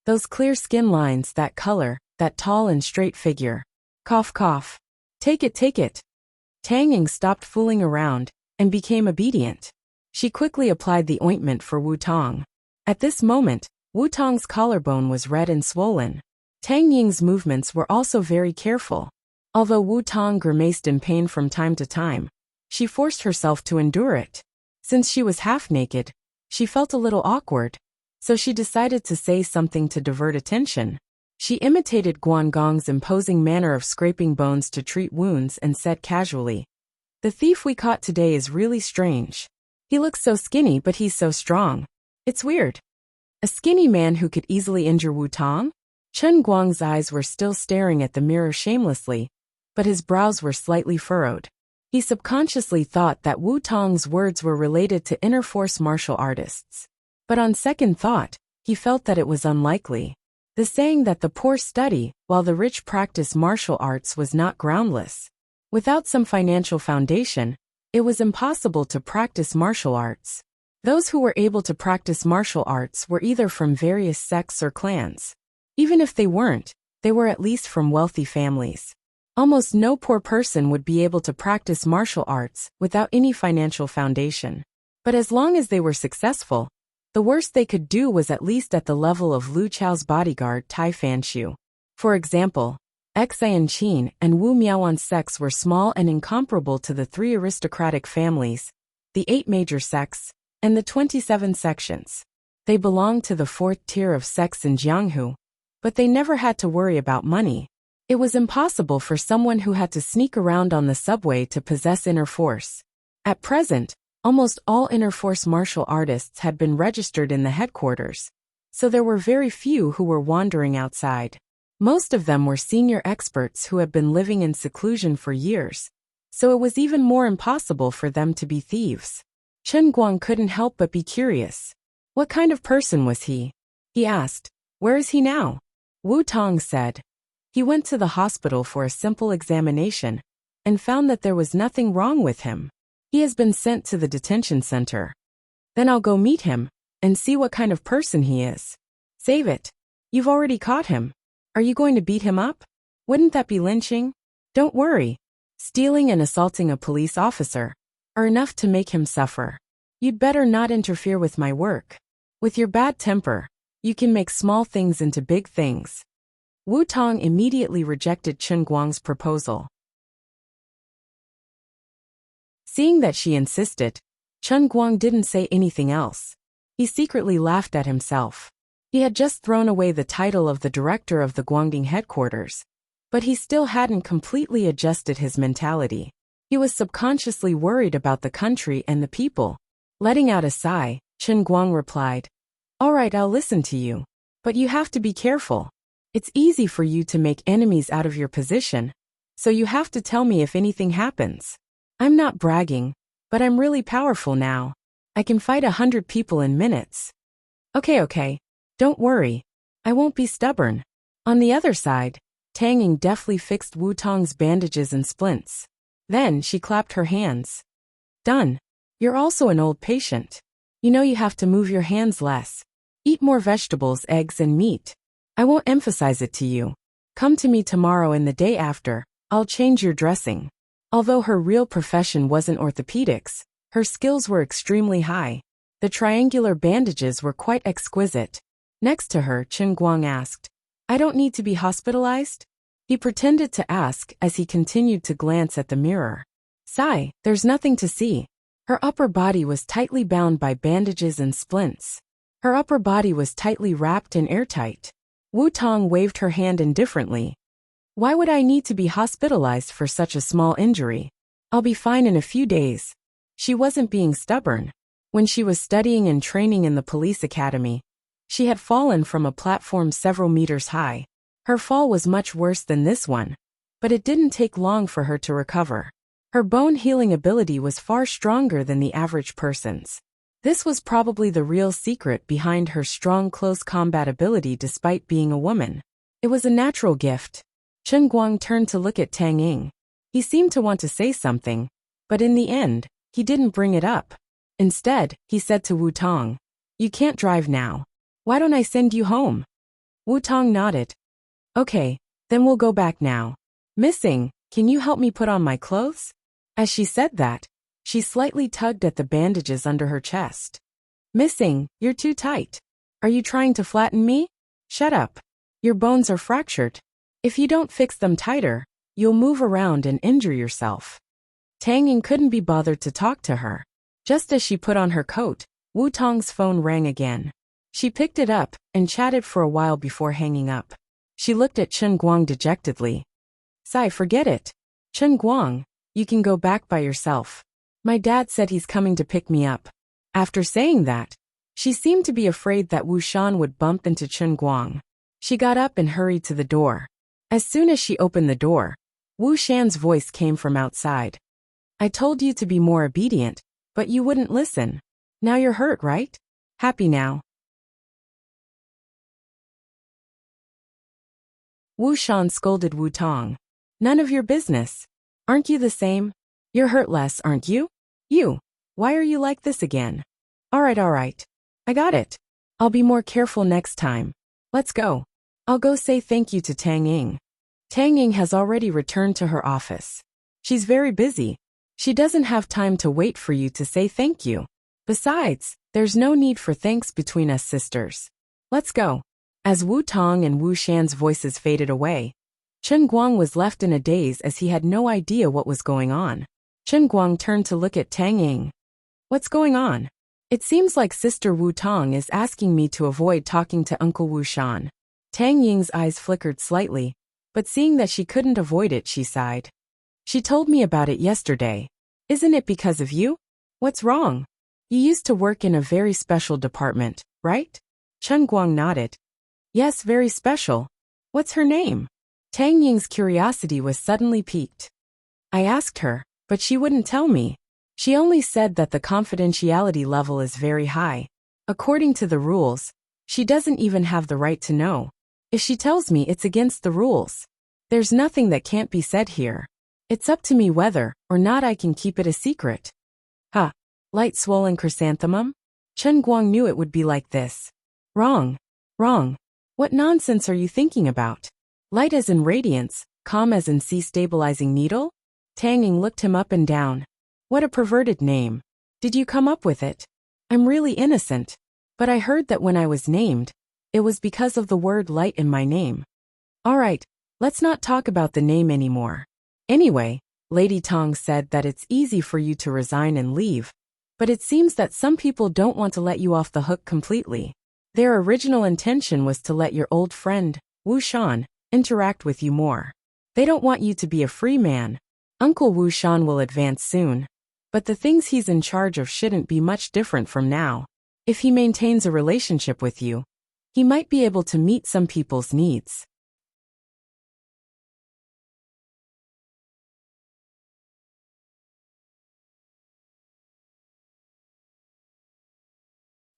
Those clear skin lines, that color, that tall and straight figure. Cough, cough. Take it. Tang Ying stopped fooling around and became obedient. She quickly applied the ointment for Wu Tong. At this moment, Wu Tong's collarbone was red and swollen. Tang Ying's movements were also very careful. Although Wu Tong grimaced in pain from time to time, she forced herself to endure it. Since she was half naked, she felt a little awkward, so she decided to say something to divert attention. She imitated Guan Gong's imposing manner of scraping bones to treat wounds and said casually, "The thief we caught today is really strange. He looks so skinny but he's so strong. It's weird." A skinny man who could easily injure Wu Tong? Chen Guang's eyes were still staring at the mirror shamelessly, but his brows were slightly furrowed. He subconsciously thought that Wu Tong's words were related to inner force martial artists. But on second thought, he felt that it was unlikely. The saying that the poor study, while the rich practice martial arts was not groundless. Without some financial foundation, it was impossible to practice martial arts. Those who were able to practice martial arts were either from various sects or clans. Even if they weren't, they were at least from wealthy families. Almost no poor person would be able to practice martial arts without any financial foundation. But as long as they were successful, the worst they could do was at least at the level of Lu Chao's bodyguard Tai Fanshu. For example, Xian Qin and Wu Miaowan's sects were small and incomparable to the 3 aristocratic families, the 8 major sects, and the 27 sections. They belonged to the 4th tier of sects in Jianghu, but they never had to worry about money. It was impossible for someone who had to sneak around on the subway to possess inner force. At present, almost all inner force martial artists had been registered in the headquarters, so there were very few who were wandering outside. Most of them were senior experts who had been living in seclusion for years, so it was even more impossible for them to be thieves. Chen Guang couldn't help but be curious. What kind of person was he? He asked, "Where is he now?" Wu Tong said, "He went to the hospital for a simple examination and found that there was nothing wrong with him. He has been sent to the detention center." "Then I'll go meet him and see what kind of person he is." "Save it. You've already caught him. Are you going to beat him up? Wouldn't that be lynching?" "Don't worry. Stealing and assaulting a police officer are enough to make him suffer. You'd better not interfere with my work. With your bad temper, you can make small things into big things." Wu Tong immediately rejected Chen Guang's proposal. Seeing that she insisted, Chen Guang didn't say anything else. He secretly laughed at himself. He had just thrown away the title of the director of the Guangding headquarters, but he still hadn't completely adjusted his mentality. He was subconsciously worried about the country and the people. Letting out a sigh, Chen Guang replied, "All right, I'll listen to you. But you have to be careful. It's easy for you to make enemies out of your position, so you have to tell me if anything happens. I'm not bragging, but I'm really powerful now. I can fight 100 people in minutes." Okay. Don't worry. I won't be stubborn." On the other side, Tang Ying deftly fixed Wu Tong's bandages and splints. Then she clapped her hands. "Done. You're also an old patient. You know you have to move your hands less. Eat more vegetables, eggs, and meat. I won't emphasize it to you. Come to me tomorrow and the day after. I'll change your dressing." Although her real profession wasn't orthopedics, her skills were extremely high. The triangular bandages were quite exquisite. Next to her, Chen Guang asked, "I don't need to be hospitalized?" He pretended to ask as he continued to glance at the mirror. "Sigh, there's nothing to see." Her upper body was tightly bound by bandages and splints. Her upper body was tightly wrapped and airtight. Wu Tong waved her hand indifferently. "Why would I need to be hospitalized for such a small injury? I'll be fine in a few days." She wasn't being stubborn. When she was studying and training in the police academy, she had fallen from a platform several meters high. Her fall was much worse than this one, but it didn't take long for her to recover. Her bone healing ability was far stronger than the average person's. This was probably the real secret behind her strong close combat ability despite being a woman. It was a natural gift. Chen Guang turned to look at Tang Ying. He seemed to want to say something, but in the end, he didn't bring it up. Instead, he said to Wu Tong, "You can't drive now. Why don't I send you home?" Wu Tong nodded. "Okay, then we'll go back now. Missing, can you help me put on my clothes?" As she said that, she slightly tugged at the bandages under her chest. "Missing, you're too tight. Are you trying to flatten me?" "Shut up. Your bones are fractured. If you don't fix them tighter, you'll move around and injure yourself. Tang Ying couldn't be bothered to talk to her. Just as she put on her coat, Wu Tong's phone rang again. She picked it up and chatted for a while before hanging up. She looked at Chen Guang dejectedly. "Sai, forget it. Chen Guang, you can go back by yourself. My dad said he's coming to pick me up." After saying that, she seemed to be afraid that Wu Shan would bump into Chen Guang. She got up and hurried to the door. As soon as she opened the door, Wu Shan's voice came from outside. "I told you to be more obedient, but you wouldn't listen. Now you're hurt, right? Happy now?" Wu Shan scolded Wu Tong. "None of your business. Aren't you the same? You're hurt less, aren't you? You, why are you like this again? All right. I got it. I'll be more careful next time. Let's go. I'll go say thank you to Tang Ying." Tang Ying has already returned to her office. She's very busy. She doesn't have time to wait for you to say thank you. Besides, there's no need for thanks between us sisters. Let's go. As Wu Tong and Wu Shan's voices faded away, Chen Guang was left in a daze as he had no idea what was going on. Chen Guang turned to look at Tang Ying. "What's going on? It seems like Sister Wu Tong is asking me to avoid talking to Uncle Wu Shan." Tang Ying's eyes flickered slightly, but seeing that she couldn't avoid it, she sighed. "She told me about it yesterday. Isn't it because of you? What's wrong? You used to work in a very special department, right?" Chen Guang nodded. "Yes, very special. What's her name?" Tang Ying's curiosity was suddenly piqued. "I asked her, but she wouldn't tell me. She only said that the confidentiality level is very high. According to the rules, she doesn't even have the right to know. If she tells me, it's against the rules. There's nothing that can't be said here. It's up to me whether or not I can keep it a secret." "Huh. Light swollen chrysanthemum?" Chen Guang knew it would be like this. Wrong. What nonsense are you thinking about? Light as in radiance, calm as in sea stabilizing needle? Tang Ying looked him up and down. What a perverted name. Did you come up with it? I'm really innocent. But I heard that when I was named, it was because of the word light in my name. All right, let's not talk about the name anymore. Anyway, Lady Tong said that it's easy for you to resign and leave, but it seems that some people don't want to let you off the hook completely. Their original intention was to let your old friend, Wu Shan, interact with you more. They don't want you to be a free man. Uncle Wu Shan will advance soon, but the things he's in charge of shouldn't be much different from now. If he maintains a relationship with you, he might be able to meet some people's needs.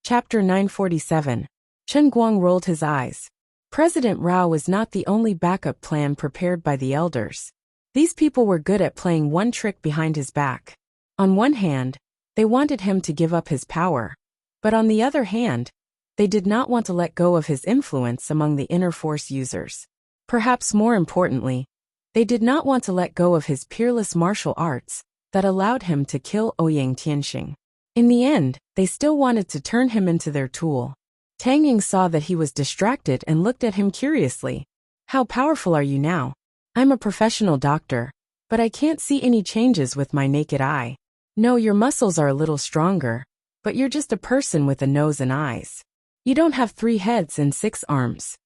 Chapter 947. Chen Guang rolled his eyes. President Rao was not the only backup plan prepared by the elders. These people were good at playing one trick behind his back. On one hand, they wanted him to give up his power, but on the other hand, they did not want to let go of his influence among the inner force users. Perhaps more importantly, they did not want to let go of his peerless martial arts that allowed him to kill Ouyang Tianxing. In the end, they still wanted to turn him into their tool. Tang Ying saw that he was distracted and looked at him curiously. How powerful are you now? I'm a professional doctor, but I can't see any changes with my naked eye. No, your muscles are a little stronger, but you're just a person with a nose and eyes. You don't have 3 heads and 6 arms.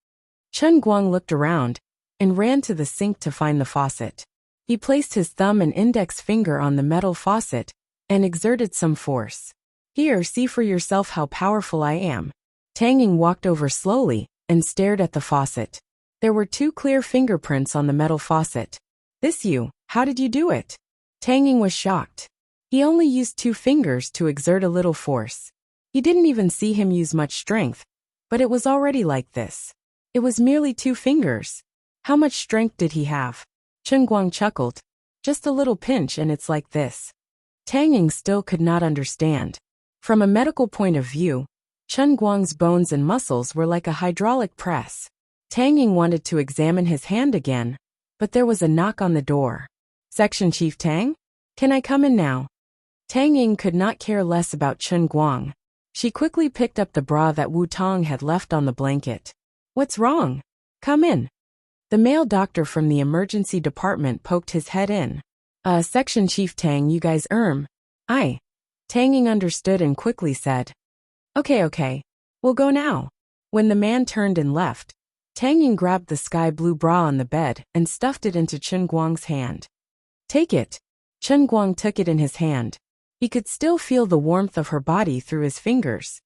Chen Guang looked around and ran to the sink to find the faucet. He placed his thumb and index finger on the metal faucet and exerted some force. Here, see for yourself how powerful I am. Tang Ying walked over slowly and stared at the faucet. There were 2 clear fingerprints on the metal faucet. This you, how did you do it? Tang Ying was shocked. He only used 2 fingers to exert a little force. He didn't even see him use much strength, but it was already like this. It was merely 2 fingers. How much strength did he have? Chen Guang chuckled. Just a little pinch and it's like this. Tang Ying still could not understand. From a medical point of view, Chen Guang's bones and muscles were like a hydraulic press. Tang Ying wanted to examine his hand again, but there was a knock on the door. Section Chief Tang? Can I come in now? Tang Ying could not care less about Chen Guang. She quickly picked up the bra that Wu Tong had left on the blanket. What's wrong? Come in. The male doctor from the emergency department poked his head in. Section Chief Tang, you guys I. Tanging understood and quickly said, Okay, we'll go now. When the man turned and left, Tanging grabbed the sky blue bra on the bed and stuffed it into Chen Guang's hand. Take it. Chen Guang took it in his hand. He could still feel the warmth of her body through his fingers.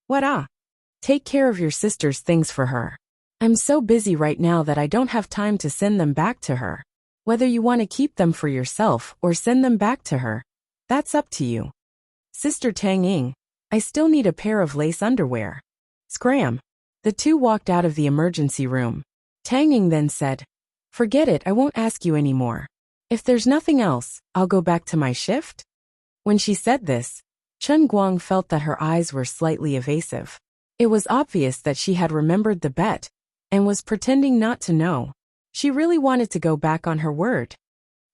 What? Take care of your sister's things for her. I'm so busy right now that I don't have time to send them back to her. Whether you want to keep them for yourself or send them back to her, that's up to you. Sister Tang, I still need a pair of lace underwear. Scram. The two walked out of the emergency room. Tang then said, Forget it, I won't ask you anymore. If there's nothing else, I'll go back to my shift. When she said this, Chen Guang felt that her eyes were slightly evasive. It was obvious that she had remembered the bet and was pretending not to know. She really wanted to go back on her word.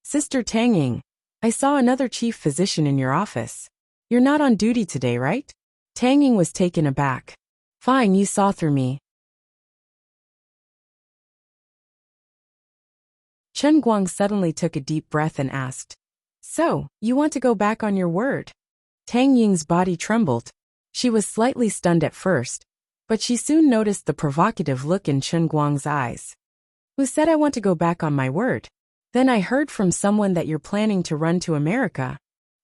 Sister Tang, I saw another chief physician in your office. You're not on duty today, right? Tang was taken aback. Fine, you saw through me. Chen Guang suddenly took a deep breath and asked, So, you want to go back on your word? Tang Ying's body trembled. She was slightly stunned at first, but she soon noticed the provocative look in Chen Guang's eyes. Who said I want to go back on my word? Then I heard from someone that you're planning to run to America.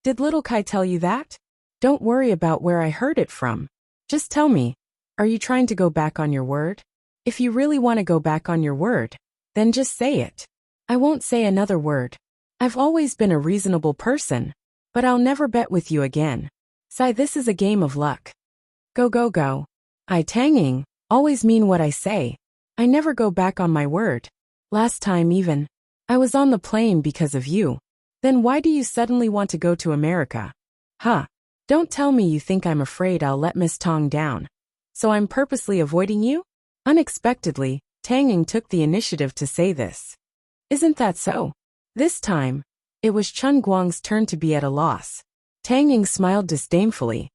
Did little Kai tell you that? Don't worry about where I heard it from. Just tell me, are you trying to go back on your word? If you really want to go back on your word, then just say it. I won't say another word. I've always been a reasonable person, but I'll never bet with you again. Sai, this is a game of luck. Go. I Tang always mean what I say. I never go back on my word. Last time even, I was on the plane because of you. Then why do you suddenly want to go to America? Don't tell me you think I'm afraid I'll let Miss Tong down. So I'm purposely avoiding you? Unexpectedly, Tang took the initiative to say this. Isn't that so? This time, it was Chen Guang's turn to be at a loss. Tang smiled disdainfully.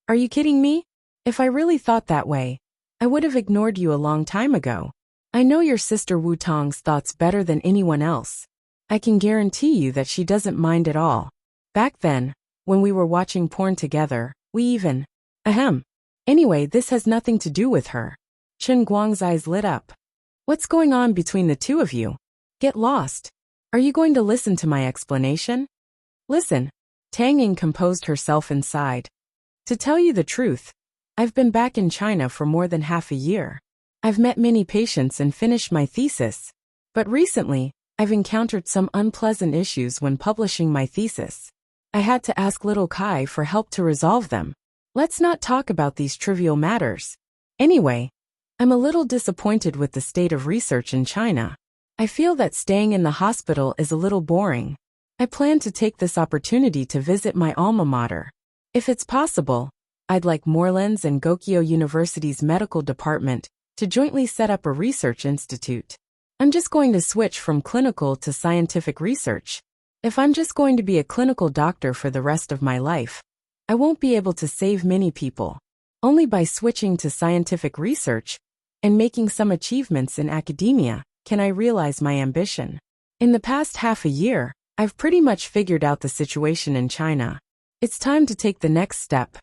Are you kidding me? If I really thought that way, I would have ignored you a long time ago. I know your sister Wu Tong's thoughts better than anyone else. I can guarantee you that she doesn't mind at all. Back then, when we were watching porn together, we even… Anyway, this has nothing to do with her. Chen Guang's eyes lit up. What's going on between the two of you? Get lost. Are you going to listen to my explanation? Listen. Tang composed herself and sighed. To tell you the truth, I've been back in China for more than half a year. I've met many patients and finished my thesis. But recently, I've encountered some unpleasant issues when publishing my thesis. I had to ask little Kai for help to resolve them. Let's not talk about these trivial matters. Anyway, I'm a little disappointed with the state of research in China. I feel that staying in the hospital is a little boring. I plan to take this opportunity to visit my alma mater. If it's possible, I'd like Morelands and Gokyo University's medical department to jointly set up a research institute. I'm just going to switch from clinical to scientific research. If I'm just going to be a clinical doctor for the rest of my life, I won't be able to save many people. Only by switching to scientific research and making some achievements in academia can I realize my ambition. In the past half a year, I've pretty much figured out the situation in China. It's time to take the next step.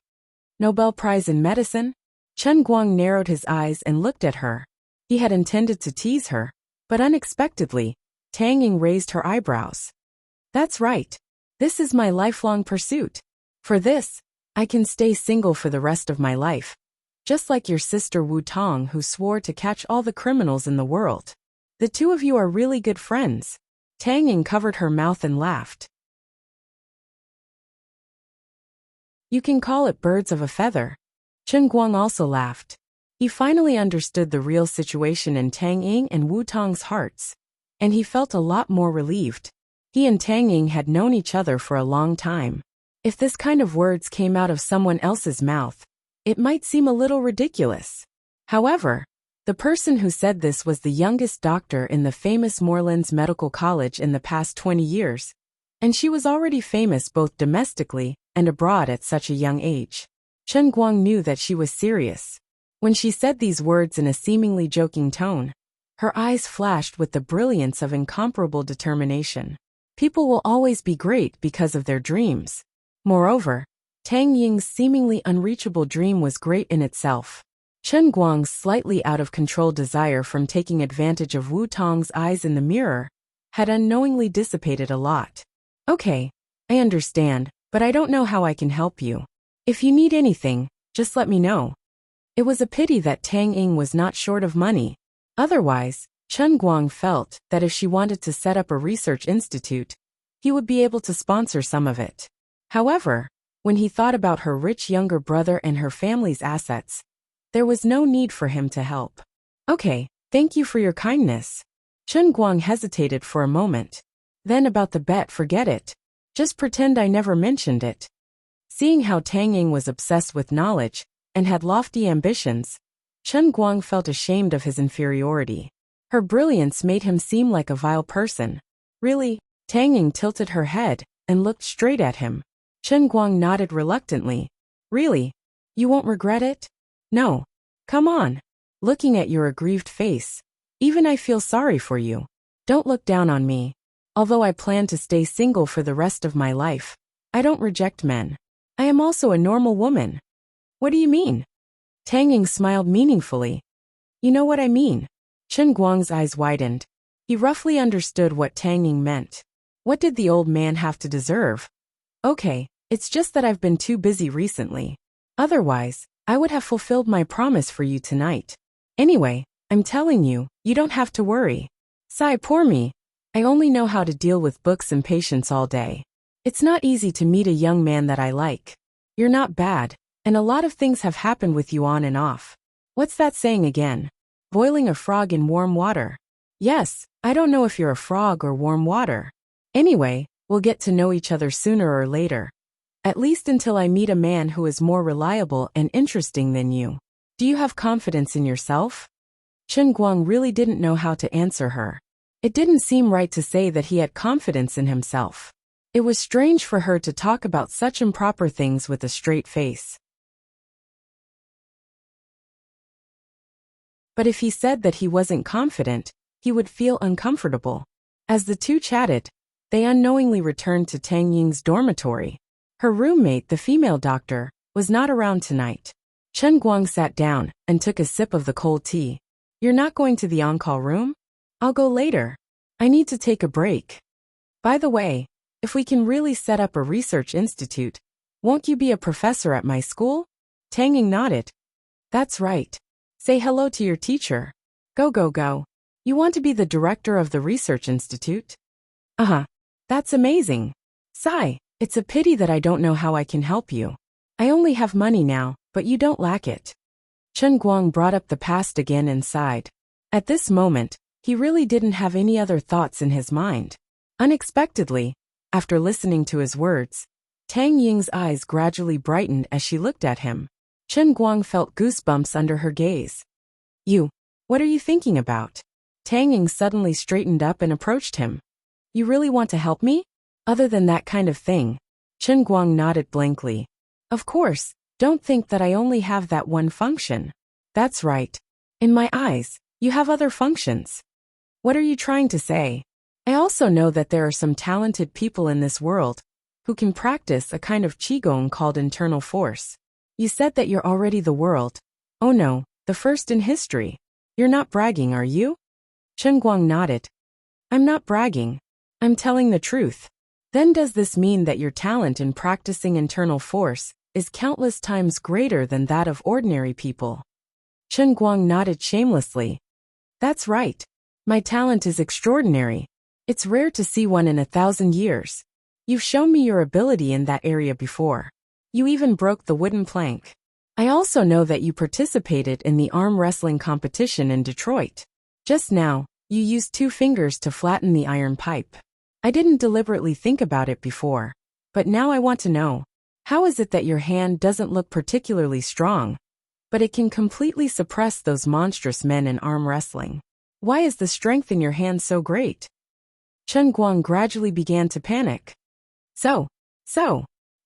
Nobel Prize in Medicine? Chen Guang narrowed his eyes and looked at her. He had intended to tease her, but unexpectedly, Tang raised her eyebrows. That's right. This is my lifelong pursuit. For this, I can stay single for the rest of my life. Just like your sister Wu Tong, who swore to catch all the criminals in the world. The two of you are really good friends. Tang covered her mouth and laughed. You can call it birds of a feather. Chen Guang also laughed. He finally understood the real situation in Tang and Wu Tong's hearts, and he felt a lot more relieved. He and Tang had known each other for a long time. If this kind of words came out of someone else's mouth, it might seem a little ridiculous. However, the person who said this was the youngest doctor in the famous Morelands Medical College in the past 20 years, and she was already famous both domestically and abroad at such a young age. Chen Guang knew that she was serious. When she said these words in a seemingly joking tone, her eyes flashed with the brilliance of incomparable determination. People will always be great because of their dreams. Moreover, Tang Ying's seemingly unreachable dream was great in itself. Chen Guang's slightly out-of-control desire from taking advantage of Wu Tong's eyes in the mirror had unknowingly dissipated a lot. Okay, I understand, but I don't know how I can help you. If you need anything, just let me know. It was a pity that Tang Ying was not short of money. Otherwise, Chen Guang felt that if she wanted to set up a research institute, he would be able to sponsor some of it. However, when he thought about her rich younger brother and her family's assets, there was no need for him to help. Okay, thank you for your kindness. Chen Guang hesitated for a moment. Then about the bet, forget it. Just pretend I never mentioned it. Seeing how Tang Ying was obsessed with knowledge and had lofty ambitions, Chen Guang felt ashamed of his inferiority. Her brilliance made him seem like a vile person. Really? Tang Ying tilted her head and looked straight at him. Chen Guang nodded reluctantly. Really? You won't regret it? No. Come on. Looking at your aggrieved face, even I feel sorry for you. Don't look down on me. Although I plan to stay single for the rest of my life, I don't reject men. I am also a normal woman. What do you mean? Tang Ying smiled meaningfully. You know what I mean. Chen Guang's eyes widened. He roughly understood what Tang Ying meant. What did the old man have to deserve? Okay, it's just that I've been too busy recently. Otherwise, I would have fulfilled my promise for you tonight. Anyway, I'm telling you, you don't have to worry. Sigh, poor me. I only know how to deal with books and patience all day. It's not easy to meet a young man that I like. You're not bad, and a lot of things have happened with you on and off. What's that saying again? Boiling a frog in warm water. Yes, I don't know if you're a frog or warm water. Anyway, we'll get to know each other sooner or later. At least until I meet a man who is more reliable and interesting than you. Do you have confidence in yourself? Chen Guang really didn't know how to answer her. It didn't seem right to say that he had confidence in himself. It was strange for her to talk about such improper things with a straight face. But if he said that he wasn't confident, he would feel uncomfortable. As the two chatted, they unknowingly returned to Tang Ying's dormitory. Her roommate, the female doctor, was not around tonight. Chen Guang sat down and took a sip of the cold tea. You're not going to the on-call room? I'll go later. I need to take a break. By the way, if we can really set up a research institute, won't you be a professor at my school? Tang Ying nodded. That's right. Say hello to your teacher. Go, go, go. You want to be the director of the research institute? Uh-huh. That's amazing. Sigh, it's a pity that I don't know how I can help you. I only have money now, but you don't lack it. Chen Guang brought up the past again and sighed. At this moment, he really didn't have any other thoughts in his mind. Unexpectedly, after listening to his words, Tang Ying's eyes gradually brightened as she looked at him. Chen Guang felt goosebumps under her gaze. What are you thinking about? Tang Ying suddenly straightened up and approached him. You really want to help me? Other than that kind of thing? Chen Guang nodded blankly. Of course, don't think that I only have that one function. That's right. In my eyes, you have other functions. What are you trying to say? I also know that there are some talented people in this world who can practice a kind of qigong called internal force. You said that you're already the world. Oh no, the first in history. You're not bragging, are you? Chen Guang nodded. I'm not bragging. I'm telling the truth. Then does this mean that your talent in practicing internal force is countless times greater than that of ordinary people? Chen Guang nodded shamelessly. That's right. My talent is extraordinary. It's rare to see one in 1,000 years. You've shown me your ability in that area before. You even broke the wooden plank. I also know that you participated in the arm wrestling competition in Detroit. Just now, you used 2 fingers to flatten the iron pipe. I didn't deliberately think about it before, but now I want to know, how is it that your hand doesn't look particularly strong, but it can completely suppress those monstrous men in arm wrestling? Why is the strength in your hand so great? Chen Guang gradually began to panic. So,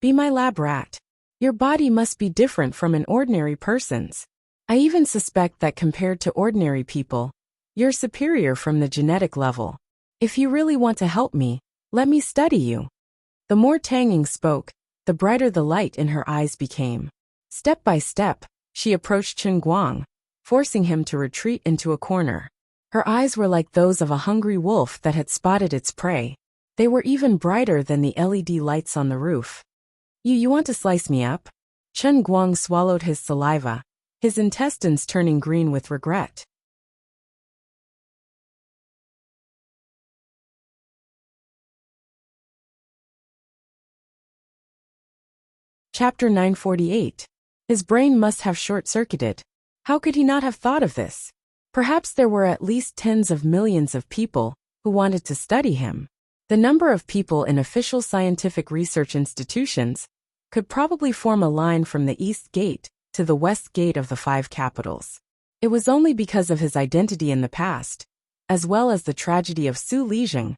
be my lab rat. Your body must be different from an ordinary person's. I even suspect that compared to ordinary people, you're superior from the genetic level. If you really want to help me, let me study you." The more Tang Ying spoke, the brighter the light in her eyes became. Step by step, she approached Chen Guang, forcing him to retreat into a corner. Her eyes were like those of a hungry wolf that had spotted its prey. They were even brighter than the LED lights on the roof. You want to slice me up?" Chen Guang swallowed his saliva, his intestines turning green with regret. Chapter 948. His brain must have short-circuited. How could he not have thought of this? Perhaps there were at least tens of millions of people who wanted to study him. The number of people in official scientific research institutions could probably form a line from the East Gate to the West Gate of the 5 capitals. It was only because of his identity in the past, as well as the tragedy of Su Lijing,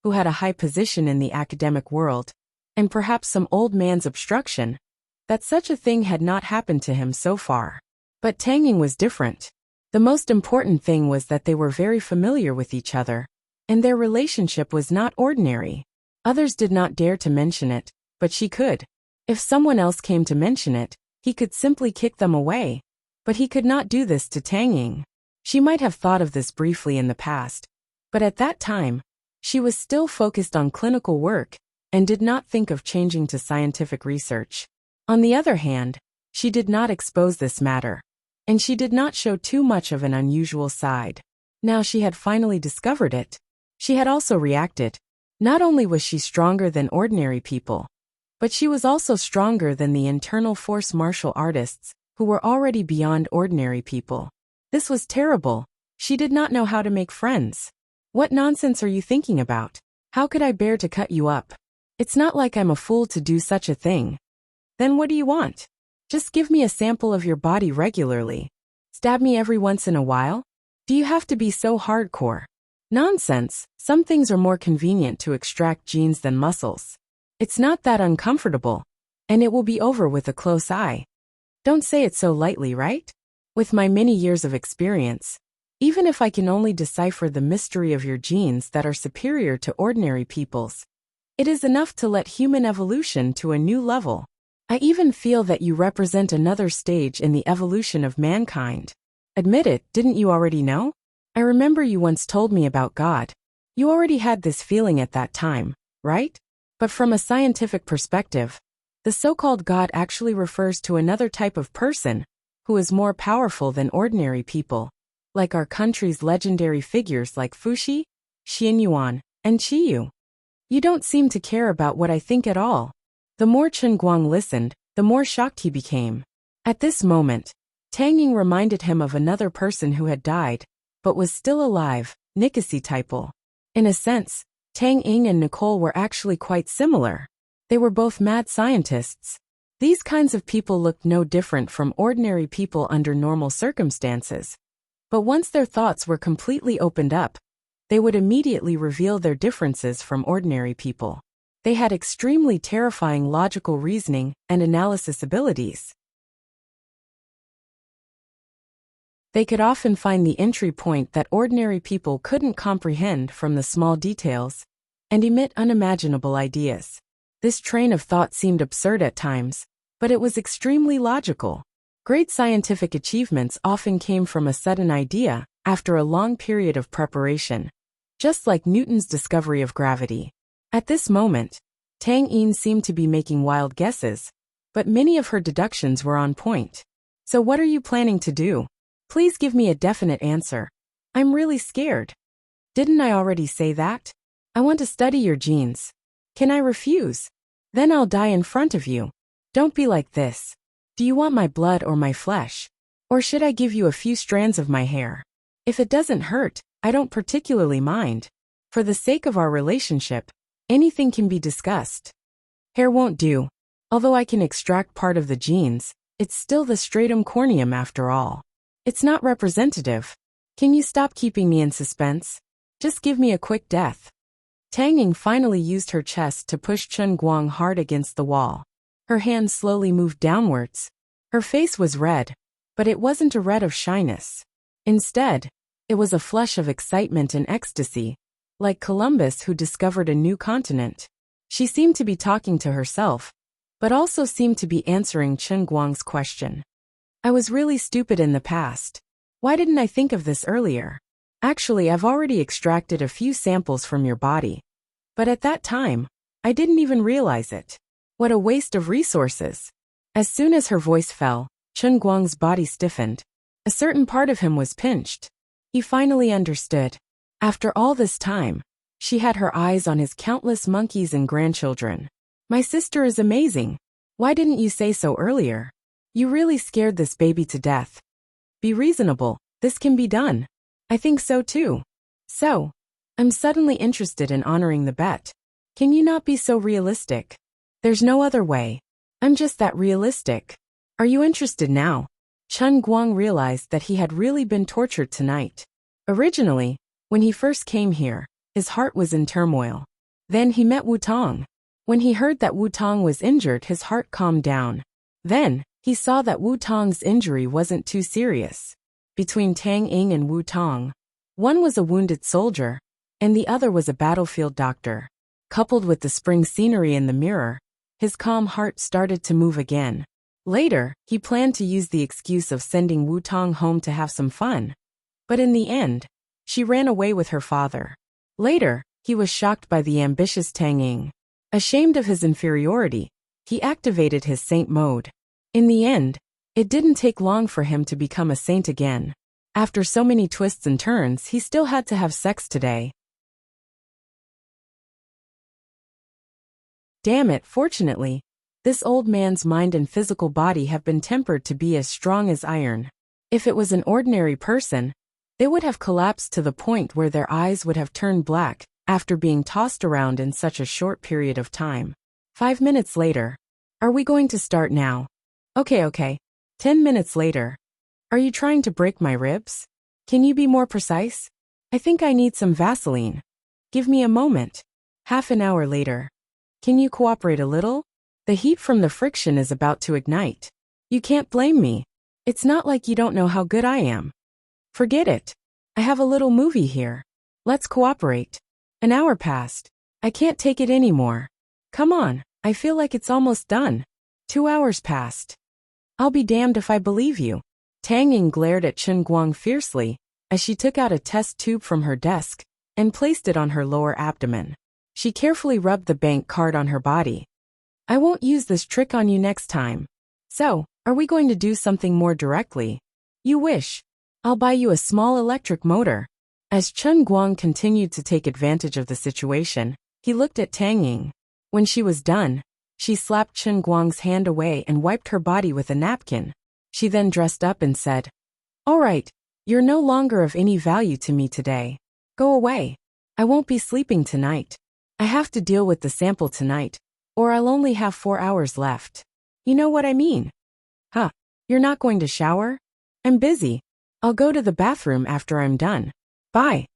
who had a high position in the academic world, and perhaps some old man's obstruction, that such a thing had not happened to him so far. But Tang Ying was different. The most important thing was that they were very familiar with each other, and their relationship was not ordinary. Others did not dare to mention it, but she could. If someone else came to mention it, he could simply kick them away. But he could not do this to Tang Ying. She might have thought of this briefly in the past, but at that time, she was still focused on clinical work and did not think of changing to scientific research. On the other hand, she did not expose this matter, and she did not show too much of an unusual side. Now she had finally discovered it. She had also reacted. Not only was she stronger than ordinary people, but she was also stronger than the internal force martial artists who were already beyond ordinary people. This was terrible. She did not know how to make friends. What nonsense are you thinking about? How could I bear to cut you up? It's not like I'm a fool to do such a thing. Then what do you want? Just give me a sample of your body regularly. Stab me every once in a while? Do you have to be so hardcore? Nonsense. Some things are more convenient to extract genes than muscles. It's not that uncomfortable, and it will be over with a close eye. Don't say it so lightly, right? With my many years of experience, even if I can only decipher the mystery of your genes that are superior to ordinary people's, it is enough to let human evolution to a new level. I even feel that you represent another stage in the evolution of mankind. Admit it, didn't you already know? I remember you once told me about God. You already had this feeling at that time, right? But from a scientific perspective, the so-called God actually refers to another type of person who is more powerful than ordinary people, like our country's legendary figures like Fuxi, Xianyuan, and Qiyu. You don't seem to care about what I think at all. The more Chen Guang listened, the more shocked he became. At this moment, Tang Ying reminded him of another person who had died, but was still alive, Nicosi Typal. In a sense, Tang Ying and Nicole were actually quite similar. They were both mad scientists. These kinds of people looked no different from ordinary people under normal circumstances. But once their thoughts were completely opened up, they would immediately reveal their differences from ordinary people. They had extremely terrifying logical reasoning and analysis abilities. They could often find the entry point that ordinary people couldn't comprehend from the small details, and emit unimaginable ideas. This train of thought seemed absurd at times, but it was extremely logical. Great scientific achievements often came from a sudden idea after a long period of preparation, just like Newton's discovery of gravity. At this moment, Tang Ying seemed to be making wild guesses, but many of her deductions were on point. So what are you planning to do? Please give me a definite answer. I'm really scared. Didn't I already say that? I want to study your genes. Can I refuse? Then I'll die in front of you. Don't be like this. Do you want my blood or my flesh? Or should I give you a few strands of my hair? If it doesn't hurt, I don't particularly mind. For the sake of our relationship, anything can be discussed. Hair won't do. Although I can extract part of the genes, it's still the stratum corneum after all. It's not representative. Can you stop keeping me in suspense? Just give me a quick death. Tang Ying finally used her chest to push Chen Guang hard against the wall. Her hand slowly moved downwards. Her face was red, But it wasn't a red of shyness. Instead, it was a flush of excitement and ecstasy, like Columbus who discovered a new continent. She seemed to be talking to herself, but also seemed to be answering Chen Guang's question. I was really stupid in the past. Why didn't I think of this earlier? Actually, I've already extracted a few samples from your body. But at that time, I didn't even realize it. What a waste of resources. As soon as her voice fell, Chen Guang's body stiffened. A certain part of him was pinched. He finally understood. After all this time, she had her eyes on his countless monkeys and grandchildren. My sister is amazing. Why didn't you say so earlier? You really scared this baby to death. Be reasonable, this can be done. I think so too. So, I'm suddenly interested in honoring the bet. Can you not be so realistic? There's no other way. I'm just that realistic. Are you interested now? Chen Guang realized that he had really been tortured tonight. Originally, when he first came here, his heart was in turmoil. Then he met Wu Tong. When he heard that Wu Tong was injured, his heart calmed down. Then, he saw that Wu Tong's injury wasn't too serious. Between Tang Ying and Wu Tong, one was a wounded soldier, and the other was a battlefield doctor. Coupled with the spring scenery in the mirror, his calm heart started to move again. Later, he planned to use the excuse of sending Wu Tong home to have some fun. But in the end, she ran away with her father. Later, he was shocked by the ambitious Tang Ying. Ashamed of his inferiority, he activated his saint mode. In the end, it didn't take long for him to become a saint again. After so many twists and turns, he still had to have sex today. Damn it, fortunately, this old man's mind and physical body have been tempered to be as strong as iron. If it was an ordinary person, they would have collapsed to the point where their eyes would have turned black after being tossed around in such a short period of time. 5 minutes later. Are we going to start now? Okay. 10 minutes later. Are you trying to break my ribs? Can you be more precise? I think I need some Vaseline. Give me a moment. Half an hour later. Can you cooperate a little? The heat from the friction is about to ignite. You can't blame me. It's not like you don't know how good I am. Forget it. I have a little movie here. Let's cooperate. An hour passed. I can't take it anymore. Come on, I feel like it's almost done. 2 hours passed. I'll be damned if I believe you. Tang Ying glared at Chen Guang fiercely as she took out a test tube from her desk and placed it on her lower abdomen. She carefully rubbed the bank card on her body. I won't use this trick on you next time. So, are we going to do something more directly? You wish. I'll buy you a small electric motor. As Chen Guang continued to take advantage of the situation, he looked at Tang Ying. When she was done, she slapped Chen Guang's hand away and wiped her body with a napkin. She then dressed up and said, "All right, you're no longer of any value to me today. Go away. I won't be sleeping tonight. I have to deal with the sample tonight, or I'll only have 4 hours left. You know what I mean? Huh, you're not going to shower? I'm busy. I'll go to the bathroom after I'm done. Bye."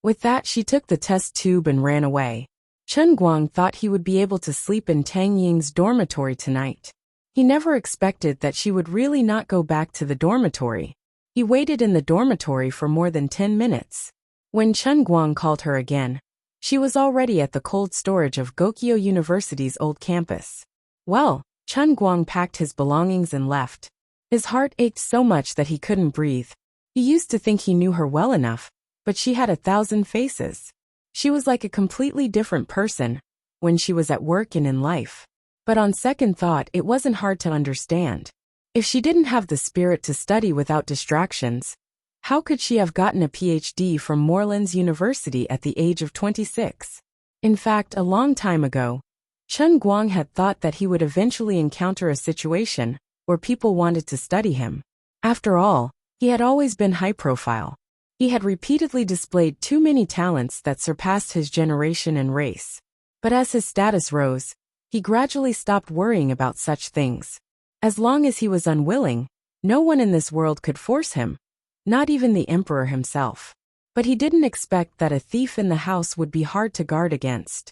With that, she took the test tube and ran away. Chen Guang thought he would be able to sleep in Tang Ying's dormitory tonight. He never expected that she would really not go back to the dormitory. He waited in the dormitory for more than 10 minutes. When Chen Guang called her again, she was already at the cold storage of Gokyo University's old campus. Well, Chen Guang packed his belongings and left. His heart ached so much that he couldn't breathe. He used to think he knew her well enough, but she had 1,000 faces. She was like a completely different person when she was at work and in life. But on second thought, it wasn't hard to understand. If she didn't have the spirit to study without distractions, how could she have gotten a PhD from Morelands University at the age of 26? In fact, a long time ago, Chen Guang had thought that he would eventually encounter a situation where people wanted to study him. After all, he had always been high profile. He had repeatedly displayed too many talents that surpassed his generation and race. But as his status rose, he gradually stopped worrying about such things. As long as he was unwilling, no one in this world could force him, not even the emperor himself. But he didn't expect that a thief in the house would be hard to guard against.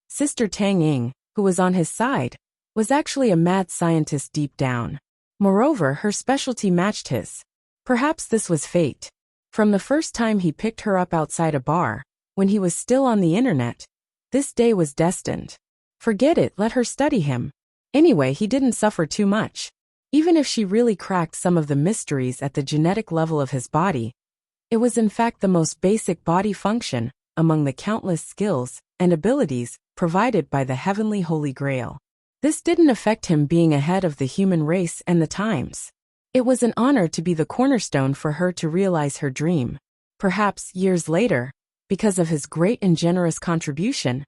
Sister Tang Ying, who was on his side, was actually a mad scientist deep down. Moreover, her specialty matched his. Perhaps this was fate. From the first time he picked her up outside a bar, when he was still on the internet, this day was destined. Forget it, let her study him. Anyway, he didn't suffer too much. Even if she really cracked some of the mysteries at the genetic level of his body, it was in fact the most basic body function among the countless skills and abilities provided by the heavenly Holy Grail. This didn't affect him being ahead of the human race and the times. It was an honor to be the cornerstone for her to realize her dream. Perhaps years later, because of his great and generous contribution,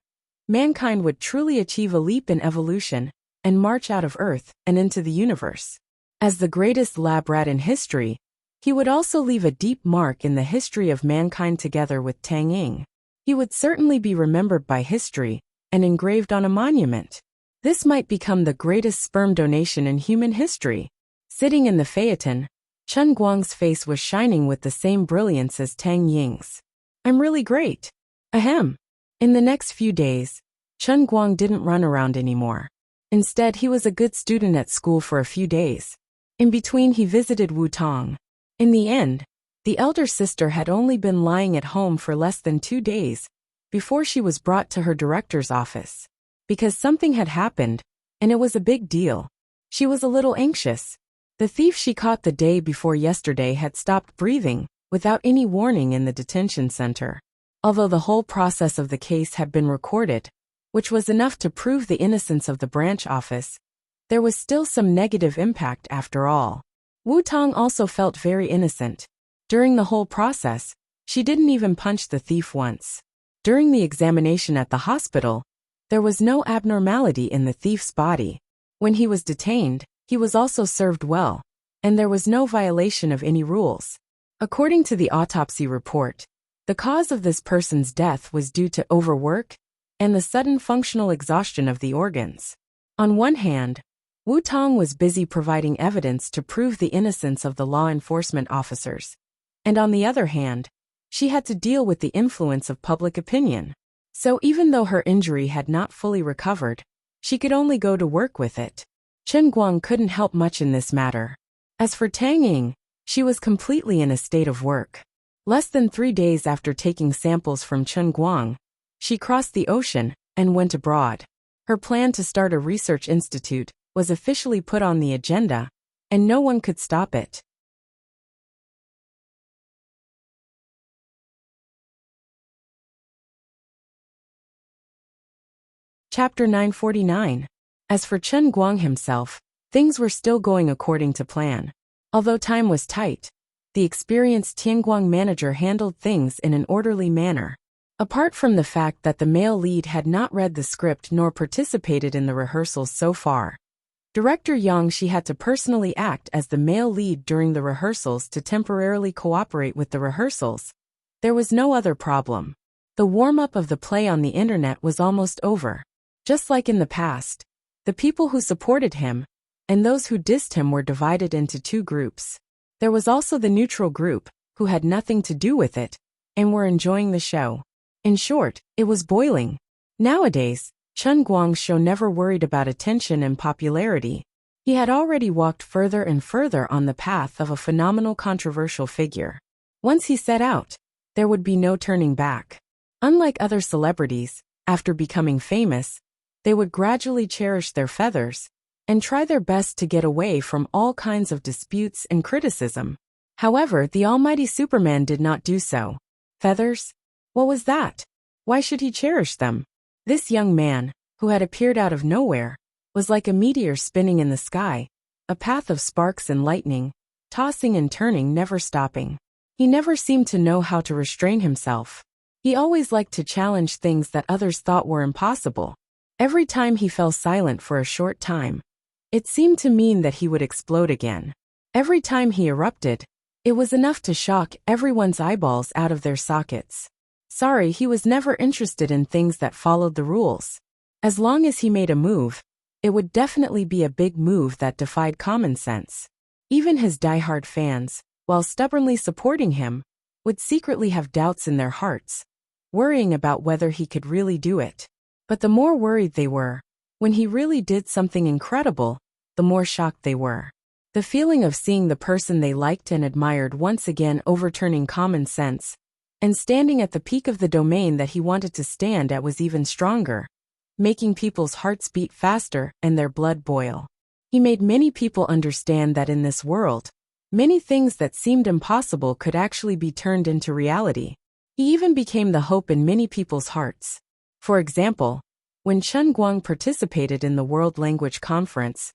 mankind would truly achieve a leap in evolution and march out of Earth and into the universe. As the greatest lab rat in history, he would also leave a deep mark in the history of mankind together with Tang Ying. He would certainly be remembered by history and engraved on a monument. This might become the greatest sperm donation in human history. Sitting in the phaeton, Chen Guang's face was shining with the same brilliance as Tang Ying's. I'm really great. Ahem. In the next few days, Chen Guang didn't run around anymore. Instead, he was a good student at school for a few days. In between, he visited Wu Tong. In the end, the elder sister had only been lying at home for less than 2 days before she was brought to her director's office. Because something had happened, and it was a big deal. She was a little anxious. The thief she caught the day before yesterday had stopped breathing without any warning in the detention center. Although the whole process of the case had been recorded, which was enough to prove the innocence of the branch office, there was still some negative impact after all. Wu Tong also felt very innocent. During the whole process, she didn't even punch the thief once. During the examination at the hospital, there was no abnormality in the thief's body. When he was detained, he was also served well, and there was no violation of any rules. According to the autopsy report, the cause of this person's death was due to overwork and the sudden functional exhaustion of the organs. On one hand, Wu Tong was busy providing evidence to prove the innocence of the law enforcement officers, and on the other hand, she had to deal with the influence of public opinion. So even though her injury had not fully recovered, she could only go to work with it. Chen Guang couldn't help much in this matter. As for Tang Ying, she was completely in a state of work. Less than 3 days after taking samples from Chen Guang, she crossed the ocean and went abroad. Her plan to start a research institute was officially put on the agenda, and no one could stop it. Chapter 949. As for Chen Guang himself, things were still going according to plan. Although time was tight, the experienced Tianguang manager handled things in an orderly manner. Apart from the fact that the male lead had not read the script nor participated in the rehearsals so far, Director Yang Shi had to personally act as the male lead during the rehearsals to temporarily cooperate with the rehearsals. There was no other problem. The warm-up of the play on the internet was almost over. Just like in the past, the people who supported him and those who dissed him were divided into 2 groups. There was also the neutral group, who had nothing to do with it, and were enjoying the show. In short, it was boiling. Nowadays, Chen Guang's show never worried about attention and popularity. He had already walked further and further on the path of a phenomenal controversial figure. Once he set out, there would be no turning back. Unlike other celebrities, after becoming famous, they would gradually cherish their feathers and try their best to get away from all kinds of disputes and criticism. However, the almighty Superman did not do so. Feathers? What was that? Why should he cherish them? This young man, who had appeared out of nowhere, was like a meteor spinning in the sky, a path of sparks and lightning, tossing and turning, never stopping. He never seemed to know how to restrain himself. He always liked to challenge things that others thought were impossible. Every time he fell silent for a short time, it seemed to mean that he would explode again. Every time he erupted, it was enough to shock everyone's eyeballs out of their sockets. Sorry, he was never interested in things that followed the rules. As long as he made a move, it would definitely be a big move that defied common sense. Even his diehard fans, while stubbornly supporting him, would secretly have doubts in their hearts, worrying about whether he could really do it. But the more worried they were, When he really did something incredible, the more shocked they were. The feeling of seeing the person they liked and admired once again overturning common sense and standing at the peak of the domain that he wanted to stand at was even stronger, making people's hearts beat faster and their blood boil. He made many people understand that in this world, many things that seemed impossible could actually be turned into reality. He even became the hope in many people's hearts. For example, when Chen Guang participated in the World Language Conference,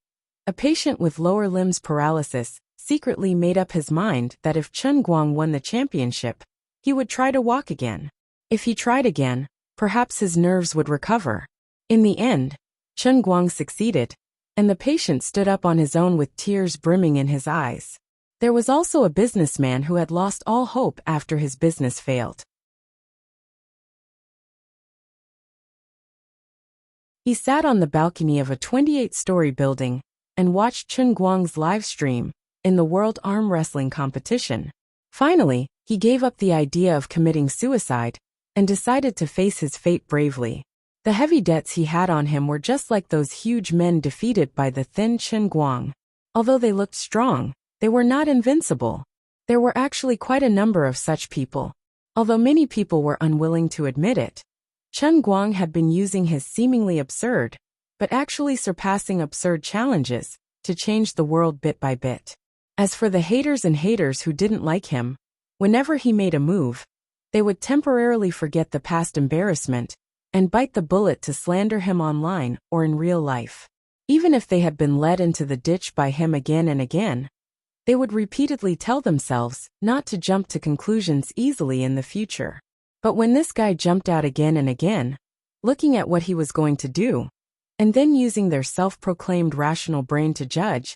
a patient with lower limbs paralysis secretly made up his mind that if Chen Guang won the championship, he would try to walk again. If he tried again, perhaps his nerves would recover. In the end, Chen Guang succeeded, and the patient stood up on his own with tears brimming in his eyes. There was also a businessman who had lost all hope after his business failed. He sat on the balcony of a 28-story building and watched Chen Guang's live stream in the World Arm Wrestling Competition. Finally, he gave up the idea of committing suicide and decided to face his fate bravely. The heavy debts he had on him were just like those huge men defeated by the thin Chen Guang. Although they looked strong, they were not invincible. There were actually quite a number of such people. Although many people were unwilling to admit it, Chen Guang had been using his seemingly absurd, but actually surpassing absurd challenges to change the world bit by bit. As for the haters and haters who didn't like him, whenever he made a move, they would temporarily forget the past embarrassment and bite the bullet to slander him online or in real life. Even if they had been led into the ditch by him again and again, they would repeatedly tell themselves not to jump to conclusions easily in the future. But when this guy jumped out again and again, looking at what he was going to do, and then using their self-proclaimed rational brain to judge,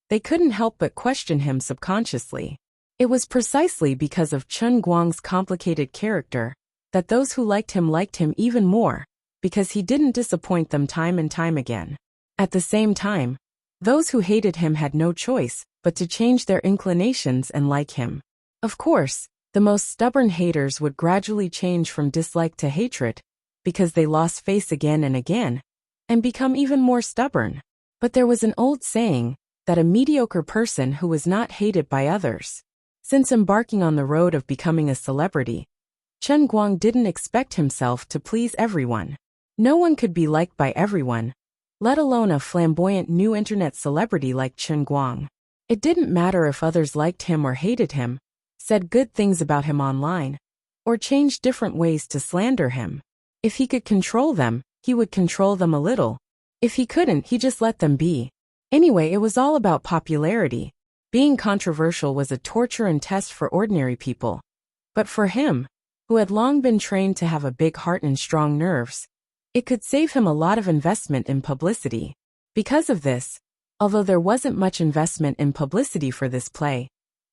they couldn't help but question him subconsciously. It was precisely because of Chen Guang's complicated character that those who liked him even more, because he didn't disappoint them time and time again. At the same time, those who hated him had no choice but to change their inclinations and like him. Of course, the most stubborn haters would gradually change from dislike to hatred, because they lost face again and again, and become even more stubborn. But there was an old saying that a mediocre person who was not hated by others. Since embarking on the road of becoming a celebrity, Chen Guang didn't expect himself to please everyone. No one could be liked by everyone, let alone a flamboyant new internet celebrity like Chen Guang. It didn't matter if others liked him or hated him, said good things about him online, or changed different ways to slander him. If he could control them, he would control them a little. If he couldn't, he just let them be. Anyway, it was all about popularity. Being controversial was a torture and test for ordinary people. But for him, who had long been trained to have a big heart and strong nerves, it could save him a lot of investment in publicity. Because of this, although there wasn't much investment in publicity for this play,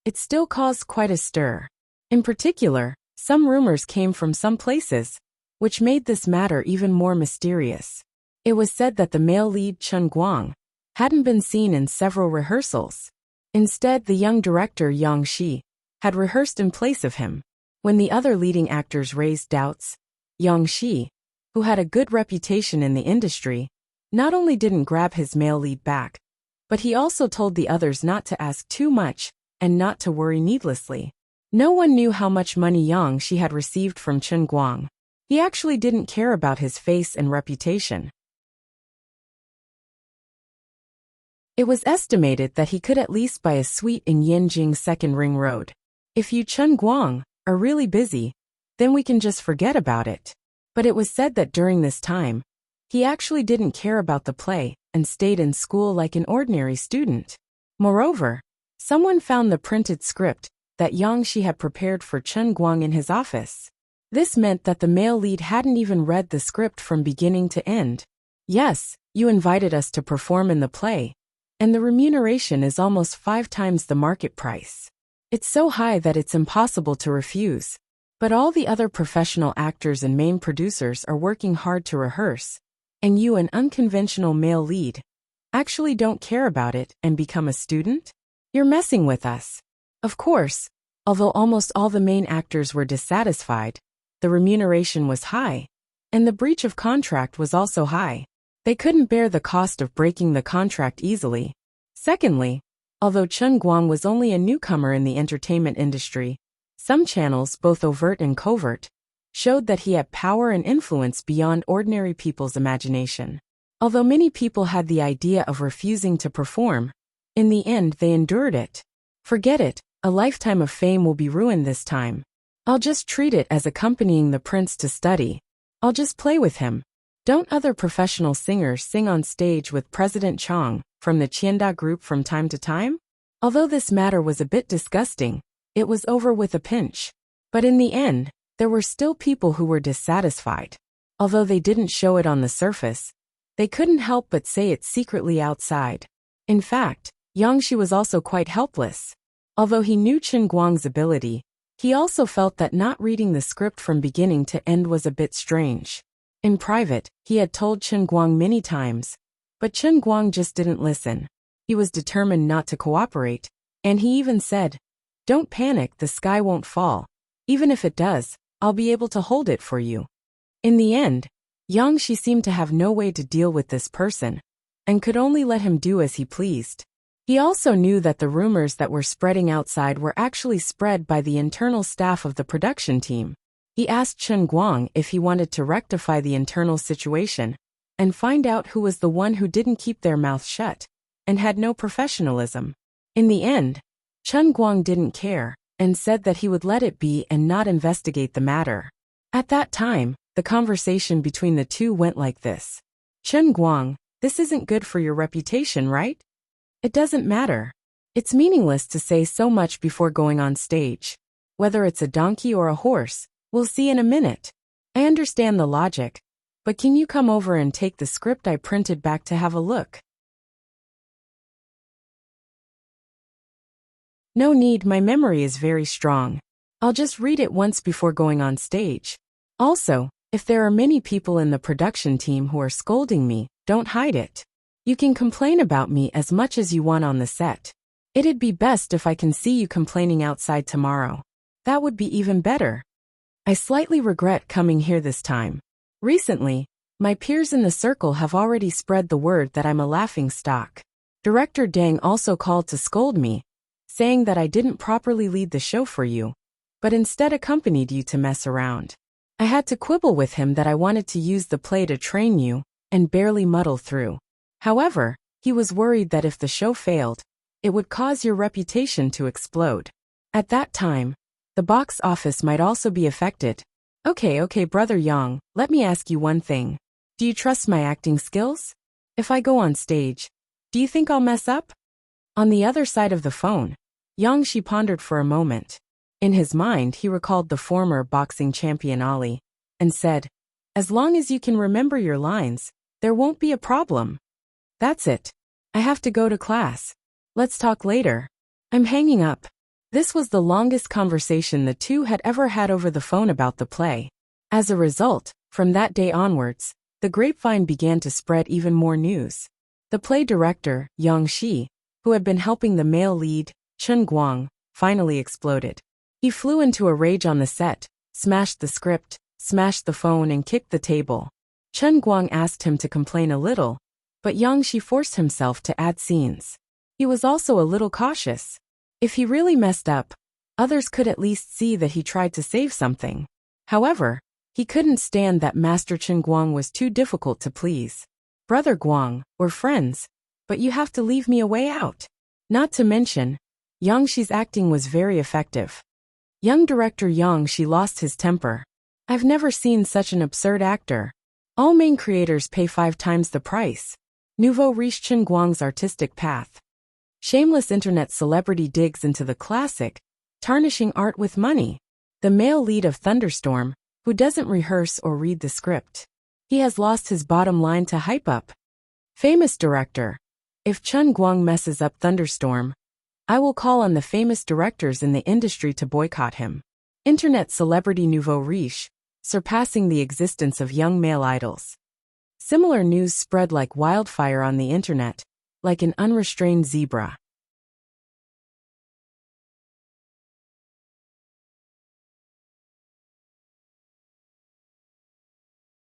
it still caused quite a stir. In particular, some rumors came from some places, which made this matter even more mysterious. It was said that the male lead Chen Guang hadn't been seen in several rehearsals. Instead, the young director Yang Shi had rehearsed in place of him. When the other leading actors raised doubts, Yang Shi, who had a good reputation in the industry, not only didn't grab his male lead back, but he also told the others not to ask too much and not to worry needlessly. No one knew how much money Yang Shi had received from Chen Guang. He actually didn't care about his face and reputation. It was estimated that he could at least buy a suite in Yanjing Second Ring Road. If you Chen Guang are really busy, then we can just forget about it. But it was said that during this time, he actually didn't care about the play and stayed in school like an ordinary student. Moreover, someone found the printed script that Yang Shi had prepared for Chen Guang in his office. This meant that the male lead hadn't even read the script from beginning to end. Yes, you invited us to perform in the play, and the remuneration is almost 5 times the market price. It's so high that it's impossible to refuse. But all the other professional actors and main producers are working hard to rehearse, and you, an unconventional male lead, actually don't care about it and become a student? You're messing with us. Of course, although almost all the main actors were dissatisfied, the remuneration was high, and the breach of contract was also high. They couldn't bear the cost of breaking the contract easily. Secondly, although Chen Guang was only a newcomer in the entertainment industry, some channels, both overt and covert, showed that he had power and influence beyond ordinary people's imagination. Although many people had the idea of refusing to perform, in the end they endured it. Forget it, a lifetime of fame will be ruined this time. I'll just treat it as accompanying the prince to study. I'll just play with him. Don't other professional singers sing on stage with President Chang from the Qianda group from time to time? Although this matter was a bit disgusting, it was over with a pinch. But in the end, there were still people who were dissatisfied. Although they didn't show it on the surface, they couldn't help but say it secretly outside. In fact, Yang Shi was also quite helpless. Although he knew Chen Guang's ability, he also felt that not reading the script from beginning to end was a bit strange. In private, he had told Chen Guang many times, but Chen Guang just didn't listen. He was determined not to cooperate, and he even said, "Don't panic, the sky won't fall. Even if it does, I'll be able to hold it for you." In the end, Yang Shi seemed to have no way to deal with this person, and could only let him do as he pleased. He also knew that the rumors that were spreading outside were actually spread by the internal staff of the production team. He asked Chen Guang if he wanted to rectify the internal situation and find out who was the one who didn't keep their mouth shut and had no professionalism. In the end, Chen Guang didn't care and said that he would let it be and not investigate the matter. At that time, the conversation between the two went like this. "Chen Guang, this isn't good for your reputation, right? It doesn't matter. It's meaningless to say so much before going on stage. Whether it's a donkey or a horse, we'll see in a minute. I understand the logic, but can you come over and take the script I printed back to have a look?" "No need, my memory is very strong. I'll just read it once before going on stage. Also, if there are many people in the production team who are scolding me, don't hide it. You can complain about me as much as you want on the set. It'd be best if I can see you complaining outside tomorrow. That would be even better. I slightly regret coming here this time. Recently, my peers in the circle have already spread the word that I'm a laughing stock. Director Deng also called to scold me, saying that I didn't properly lead the show for you, but instead accompanied you to mess around. I had to quibble with him that I wanted to use the play to train you and barely muddle through. However, he was worried that if the show failed, it would cause your reputation to explode. At that time, the box office might also be affected. Okay, Brother Yang, let me ask you one thing. Do you trust my acting skills? If I go on stage, do you think I'll mess up?" On the other side of the phone, Yang Shi pondered for a moment. In his mind, he recalled the former boxing champion Ali, and said, "As long as you can remember your lines, there won't be a problem. That's it. I have to go to class. Let's talk later." I'm hanging up. This was the longest conversation the two had ever had over the phone about the play. As a result, from that day onwards, the grapevine began to spread even more news. The play director, Yang Shi, who had been helping the male lead, Chen Guang, finally exploded. He flew into a rage on the set, smashed the script, smashed the phone and kicked the table. Chen Guang asked him to complain a little, but Yang Shi forced himself to add scenes. He was also a little cautious. If he really messed up, others could at least see that he tried to save something. However, he couldn't stand that Master Chen Guang was too difficult to please. "Brother Guang, we're friends, but you have to leave me a way out." Not to mention, Yang Shi's acting was very effective. Young director Yang Shi lost his temper. "I've never seen such an absurd actor. All main creators pay 5 times the price." Nouveau riche Chen Guang's artistic path. Shameless internet celebrity digs into the classic, tarnishing art with money. The male lead of Thunderstorm, who doesn't rehearse or read the script. He has lost his bottom line to hype up. Famous director. If Chen Guang messes up Thunderstorm, I will call on the famous directors in the industry to boycott him. Internet celebrity nouveau riche, surpassing the existence of young male idols. Similar news spread like wildfire on the internet, like an unrestrained zebra.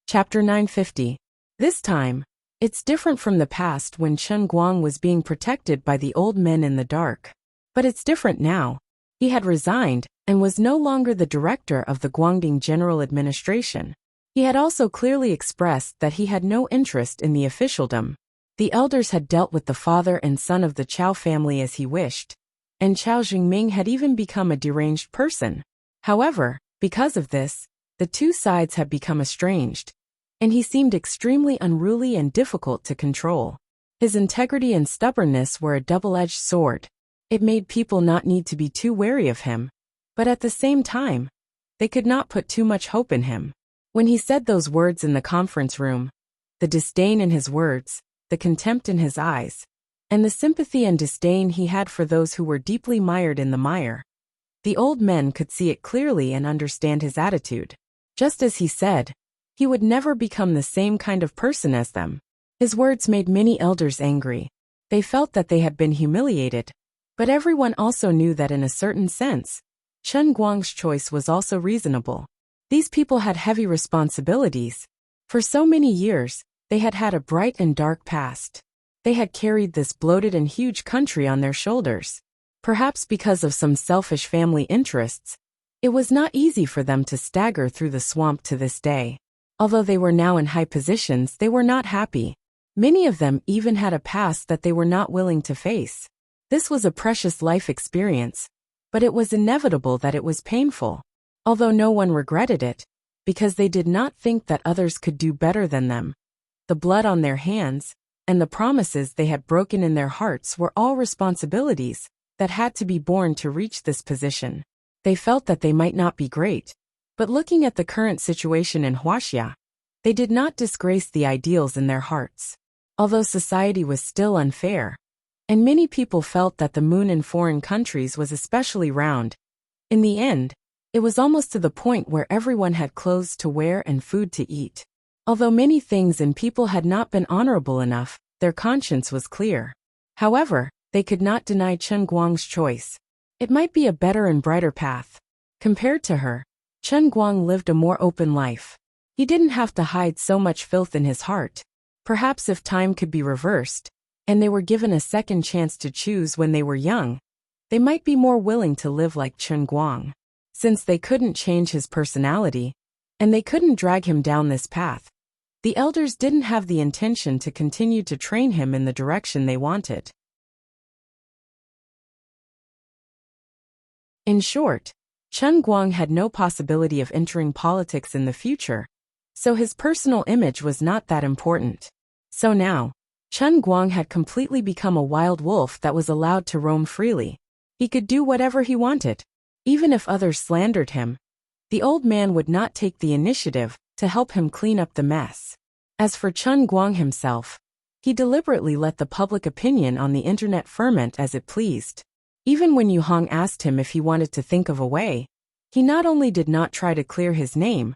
Chapter 950. This time, It's different from the past when Chen Guang was being protected by the old men in the dark. But it's different now. He had resigned and was no longer the director of the Guangdong General Administration. He had also clearly expressed that he had no interest in the officialdom. The elders had dealt with the father and son of the Chao family as he wished, and Chao Jingming had even become a deranged person. However, because of this, the two sides had become estranged, and he seemed extremely unruly and difficult to control. His integrity and stubbornness were a double-edged sword. It made people not need to be too wary of him, but at the same time, they could not put too much hope in him. When he said those words in the conference room, the disdain in his words, the contempt in his eyes, and the sympathy and disdain he had for those who were deeply mired in the mire, the old men could see it clearly and understand his attitude. Just as he said, he would never become the same kind of person as them. His words made many elders angry. They felt that they had been humiliated, but everyone also knew that in a certain sense, Chen Guang's choice was also reasonable. These people had heavy responsibilities. For so many years, they had had a bright and dark past. They had carried this bloated and huge country on their shoulders. Perhaps because of some selfish family interests, it was not easy for them to stagger through the swamp to this day. Although they were now in high positions, they were not happy. Many of them even had a past that they were not willing to face. This was a precious life experience, but it was inevitable that it was painful. Although no one regretted it, because they did not think that others could do better than them. The blood on their hands, and the promises they had broken in their hearts were all responsibilities that had to be borne to reach this position. They felt that they might not be great, but looking at the current situation in Wuxia, they did not disgrace the ideals in their hearts. Although society was still unfair, and many people felt that the moon in foreign countries was especially round, in the end, it was almost to the point where everyone had clothes to wear and food to eat. Although many things and people had not been honorable enough, their conscience was clear. However, they could not deny Chen Guang's choice. It might be a better and brighter path. Compared to her, Chen Guang lived a more open life. He didn't have to hide so much filth in his heart. Perhaps if time could be reversed, and they were given a second chance to choose when they were young, they might be more willing to live like Chen Guang. Since they couldn't change his personality, and they couldn't drag him down this path, the elders didn't have the intention to continue to train him in the direction they wanted. In short, Chen Guang had no possibility of entering politics in the future, so his personal image was not that important. So now, Chen Guang had completely become a wild wolf that was allowed to roam freely. He could do whatever he wanted. Even if others slandered him, the old man would not take the initiative to help him clean up the mess. As for Chen Guang himself, he deliberately let the public opinion on the internet ferment as it pleased. Even when Yu Hong asked him if he wanted to think of a way, he not only did not try to clear his name,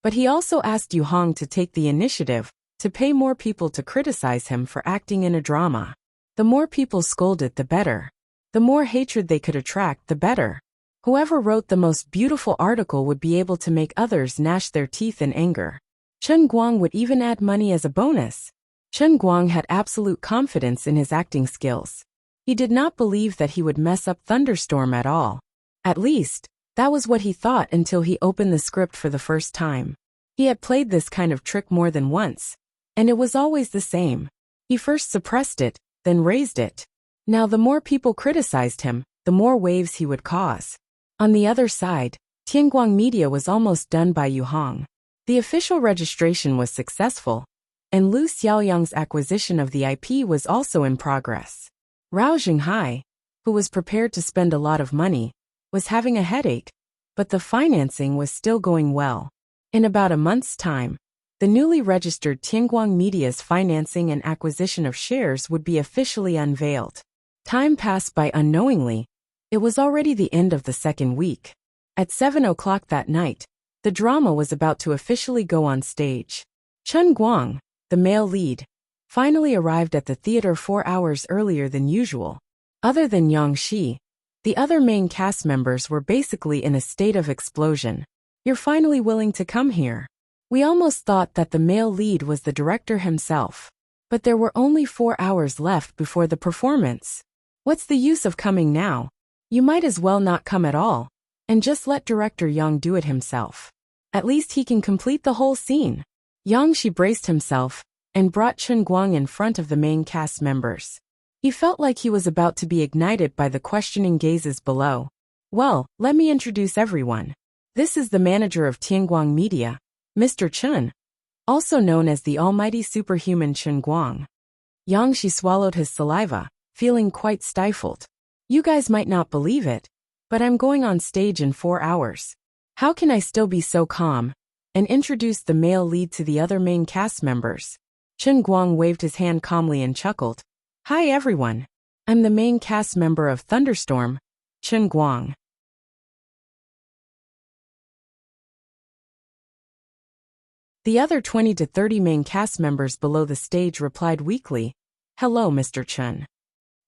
but he also asked Yu Hong to take the initiative to pay more people to criticize him for acting in a drama. The more people scolded, the better. The more hatred they could attract, the better. Whoever wrote the most beautiful article would be able to make others gnash their teeth in anger. Chen Guang would even add money as a bonus. Chen Guang had absolute confidence in his acting skills. He did not believe that he would mess up Thunderstorm at all. At least, that was what he thought until he opened the script for the first time. He had played this kind of trick more than once, and it was always the same. He first suppressed it, then raised it. Now the more people criticized him, the more waves he would cause. On the other side, Tianguang Media was almost done by Yu Hong. The official registration was successful, and Lu Xiaoyang's acquisition of the IP was also in progress. Rao Xinghai, who was prepared to spend a lot of money, was having a headache, but the financing was still going well. In about a month's time, the newly registered Tianguang Media's financing and acquisition of shares would be officially unveiled. Time passed by unknowingly. It was already the end of the second week. At 7 o'clock that night, the drama was about to officially go on stage. Chen Guang, the male lead, finally arrived at the theater 4 hours earlier than usual. Other than Yang Shi, the other main cast members were basically in a state of explosion. "You're finally willing to come here. We almost thought that the male lead was the director himself." But there were only 4 hours left before the performance. What's the use of coming now? You might as well not come at all, and just let director Yang do it himself. At least he can complete the whole scene. Yang braced himself and brought Chen Guang in front of the main cast members. He felt like he was about to be ignited by the questioning gazes below. Well, let me introduce everyone. This is the manager of Tianguang Media, Mr. Chen, also known as the almighty superhuman Chen Guang. Yang swallowed his saliva, feeling quite stifled. You guys might not believe it, but I'm going on stage in 4 hours. How can I still be so calm? And introduced the male lead to the other main cast members. Chen Guang waved his hand calmly and chuckled. Hi everyone. I'm the main cast member of Thunderstorm, Chen Guang. The other 20 to 30 main cast members below the stage replied weakly, Hello Mr. Chen.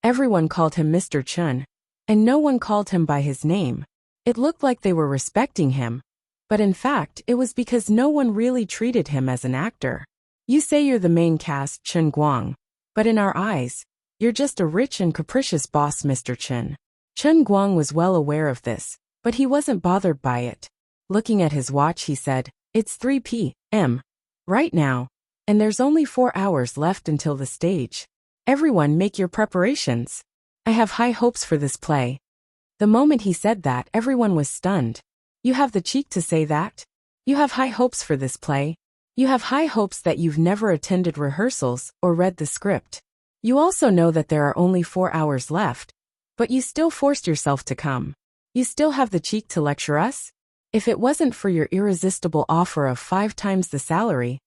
Everyone called him Mr. Chen, and no one called him by his name. It looked like they were respecting him, but in fact it was because no one really treated him as an actor. You say you're the main cast, Chen Guang, but in our eyes, you're just a rich and capricious boss, Mr. Chen. Chen Guang was well aware of this, but he wasn't bothered by it. Looking at his watch he said, It's 3 p.m. right now, and there's only 4 hours left until the stage. Everyone make your preparations. I have high hopes for this play. The moment he said that, everyone was stunned. You have the cheek to say that? You have high hopes for this play? You have high hopes that you've never attended rehearsals or read the script. You also know that there are only 4 hours left, but you still forced yourself to come. You still have the cheek to lecture us? If it wasn't for your irresistible offer of 5 times the salary,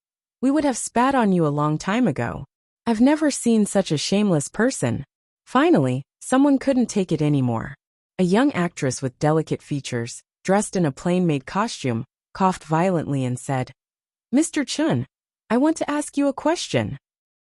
we would have spat on you a long time ago. I've never seen such a shameless person. Finally, someone couldn't take it anymore. A young actress with delicate features, dressed in a plain-made costume, coughed violently and said, Mr. Chen, I want to ask you a question.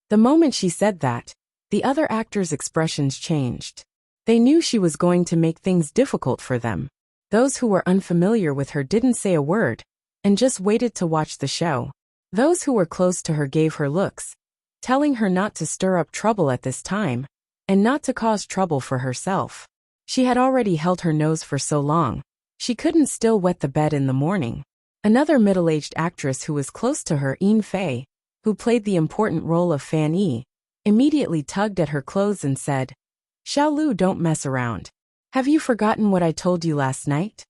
The moment she said that, the other actors' expressions changed. They knew she was going to make things difficult for them. Those who were unfamiliar with her didn't say a word, and just waited to watch the show. Those who were close to her gave her looks, telling her not to stir up trouble at this time, and not to cause trouble for herself. She had already held her nose for so long, she couldn't still wet the bed in the morning. Another middle-aged actress who was close to her, Yin Fei, who played the important role of Fan Yi, immediately tugged at her clothes and said, Xiao Lu, don't mess around. Have you forgotten what I told you last night?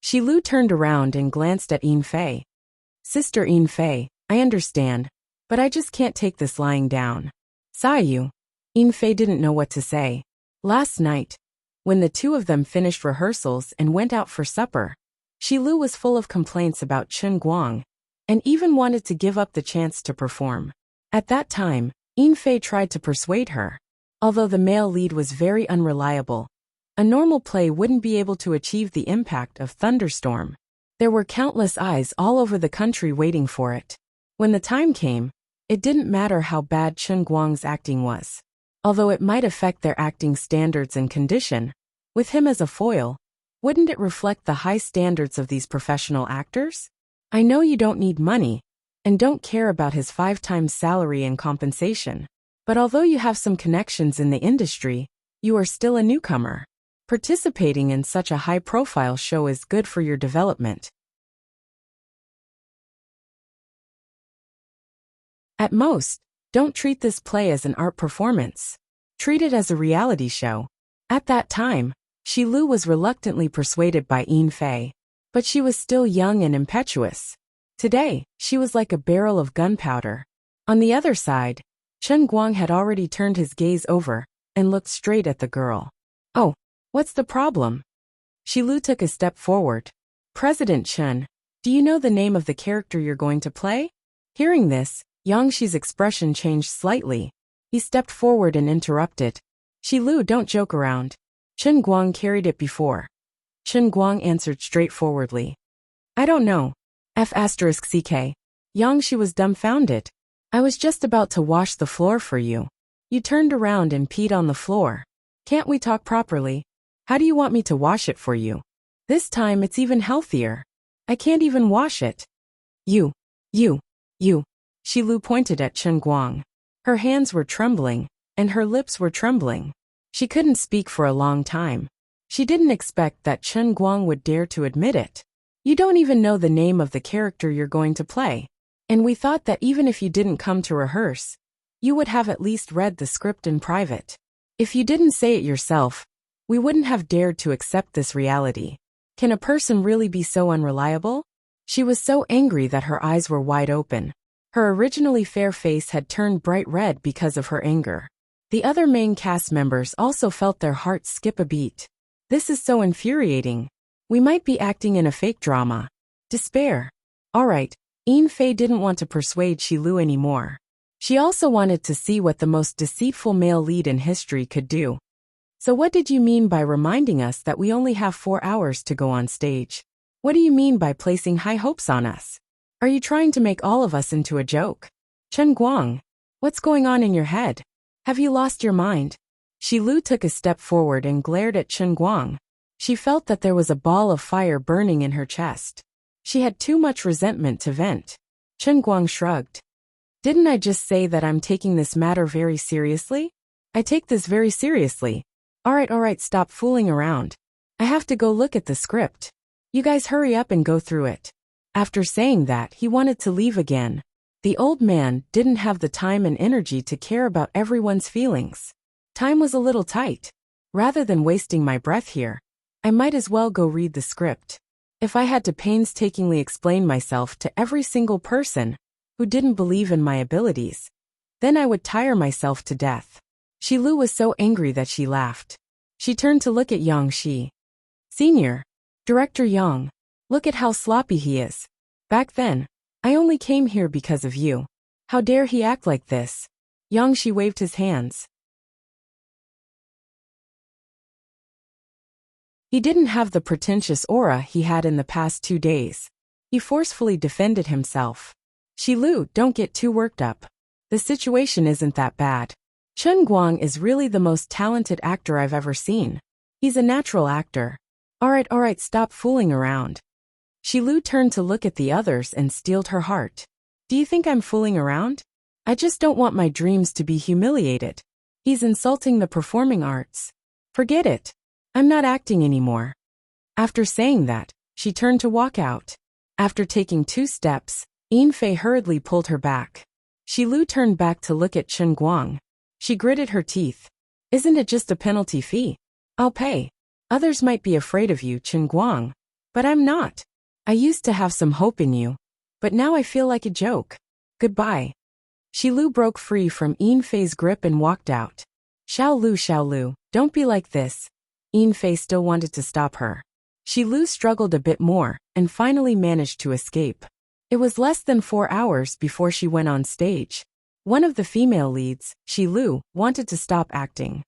Xi Lu turned around and glanced at Yin Fei. Sister Yin Fei, I understand, but I just can't take this lying down. Sayu. Yin Fei didn't know what to say. Last night, when the two of them finished rehearsals and went out for supper, Xi Lu was full of complaints about Chen Guang, and even wanted to give up the chance to perform. At that time, Yin Fei tried to persuade her. Although the male lead was very unreliable, a normal play wouldn't be able to achieve the impact of Thunderstorm. There were countless eyes all over the country waiting for it. When the time came, it didn't matter how bad Chen Guang's acting was. Although it might affect their acting standards and condition, with him as a foil, wouldn't it reflect the high standards of these professional actors? I know you don't need money, and don't care about his 5 times salary and compensation. But although you have some connections in the industry, you are still a newcomer. Participating in such a high-profile show is good for your development. At most, don't treat this play as an art performance. Treat it as a reality show. At that time, Xi Lu was reluctantly persuaded by Yin Fei, but she was still young and impetuous. Today, she was like a barrel of gunpowder. On the other side, Chen Guang had already turned his gaze over and looked straight at the girl. Oh, what's the problem? Xi Lu took a step forward. President Chen, do you know the name of the character you're going to play? Hearing this, Yang Xi's expression changed slightly. He stepped forward and interrupted. Xi Lu, don't joke around. Chen Guang carried it before. Chen Guang answered straightforwardly. I don't know. F***ck. Yang Xi was dumbfounded. I was just about to wash the floor for you. You turned around and peed on the floor. Can't we talk properly? How do you want me to wash it for you? This time it's even healthier. I can't even wash it. You. Xi Lu pointed at Chen Guang. Her hands were trembling, and her lips were trembling. She couldn't speak for a long time. She didn't expect that Chen Guang would dare to admit it. You don't even know the name of the character you're going to play. And we thought that even if you didn't come to rehearse, you would have at least read the script in private. If you didn't say it yourself, we wouldn't have dared to accept this reality. Can a person really be so unreliable? She was so angry that her eyes were wide open. Her originally fair face had turned bright red because of her anger. The other main cast members also felt their hearts skip a beat. This is so infuriating. We might be acting in a fake drama. Despair. Alright, Yin Fei didn't want to persuade Shi Lu anymore. She also wanted to see what the most deceitful male lead in history could do. So what did you mean by reminding us that we only have 4 hours to go on stage? What do you mean by placing high hopes on us? Are you trying to make all of us into a joke? Chen Guang, what's going on in your head? Have you lost your mind? Shi Lu took a step forward and glared at Chen Guang. She felt that there was a ball of fire burning in her chest. She had too much resentment to vent. Chen Guang shrugged. Didn't I just say that I'm taking this matter very seriously? I take this very seriously. Alright, stop fooling around. I have to go look at the script. You guys hurry up and go through it. After saying that, he wanted to leave again. The old man didn't have the time and energy to care about everyone's feelings. Time was a little tight. Rather than wasting my breath here, I might as well go read the script. If I had to painstakingly explain myself to every single person who didn't believe in my abilities, then I would tire myself to death. Shi Lu was so angry that she laughed. She turned to look at Yang Shi. Senior, Director Yang, look at how sloppy he is. Back then, I only came here because of you. How dare he act like this? Yang Shi waved his hands. He didn't have the pretentious aura he had in the past 2 days. He forcefully defended himself. Shi Lu, don't get too worked up. The situation isn't that bad. Chen Guang is really the most talented actor I've ever seen. He's a natural actor. Alright, stop fooling around. Shi Lu turned to look at the others and steeled her heart. Do you think I'm fooling around? I just don't want my dreams to be humiliated. He's insulting the performing arts. Forget it. I'm not acting anymore. After saying that, she turned to walk out. After taking 2 steps, Yin Fei hurriedly pulled her back. Shi Lu turned back to look at Chen Guang. She gritted her teeth. Isn't it just a penalty fee? I'll pay. Others might be afraid of you, Chen Guang, but I'm not. I used to have some hope in you, but now I feel like a joke. Goodbye. Shi Lu broke free from Yin Fei's grip and walked out. Xiao Lu, don't be like this. Yin Fei still wanted to stop her. Shi Lu struggled a bit more and finally managed to escape. It was less than 4 hours before she went on stage. One of the female leads, Shi Lu, wanted to stop acting.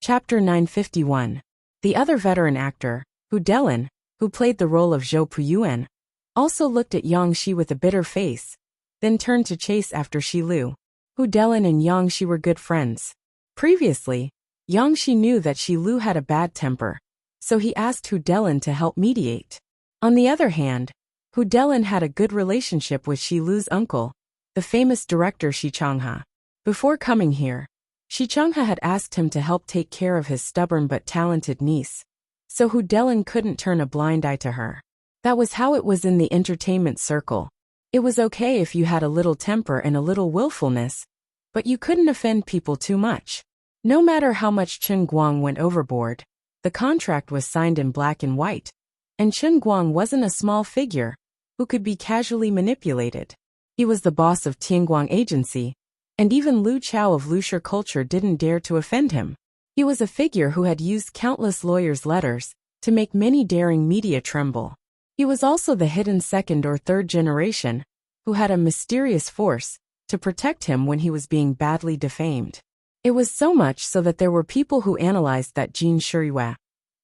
Chapter 951. The other veteran actor, Hu Delin, who played the role of Zhou Puyuan, also looked at Yang Shi with a bitter face, then turned to chase after Shi Lu. Hu Delin and Yang Shi were good friends. Previously, Yang Shi knew that Shi Lu had a bad temper, so he asked Hu Delin to help mediate. On the other hand, Hu Delin had a good relationship with Shi Lu's uncle, the famous director Shi Changhe. Before coming here, Shi Changhe had asked him to help take care of his stubborn but talented niece, so Hu Delin couldn't turn a blind eye to her. That was how it was in the entertainment circle. It was okay if you had a little temper and a little willfulness, but you couldn't offend people too much. No matter how much Chen Guang went overboard, the contract was signed in black and white, and Chen Guang wasn't a small figure who could be casually manipulated. He was the boss of Tianguang Agency, and even Lu Chao of Luxia culture didn't dare to offend him. He was a figure who had used countless lawyers' letters to make many daring media tremble. He was also the hidden 2nd or 3rd generation who had a mysterious force to protect him when he was being badly defamed. It was so much so that there were people who analyzed that Jin Shiyue,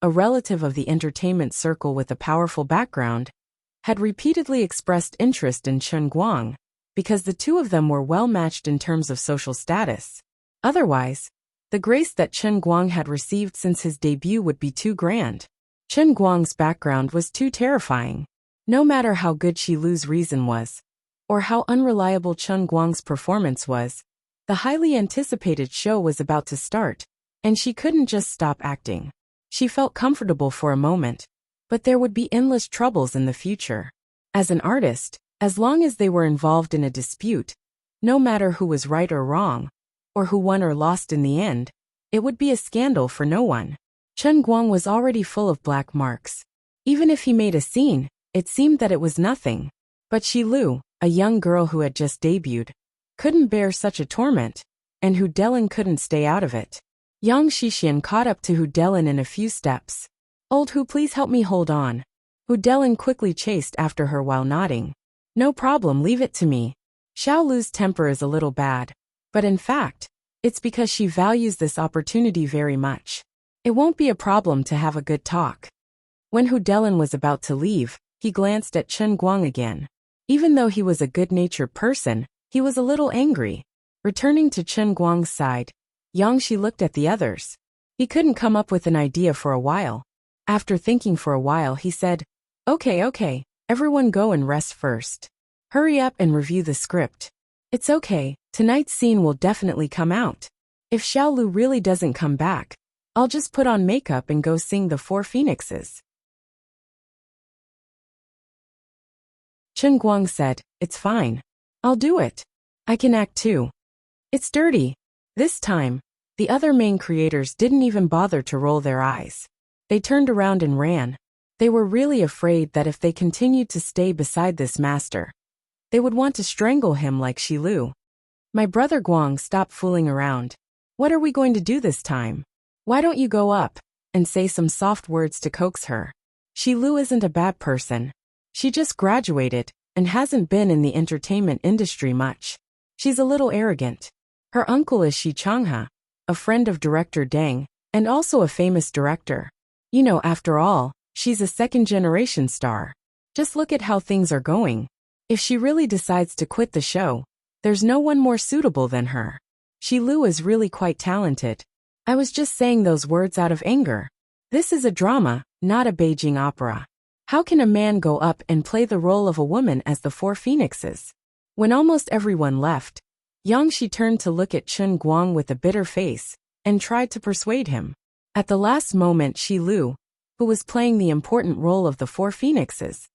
a relative of the entertainment circle with a powerful background, had repeatedly expressed interest in Chen Guang, because the two of them were well matched in terms of social status. Otherwise, the grace that Chen Guang had received since his debut would be too grand. Chen Guang's background was too terrifying. No matter how good Shi Lu's reason was, or how unreliable Chen Guang's performance was, the highly anticipated show was about to start, and she couldn't just stop acting. She felt comfortable for a moment, but there would be endless troubles in the future. As an artist, as long as they were involved in a dispute, no matter who was right or wrong, or who won or lost in the end, it would be a scandal for no one. Chen Guang was already full of black marks. Even if he made a scene, it seemed that it was nothing. But Shi Lu, a young girl who had just debuted, couldn't bear such a torment, and Hu Delin couldn't stay out of it. Yang Shixian caught up to Hu Delin in a few steps. "Old Hu, please help me hold on." Hu Delin quickly chased after her while nodding. "No problem, leave it to me." Xiao Lu's temper is a little bad, but in fact, it's because she values this opportunity very much. It won't be a problem to have a good talk. When Hu Delin was about to leave, he glanced at Chen Guang again. Even though he was a good-natured person, he was a little angry. Returning to Chen Guang's side, Yang Shi looked at the others. He couldn't come up with an idea for a while. After thinking for a while, he said, Okay, everyone go and rest first. Hurry up and review the script. It's okay, tonight's scene will definitely come out. If Xiao Lu really doesn't come back, I'll just put on makeup and go sing the Four Phoenixes. Chen Guang said, "It's fine. I'll do it. I can act too." "It's dirty." This time, the other main creators didn't even bother to roll their eyes. They turned around and ran. They were really afraid that if they continued to stay beside this master, they would want to strangle him like Shi Lu. "My brother Guang, stop fooling around. What are we going to do this time? Why don't you go up and say some soft words to coax her? Shi Lu isn't a bad person. She just graduated and hasn't been in the entertainment industry much. She's a little arrogant. Her uncle is Shi Changhe, a friend of director Deng, and also a famous director. You know, after all, she's a second-generation star. Just look at how things are going. If she really decides to quit the show, there's no one more suitable than her. Shi Lu is really quite talented. I was just saying those words out of anger. This is a drama, not a Beijing opera. How can a man go up and play the role of a woman as the Four Phoenixes?" When almost everyone left, Yang Shi turned to look at Chen Guang with a bitter face and tried to persuade him. At the last moment, Shi Lu, who was playing the important role of the Four Phoenixes,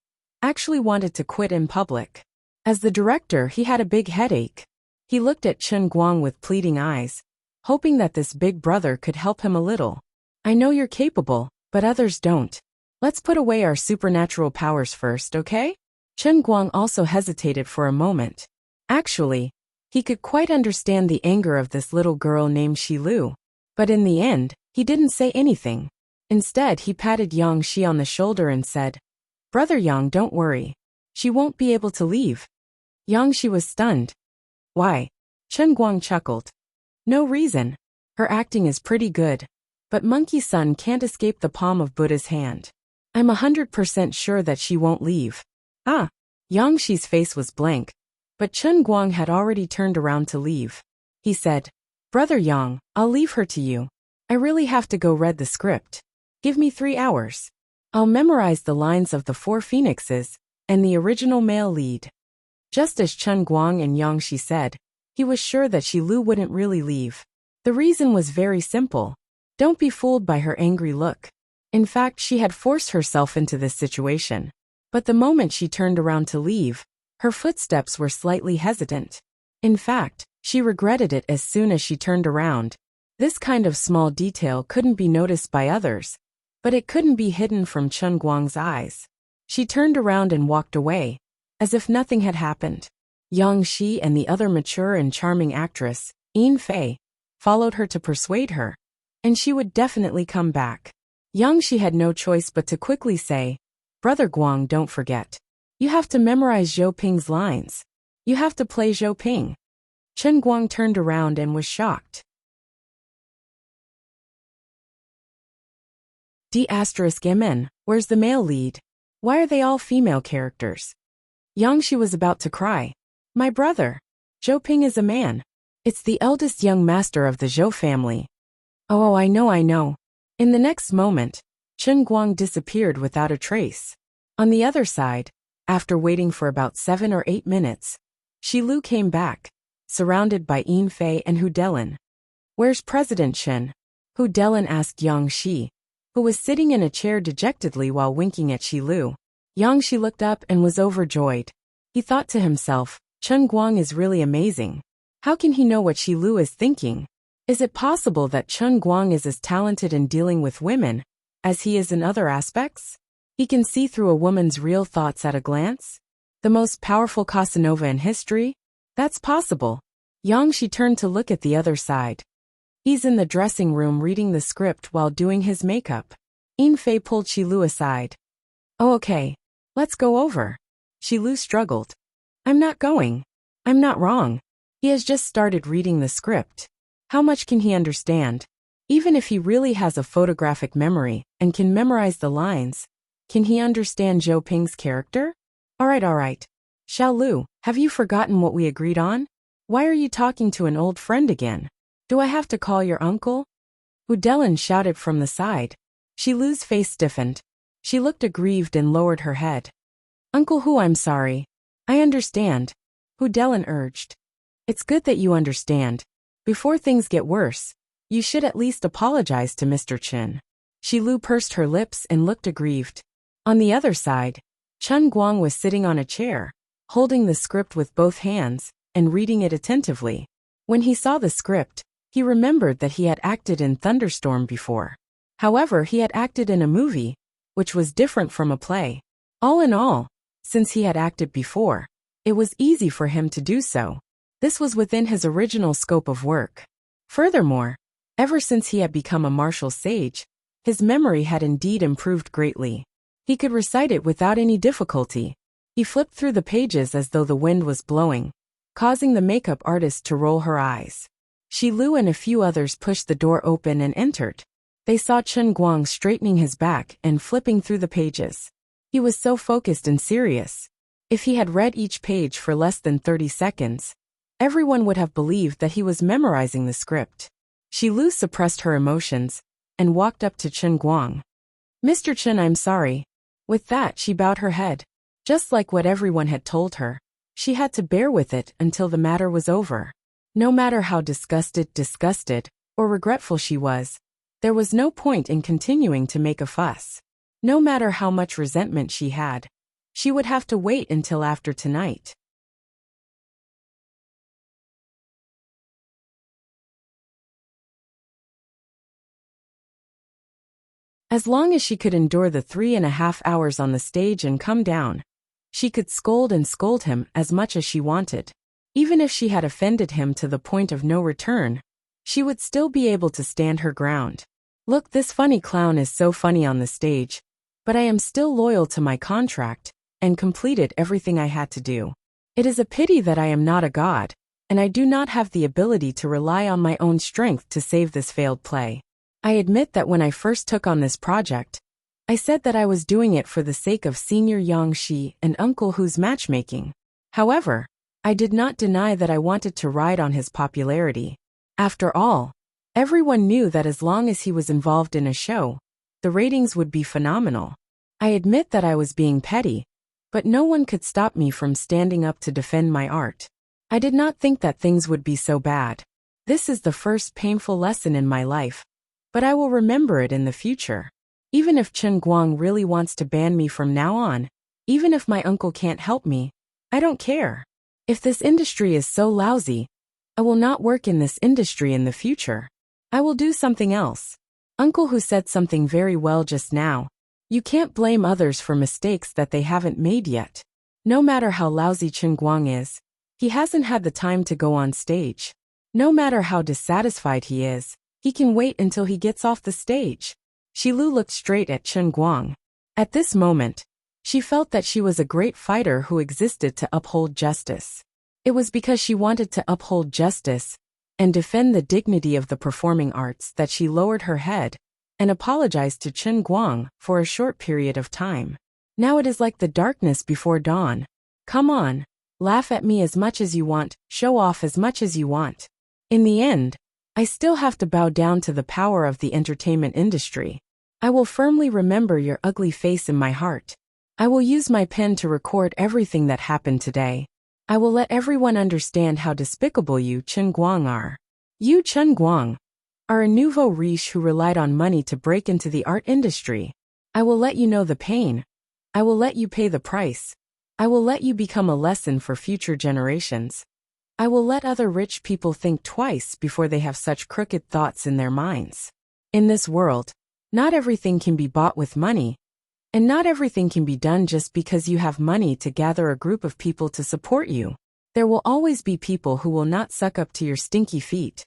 actually wanted to quit in public. As the director, he had a big headache. He looked at Chen Guang with pleading eyes, hoping that this big brother could help him a little. "I know you're capable, but others don't. Let's put away our supernatural powers first, okay?" Chen Guang also hesitated for a moment. Actually, he could quite understand the anger of this little girl named Shi Lu, but in the end, he didn't say anything. Instead, he patted Yang Shi on the shoulder and said, "Brother Yang, don't worry. She won't be able to leave." Yang Shi was stunned. "Why?" Chen Guang chuckled. "No reason. Her acting is pretty good, but Monkey Sun can't escape the palm of Buddha's hand. I'm 100% sure that she won't leave." "Ah." Yang Shi's face was blank, but Chen Guang had already turned around to leave. He said, "Brother Yang, I'll leave her to you. I really have to go read the script. Give me 3 hours. I'll memorize the lines of the Four Phoenixes and the original male lead." Just as Chen Guang and Yang Shi said, he was sure that Shi Lu wouldn't really leave. The reason was very simple. Don't be fooled by her angry look. In fact, she had forced herself into this situation. But the moment she turned around to leave, her footsteps were slightly hesitant. In fact, she regretted it as soon as she turned around. This kind of small detail couldn't be noticed by others, but it couldn't be hidden from Chen Guang's eyes. She turned around and walked away, as if nothing had happened. Yang Shi and the other mature and charming actress, Yin Fei, followed her to persuade her, and she would definitely come back. Yang Shi had no choice but to quickly say, "Brother Guang, don't forget. You have to memorize Zhou Ping's lines. You have to play Zhou Ping." Chen Guang turned around and was shocked. D*MN, where's the male lead? Why are they all female characters? Yang Shi was about to cry. "My brother. Zhou Ping is a man. It's the eldest young master of the Zhou family." "Oh, I know. In the next moment, Chen Guang disappeared without a trace. On the other side, after waiting for about 7 or 8 minutes, Shi Lu came back, surrounded by Yin Fei and Hu Delin. "Where's President Chen?" Hu Delin asked Yang Shi, who was sitting in a chair dejectedly while winking at Shi Lu. Yang Shi looked up and was overjoyed. He thought to himself, Chen Guang is really amazing. How can he know what Shi Lu is thinking? Is it possible that Chen Guang is as talented in dealing with women as he is in other aspects? He can see through a woman's real thoughts at a glance? The most powerful Casanova in history? That's possible. Yang Shi turned to look at the other side. He's in the dressing room reading the script while doing his makeup. Yin Fei pulled Shi Lu aside. "Oh, okay. Let's go over." Shi Lu struggled. "I'm not going. I'm not wrong. He has just started reading the script. How much can he understand? Even if he really has a photographic memory and can memorize the lines, can he understand Zhou Ping's character? All right. Xiao Lu, have you forgotten what we agreed on? Why are you talking to an old friend again? Do I have to call your uncle?" Hu Delin shouted from the side. Shi Lu's face stiffened. She looked aggrieved and lowered her head. "Uncle Hu, I'm sorry. I understand," Hu Delin urged. "It's good that you understand. Before things get worse, you should at least apologize to Mr. Chen." Shi Lu pursed her lips and looked aggrieved. On the other side, Chen Guang was sitting on a chair, holding the script with both hands, and reading it attentively. When he saw the script, he remembered that he had acted in Thunderstorm before. However, he had acted in a movie, which was different from a play. All in all, since he had acted before, it was easy for him to do so. This was within his original scope of work. Furthermore, ever since he had become a martial sage, his memory had indeed improved greatly. He could recite it without any difficulty. He flipped through the pages as though the wind was blowing, causing the makeup artist to roll her eyes. Shi Lu and a few others pushed the door open and entered. They saw Chen Guang straightening his back and flipping through the pages. He was so focused and serious. If he had read each page for less than 30 seconds, everyone would have believed that he was memorizing the script. Shi Lu suppressed her emotions and walked up to Chen Guang. "Mr. Chen, I'm sorry." With that, she bowed her head. Just like what everyone had told her, she had to bear with it until the matter was over. No matter how disgusted, or regretful she was, there was no point in continuing to make a fuss. No matter how much resentment she had, she would have to wait until after tonight. As long as she could endure the 3.5 hours on the stage and come down, she could scold and scold him as much as she wanted. Even if she had offended him to the point of no return, she would still be able to stand her ground. "Look, this funny clown is so funny on the stage, but I am still loyal to my contract and completed everything I had to do. It is a pity that I am not a god, and I do not have the ability to rely on my own strength to save this failed play. I admit that when I first took on this project, I said that I was doing it for the sake of Senior Yang Shi and Uncle Hu's matchmaking. However, I did not deny that I wanted to ride on his popularity. After all, everyone knew that as long as he was involved in a show, the ratings would be phenomenal. I admit that I was being petty, but no one could stop me from standing up to defend my art. I did not think that things would be so bad. This is the first painful lesson in my life, but I will remember it in the future. Even if Chen Guang really wants to ban me from now on, even if my uncle can't help me, I don't care. If this industry is so lousy, I will not work in this industry in the future. I will do something else." Uncle Hu said something very well just now. You can't blame others for mistakes that they haven't made yet. No matter how lousy Chen Guang is, he hasn't had the time to go on stage. No matter how dissatisfied he is, he can wait until he gets off the stage. Shi Lu looked straight at Chen Guang. At this moment, she felt that she was a great fighter who existed to uphold justice. It was because she wanted to uphold justice and defend the dignity of the performing arts that she lowered her head and apologized to Chen Guang for a short period of time. Now it is like the darkness before dawn. Come on, laugh at me as much as you want, show off as much as you want. In the end, I still have to bow down to the power of the entertainment industry. I will firmly remember your ugly face in my heart. I will use my pen to record everything that happened today. I will let everyone understand how despicable you Chen Guang are. You Chen Guang are a nouveau riche who relied on money to break into the art industry. I will let you know the pain. I will let you pay the price. I will let you become a lesson for future generations. I will let other rich people think twice before they have such crooked thoughts in their minds. In this world, not everything can be bought with money, and not everything can be done just because you have money to gather a group of people to support you. There will always be people who will not suck up to your stinky feet.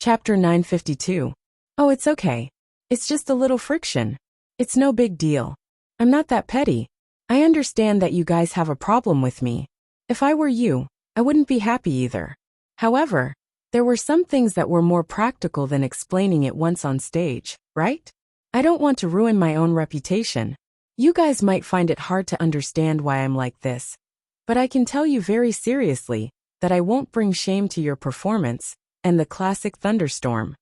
Chapter 952. Oh, it's okay. It's just a little friction. It's no big deal. I'm not that petty. I understand that you guys have a problem with me. If I were you, I wouldn't be happy either. However, there were some things that were more practical than explaining it once on stage, right? I don't want to ruin my own reputation. You guys might find it hard to understand why I'm like this, but I can tell you very seriously that I won't bring shame to your performance and the classic thunderstorm.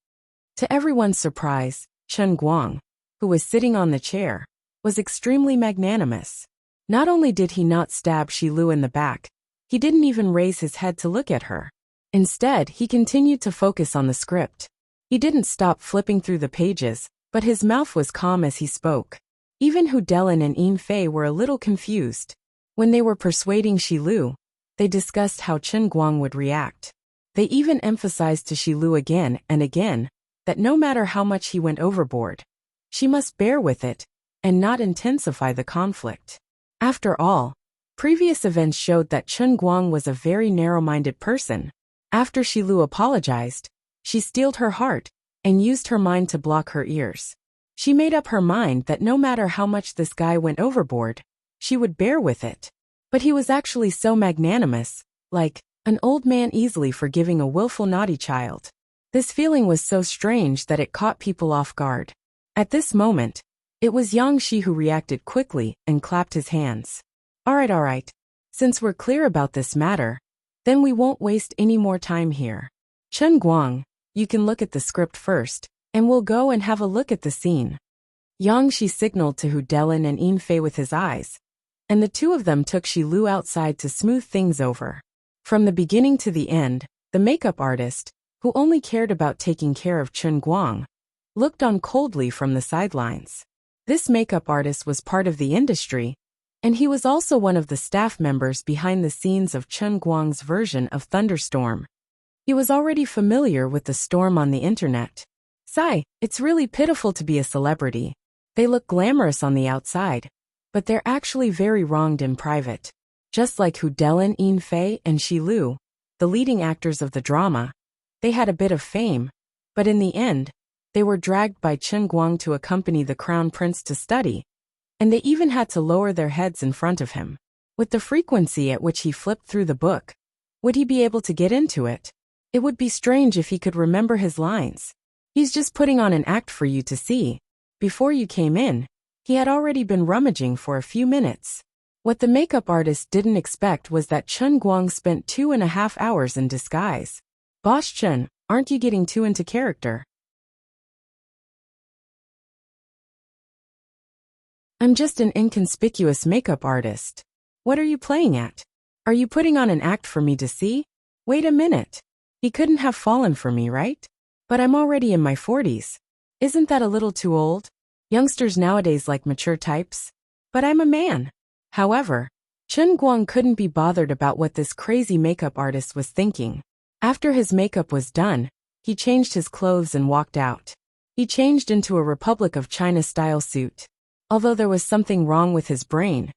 To everyone's surprise, Chen Guang, who was sitting on the chair, was extremely magnanimous. Not only did he not stab Shi Lu in the back, he didn't even raise his head to look at her. Instead, he continued to focus on the script. He didn't stop flipping through the pages, but his mouth was calm as he spoke. Even Hu Delin and Yin Fei were a little confused. When they were persuading Shi Lu, they discussed how Chen Guang would react. They even emphasized to Shi Lu again and again that no matter how much he went overboard, she must bear with it and not intensify the conflict. After all, previous events showed that Chen Guang was a very narrow-minded person. After Shi Lu apologized, she steeled her heart and used her mind to block her ears. She made up her mind that no matter how much this guy went overboard, she would bear with it. But he was actually so magnanimous, like an old man easily forgiving a willful naughty child. This feeling was so strange that it caught people off guard. At this moment, it was Yang Shi who reacted quickly and clapped his hands. All right. Since we're clear about this matter, then we won't waste any more time here. Chen Guang, you can look at the script first, and we'll go and have a look at the scene. Yang Shi signaled to Hu Delin and Yin Fei with his eyes, and the two of them took Shi Lu outside to smooth things over. From the beginning to the end, the makeup artist, who only cared about taking care of Chen Guang, looked on coldly from the sidelines. This makeup artist was part of the industry, and he was also one of the staff members behind the scenes of Chen Guang's version of Thunderstorm. He was already familiar with the storm on the internet. Sigh, it's really pitiful to be a celebrity. They look glamorous on the outside, but they're actually very wronged in private. Just like Hu Delin, Yin Fei, and Shi Lu, the leading actors of the drama, they had a bit of fame, but in the end, they were dragged by Chen Guang to accompany the crown prince to study, and they even had to lower their heads in front of him. With the frequency at which he flipped through the book, would he be able to get into it? It would be strange if he could remember his lines. He's just putting on an act for you to see. Before you came in, he had already been rummaging for a few minutes. What the makeup artist didn't expect was that Chen Guang spent 2.5 hours in disguise. Boss Chen, aren't you getting too into character? I'm just an inconspicuous makeup artist. What are you playing at? Are you putting on an act for me to see? Wait a minute. He couldn't have fallen for me, right? But I'm already in my 40s. Isn't that a little too old? Youngsters nowadays like mature types. But I'm a man. However, Chen Guang couldn't be bothered about what this crazy makeup artist was thinking. After his makeup was done, he changed his clothes and walked out. He changed into a Republic of China-style suit. Although there was something wrong with his brain,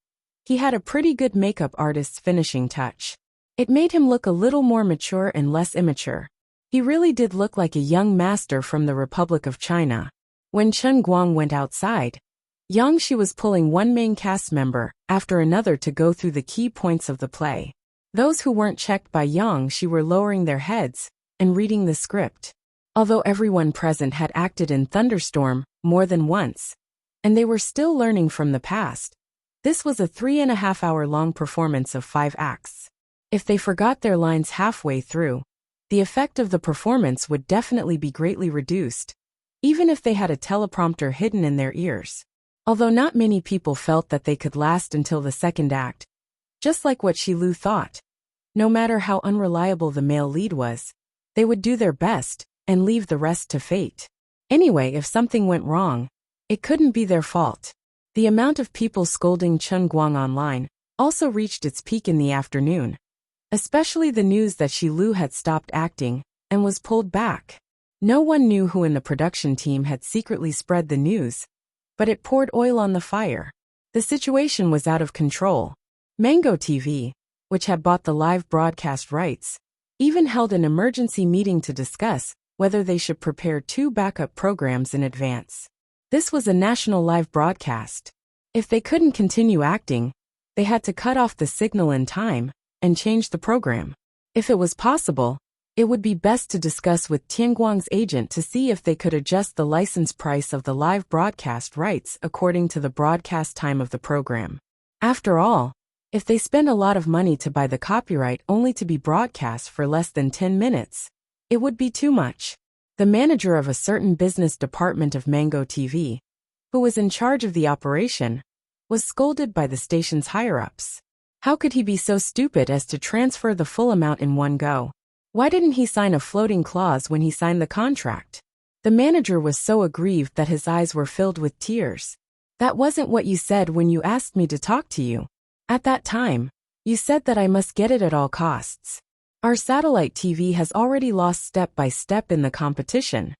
he had a pretty good makeup artist's finishing touch. It made him look a little more mature and less immature. He really did look like a young master from the Republic of China. When Chen Guang went outside, Yang Shi was pulling one main cast member after another to go through the key points of the play. Those who weren't checked by Yang Shi were lowering their heads and reading the script. Although everyone present had acted in Thunderstorm more than once, and they were still learning from the past, this was a 3.5-hour-long performance of 5 acts. If they forgot their lines halfway through, the effect of the performance would definitely be greatly reduced, even if they had a teleprompter hidden in their ears. Although not many people felt that they could last until the second act, just like what Shilu thought. No matter how unreliable the male lead was, they would do their best and leave the rest to fate. Anyway, if something went wrong, it couldn't be their fault. The amount of people scolding Chen Guang online also reached its peak in the afternoon, especially the news that Shilu had stopped acting and was pulled back. No one knew who in the production team had secretly spread the news, but it poured oil on the fire. The situation was out of control. Mango TV, which had bought the live broadcast rights, even held an emergency meeting to discuss whether they should prepare 2 backup programs in advance. This was a national live broadcast. If they couldn't continue acting, they had to cut off the signal in time and change the program. If it was possible, it would be best to discuss with Tianguang's agent to see if they could adjust the license price of the live broadcast rights according to the broadcast time of the program. After all, if they spend a lot of money to buy the copyright only to be broadcast for less than 10 minutes, it would be too much. The manager of a certain business department of Mango TV, who was in charge of the operation, was scolded by the station's higher-ups. How could he be so stupid as to transfer the full amount in one go? Why didn't he sign a floating clause when he signed the contract? The manager was so aggrieved that his eyes were filled with tears. That wasn't what you said when you asked me to talk to you. At that time, you said that I must get it at all costs. Our satellite TV has already lost step by step in the competition.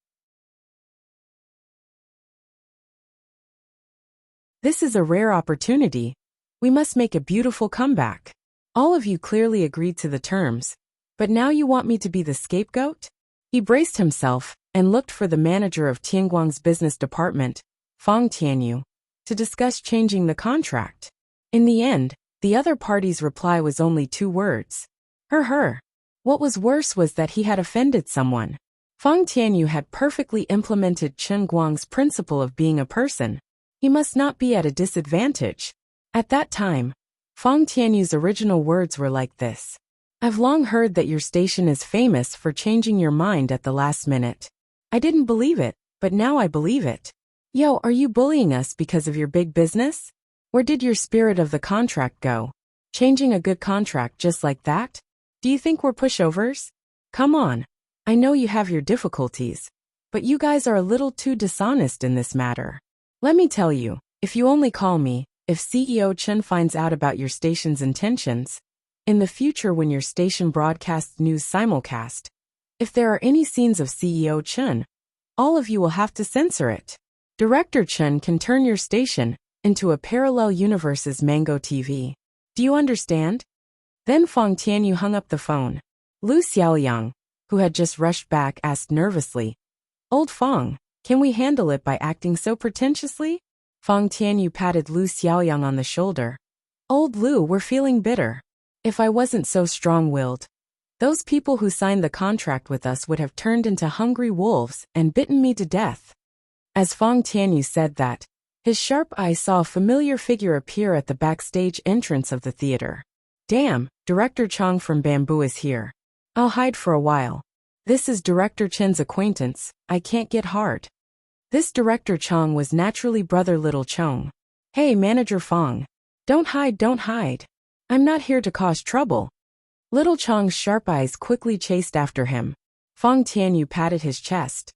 This is a rare opportunity. We must make a beautiful comeback. All of you clearly agreed to the terms, but now you want me to be the scapegoat? He braced himself and looked for the manager of Tianguang's business department, Fang Tianyu, to discuss changing the contract. In the end, the other party's reply was only 2 words. Her. What was worse was that he had offended someone. Fang Tianyu had perfectly implemented Chen Guang's principle of being a person. He must not be at a disadvantage. At that time, Fang Tianyu's original words were like this. I've long heard that your station is famous for changing your mind at the last minute. I didn't believe it, but now I believe it. Yo, are you bullying us because of your big business? Where did your spirit of the contract go? Changing a good contract just like that? Do you think we're pushovers? Come on. I know you have your difficulties, but you guys are a little too dishonest in this matter. Let me tell you, if you only call me, if CEO Chen finds out about your station's intentions, in the future when your station broadcasts news simulcast, if there are any scenes of CEO Chen, all of you will have to censor it. Director Chen can turn your station into a parallel universe's Mango TV. Do you understand? Then Fang Tianyu hung up the phone. Lu Xiaoyang, who had just rushed back, asked nervously, Old Fang, can we handle it by acting so pretentiously? Fang Tianyu patted Lu Xiaoyang on the shoulder. Old Lu, we're feeling bitter. If I wasn't so strong-willed, those people who signed the contract with us would have turned into hungry wolves and bitten me to death. As Fang Tianyu said that, his sharp eyes saw a familiar figure appear at the backstage entrance of the theater. Damn, Director Chang from Bamboo is here. I'll hide for a while. This is Director Chen's acquaintance, I can't get hard. This Director Chang was naturally brother Little Chong. Hey Manager Fang. Don't hide. I'm not here to cause trouble. Little Chong's sharp eyes quickly chased after him. Fang Tianyu patted his chest.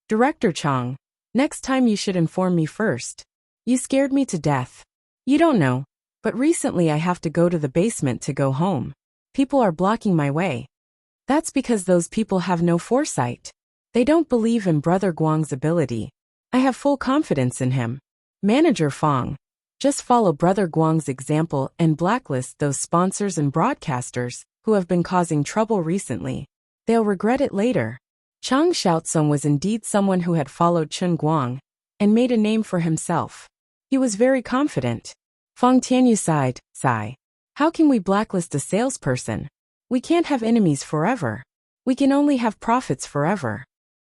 Director Chang, next time you should inform me first. You scared me to death. You don't know, but recently I have to go to the basement to go home. People are blocking my way. That's because those people have no foresight. They don't believe in Brother Guang's ability. I have full confidence in him. Manager Fang, just follow Brother Guang's example and blacklist those sponsors and broadcasters who have been causing trouble recently. They'll regret it later. Chang Xiaotsong was indeed someone who had followed Chen Guang and made a name for himself. He was very confident. Fang Tianyu sighed. How can we blacklist a salesperson? We can't have enemies forever. We can only have profits forever.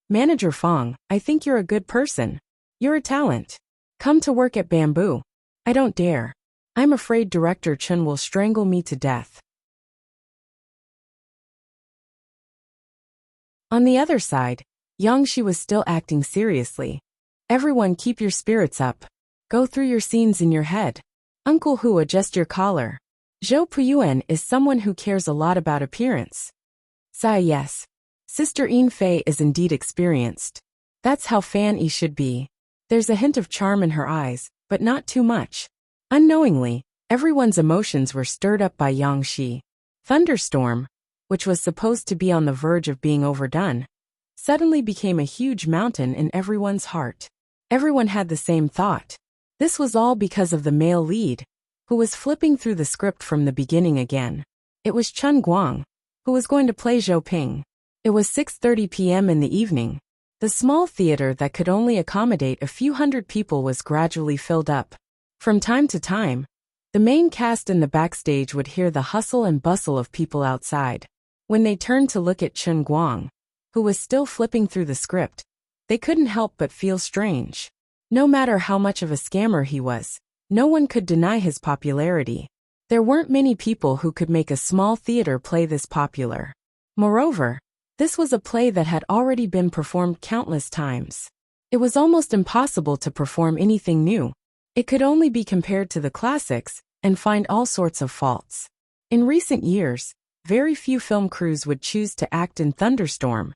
Manager Fang, I think you're a good person. You're a talent. Come to work at Bamboo. I don't dare. I'm afraid Director Chen will strangle me to death. On the other side, Yang Shi was still acting seriously. Everyone keep your spirits up. Go through your scenes in your head. Uncle Hu, adjust your collar. Zhou Puyuan is someone who cares a lot about appearance. Sai, yes. Sister Yin Fei is indeed experienced. That's how Fan Yi should be. There's a hint of charm in her eyes, but not too much. Unknowingly, everyone's emotions were stirred up by Yang Shi. Thunderstorm, which was supposed to be on the verge of being overdone, suddenly became a huge mountain in everyone's heart. Everyone had the same thought. This was all because of the male lead, who was flipping through the script from the beginning again. It was Chen Guang, who was going to play Zhou Ping. It was 6:30 p.m. in the evening. The small theater that could only accommodate a few hundred people was gradually filled up. From time to time, the main cast in the backstage would hear the hustle and bustle of people outside. When they turned to look at Chen Guang, who was still flipping through the script, they couldn't help but feel strange. No matter how much of a scammer he was, no one could deny his popularity. There weren't many people who could make a small theater play this popular. Moreover, this was a play that had already been performed countless times. It was almost impossible to perform anything new. It could only be compared to the classics and find all sorts of faults. In recent years, very few film crews would choose to act in Thunderstorm.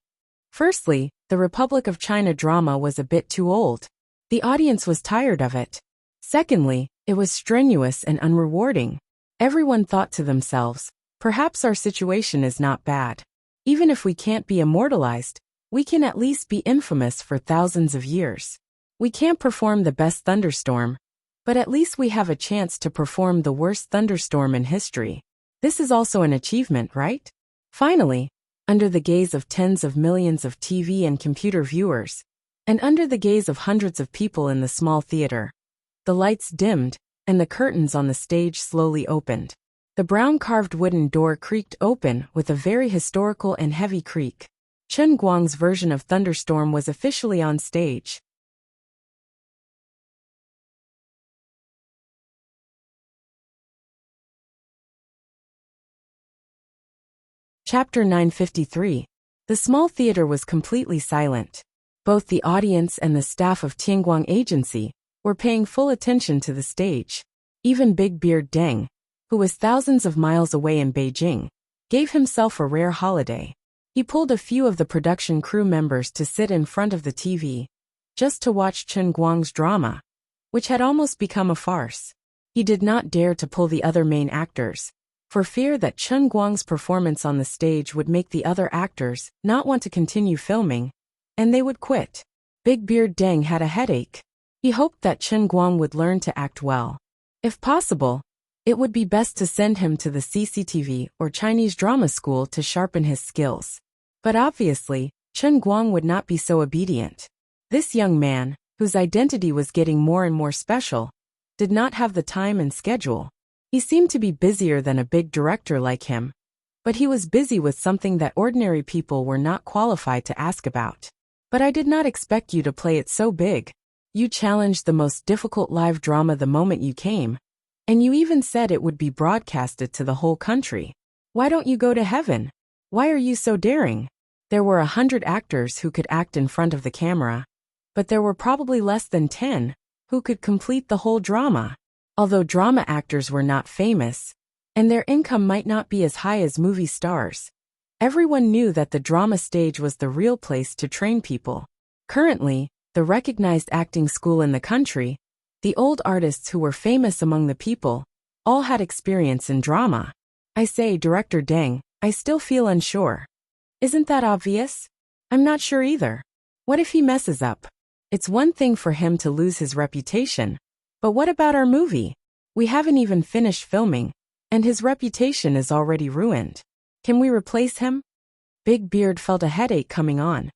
Firstly, the Republic of China drama was a bit too old. The audience was tired of it. Secondly, it was strenuous and unrewarding. Everyone thought to themselves, perhaps our situation is not bad. Even if we can't be immortalized, we can at least be infamous for thousands of years. We can't perform the best thunderstorm, but at least we have a chance to perform the worst thunderstorm in history. This is also an achievement, right? Finally, under the gaze of tens of millions of TV and computer viewers, and under the gaze of hundreds of people in the small theater, the lights dimmed, and the curtains on the stage slowly opened. The brown carved wooden door creaked open with a very historical and heavy creak. Chen Guang's version of Thunderstorm was officially on stage. Chapter 953. The small theater was completely silent. Both the audience and the staff of Tianguang Agency were paying full attention to the stage. Even Big Beard Deng, who was thousands of miles away in Beijing, gave himself a rare holiday. He pulled a few of the production crew members to sit in front of the TV, just to watch Chen Guang's drama, which had almost become a farce. He did not dare to pull the other main actors, for fear that Chen Guang's performance on the stage would make the other actors not want to continue filming, and they would quit. Big Beard Deng had a headache. He hoped that Chen Guang would learn to act well. If possible, it would be best to send him to the CCTV or Chinese drama school to sharpen his skills. But obviously, Chen Guang would not be so obedient. This young man, whose identity was getting more and more special, did not have the time and schedule. He seemed to be busier than a big director like him, but he was busy with something that ordinary people were not qualified to ask about. But I did not expect you to play it so big. You challenged the most difficult live drama the moment you came, and you even said it would be broadcasted to the whole country. Why don't you go to heaven? Why are you so daring? There were 100 actors who could act in front of the camera, but there were probably less than 10 who could complete the whole drama. Although drama actors were not famous, and their income might not be as high as movie stars, everyone knew that the drama stage was the real place to train people. Currently, the recognized acting school in the country, the old artists who were famous among the people, all had experience in drama. I say, Director Deng, I still feel unsure. Isn't that obvious? I'm not sure either. What if he messes up? It's one thing for him to lose his reputation, but what about our movie? We haven't even finished filming, and his reputation is already ruined. Can we replace him? Big Beard felt a headache coming on.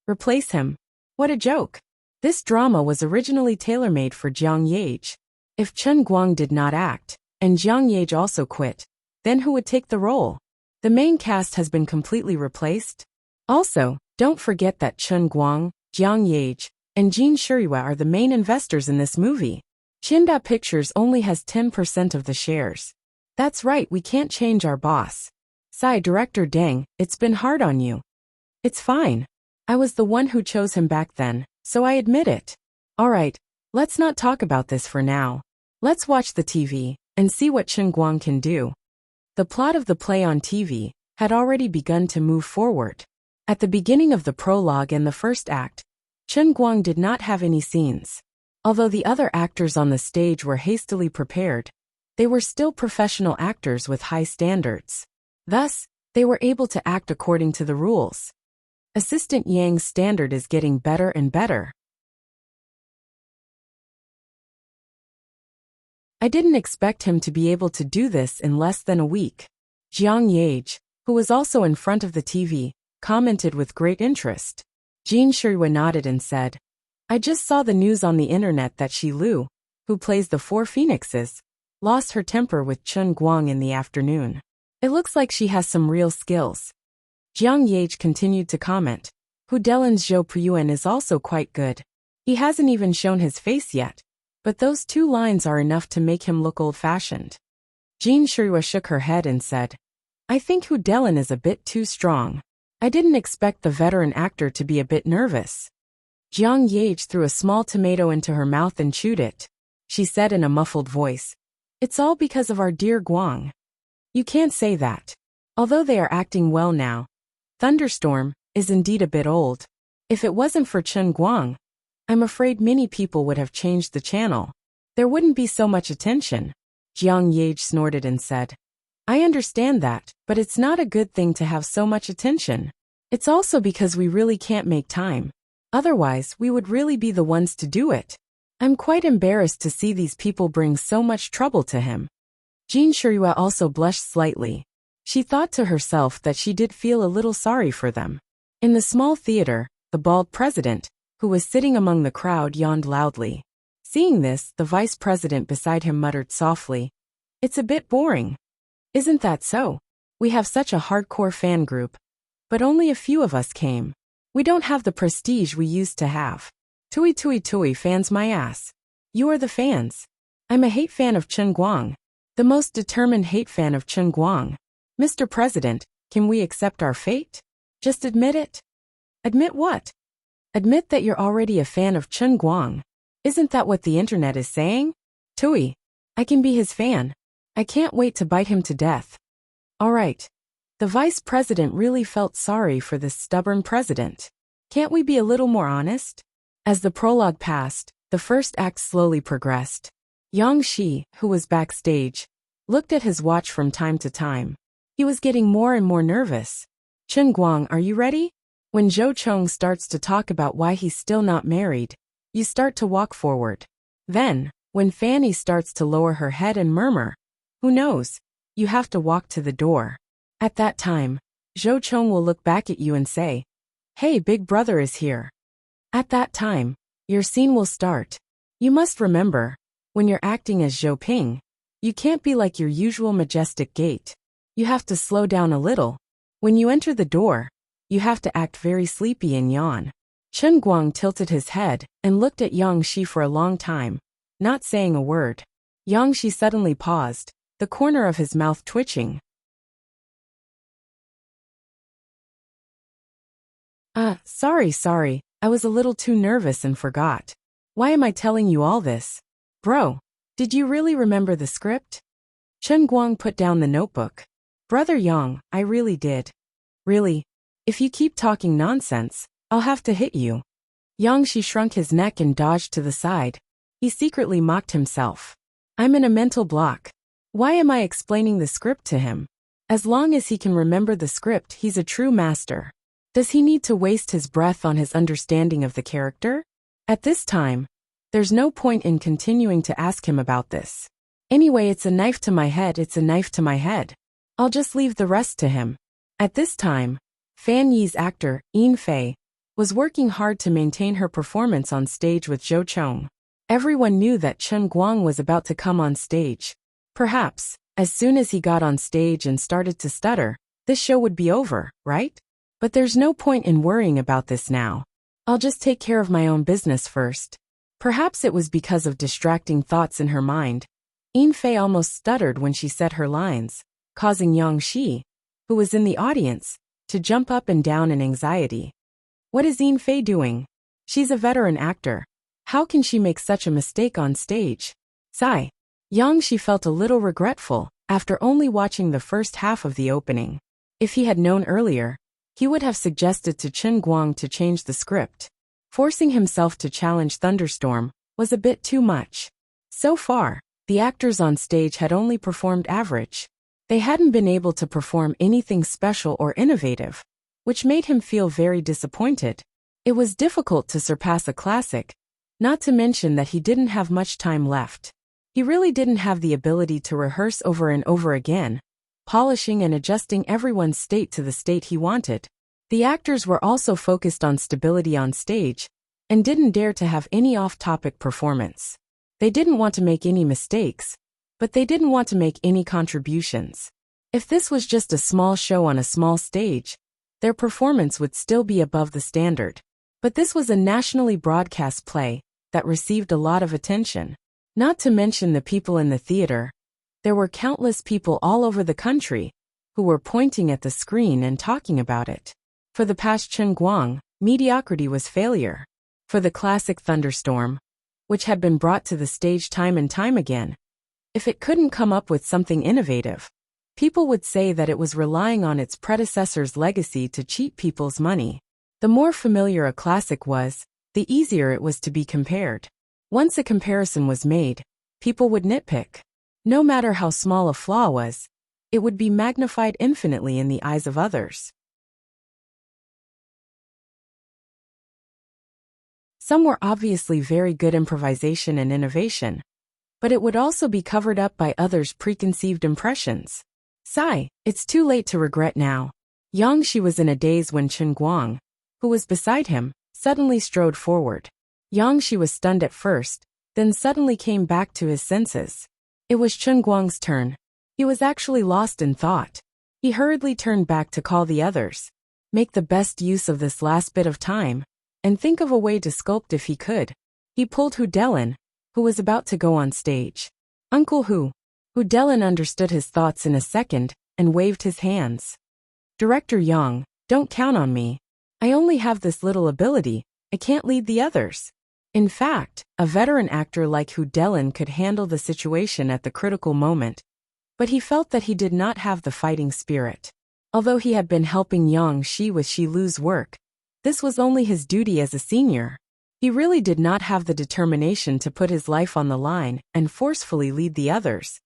Replace him? What a joke. This drama was originally tailor-made for Jiang Yage. If Chen Guang did not act, and Jiang Yage also quit, then who would take the role? The main cast has been completely replaced. Also, don't forget that Chen Guang, Jiang Yage, and Jin Shuriwa are the main investors in this movie. Chinda Pictures only has 10% of the shares. That's right, we can't change our boss. Sigh, Director Deng, it's been hard on you. It's fine. I was the one who chose him back then, so I admit it. Alright, let's not talk about this for now. Let's watch the TV and see what Chen Guang can do. The plot of the play on TV had already begun to move forward. At the beginning of the prologue and the first act, Chen Guang did not have any scenes. Although the other actors on the stage were hastily prepared, they were still professional actors with high standards. Thus, they were able to act according to the rules. Assistant Yang's standard is getting better and better. I didn't expect him to be able to do this in less than a week. Jiang Yage, who was also in front of the TV, commented with great interest. Jin Shuiwa nodded and said, I just saw the news on the internet that Shi Lu, who plays the Four Phoenixes, lost her temper with Chen Guang in the afternoon. It looks like she has some real skills. Jiang Yage continued to comment. Hu Delin's Zhou Puyuan is also quite good. He hasn't even shown his face yet, but those 2 lines are enough to make him look old-fashioned. Jin Shuiwa shook her head and said, I think Hu Delin is a bit too strong. I didn't expect the veteran actor to be a bit nervous. Jiang Yage threw a small tomato into her mouth and chewed it. She said in a muffled voice, It's all because of our dear Guang. You can't say that. Although they are acting well now, Thunderstorm is indeed a bit old. If it wasn't for Chen Guang, I'm afraid many people would have changed the channel. There wouldn't be so much attention. Jiang Yage snorted and said, I understand that, but it's not a good thing to have so much attention. It's also because we really can't make time. Otherwise, we would really be the ones to do it. I'm quite embarrassed to see these people bring so much trouble to him. Jin Shuiwa also blushed slightly. She thought to herself that she did feel a little sorry for them. In the small theater, the bald president, who was sitting among the crowd, yawned loudly. Seeing this, the vice president beside him muttered softly, It's a bit boring. Isn't that so? We have such a hardcore fan group, but only a few of us came. We don't have the prestige we used to have. Tui tui tui fans my ass. You are the fans. I'm a hate fan of Chen Guang. The most determined hate fan of Chen Guang. Mr. President, can we accept our fate? Just admit it. Admit what? Admit that you're already a fan of Chen Guang. Isn't that what the internet is saying? Tui, I can be his fan. I can't wait to bite him to death. All right. The vice president really felt sorry for this stubborn president. Can't we be a little more honest? As the prologue passed, the first act slowly progressed. Yang Shi, who was backstage, looked at his watch from time to time. He was getting more and more nervous. Chen Guang, are you ready? When Zhou Chong starts to talk about why he's still not married, you start to walk forward. Then, when Fanny starts to lower her head and murmur, who knows, you have to walk to the door. At that time, Zhou Chong will look back at you and say, Hey, big brother is here. At that time, your scene will start. You must remember, when you're acting as Zhou Ping, you can't be like your usual majestic gait. You have to slow down a little. When you enter the door, you have to act very sleepy and yawn. Chen Guang tilted his head and looked at Yang Shi for a long time, not saying a word. Yang Shi suddenly paused, the corner of his mouth twitching. Sorry, I was a little too nervous and forgot. Why am I telling you all this? Bro, did you really remember the script? Chen Guang put down the notebook. Brother Yang, I really did. Really? If you keep talking nonsense, I'll have to hit you. Yang Shi shrunk his neck and dodged to the side. He secretly mocked himself. I'm in a mental block. Why am I explaining the script to him? As long as he can remember the script, he's a true master. Does he need to waste his breath on his understanding of the character? At this time, there's no point in continuing to ask him about this. Anyway, it's a knife to my head. I'll just leave the rest to him. At this time, Fan Yi's actor, Yin Fei, was working hard to maintain her performance on stage with Zhou Chong. Everyone knew that Chen Guang was about to come on stage. Perhaps, as soon as he got on stage and started to stutter, this show would be over, right? But there's no point in worrying about this now. I'll just take care of my own business first. Perhaps it was because of distracting thoughts in her mind. Yin Fei almost stuttered when she said her lines, causing Yang Shi, who was in the audience, to jump up and down in anxiety. What is Yin Fei doing? She's a veteran actor. How can she make such a mistake on stage? Sigh. She felt a little regretful after only watching the first half of the opening. If he had known earlier, he would have suggested to Chen Guang to change the script. Forcing himself to challenge Thunderstorm was a bit too much. So far, the actors on stage had only performed average. They hadn't been able to perform anything special or innovative, which made him feel very disappointed. It was difficult to surpass a classic, not to mention that he didn't have much time left. He really didn't have the ability to rehearse over and over again, polishing and adjusting everyone's state to the state he wanted. The actors were also focused on stability on stage, and didn't dare to have any off-topic performance. They didn't want to make any mistakes, but they didn't want to make any contributions. If this was just a small show on a small stage, their performance would still be above the standard. But this was a nationally broadcast play that received a lot of attention. Not to mention the people in the theater. There were countless people all over the country who were pointing at the screen and talking about it. For the past Chen Guang, mediocrity was failure. For the classic Thunderstorm, which had been brought to the stage time and time again, if it couldn't come up with something innovative, people would say that it was relying on its predecessor's legacy to cheat people's money. The more familiar a classic was, the easier it was to be compared. Once a comparison was made, people would nitpick. No matter how small a flaw was, it would be magnified infinitely in the eyes of others. Some were obviously very good improvisation and innovation, but it would also be covered up by others' preconceived impressions. Sigh, it's too late to regret now. She was in a daze when Chen Guang, who was beside him, suddenly strode forward. She was stunned at first, then suddenly came back to his senses. It was Chen Guang's turn. He was actually lost in thought. He hurriedly turned back to call the others. Make the best use of this last bit of time, and think of a way to sculpt if he could. He pulled Hu Delin, who was about to go on stage. Uncle Hu. Hu Delin understood his thoughts in a second, and waved his hands. Director Yang, don't count on me. I only have this little ability, I can't lead the others. In fact, a veteran actor like Hu Delin could handle the situation at the critical moment, but he felt that he did not have the fighting spirit. Although he had been helping Yang Shi with Shi Lu's work, this was only his duty as a senior. He really did not have the determination to put his life on the line and forcefully lead the others,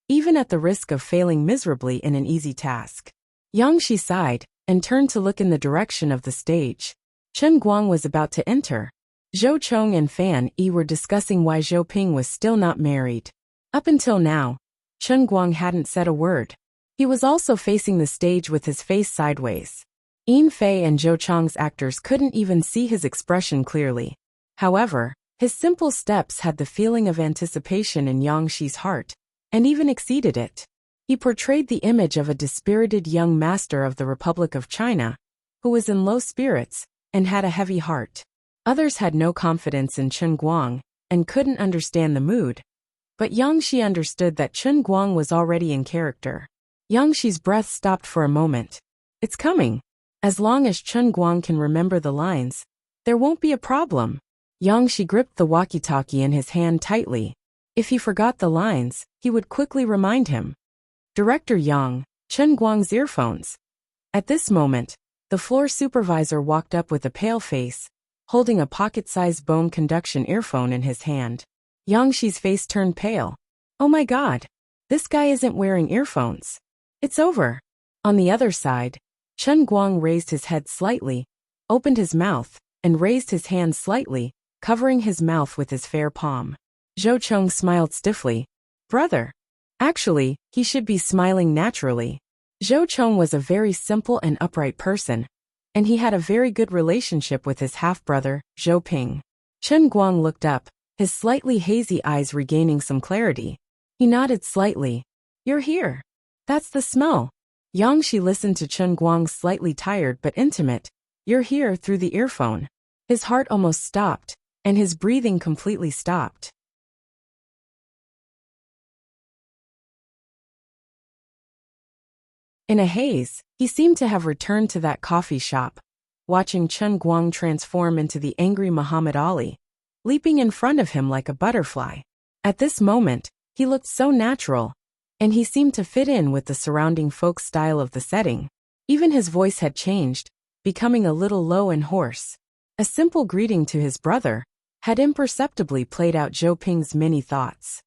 even at the risk of failing miserably in an easy task. Yang Shi sighed and turned to look in the direction of the stage. Chen Guang was about to enter. Zhou Chong and Fan Yi were discussing why Zhou Ping was still not married. Up until now, Chen Guang hadn't said a word. He was also facing the stage with his face sideways. Yin Fei and Zhou Chong's actors couldn't even see his expression clearly. However, his simple steps had the feeling of anticipation in Yang Shi's heart, and even exceeded it. He portrayed the image of a dispirited young master of the Republic of China, who was in low spirits and had a heavy heart. Others had no confidence in Chen Guang and couldn't understand the mood, but Yang Shi understood that Chen Guang was already in character. Yang Shi's breath stopped for a moment. It's coming. As long as Chen Guang can remember the lines, there won't be a problem. Yang Shi gripped the walkie-talkie in his hand tightly. If he forgot the lines, he would quickly remind him. Director Yang, Chen Guang's earphones. At this moment, the floor supervisor walked up with a pale face, holding a pocket-sized bone conduction earphone in his hand. Yang Shi's face turned pale. Oh my god, this guy isn't wearing earphones. It's over. On the other side, Chen Guang raised his head slightly, opened his mouth, and raised his hand slightly, covering his mouth with his fair palm. Zhou Chong smiled stiffly. Brother. Actually, he should be smiling naturally. Zhou Chong was a very simple and upright person, and he had a very good relationship with his half-brother, Zhou Ping. Chen Guang looked up, his slightly hazy eyes regaining some clarity. He nodded slightly. You're here. That's the smell. Yang Shi listened to Chen Guang's slightly tired but intimate, "You're here" through the earphone. His heart almost stopped, and his breathing completely stopped. In a haze, he seemed to have returned to that coffee shop, watching Chen Guang transform into the angry Muhammad Ali, leaping in front of him like a butterfly. At this moment, he looked so natural, and he seemed to fit in with the surrounding folk style of the setting. Even his voice had changed, becoming a little low and hoarse. A simple greeting to his brother had imperceptibly played out Zhou Ping's many thoughts.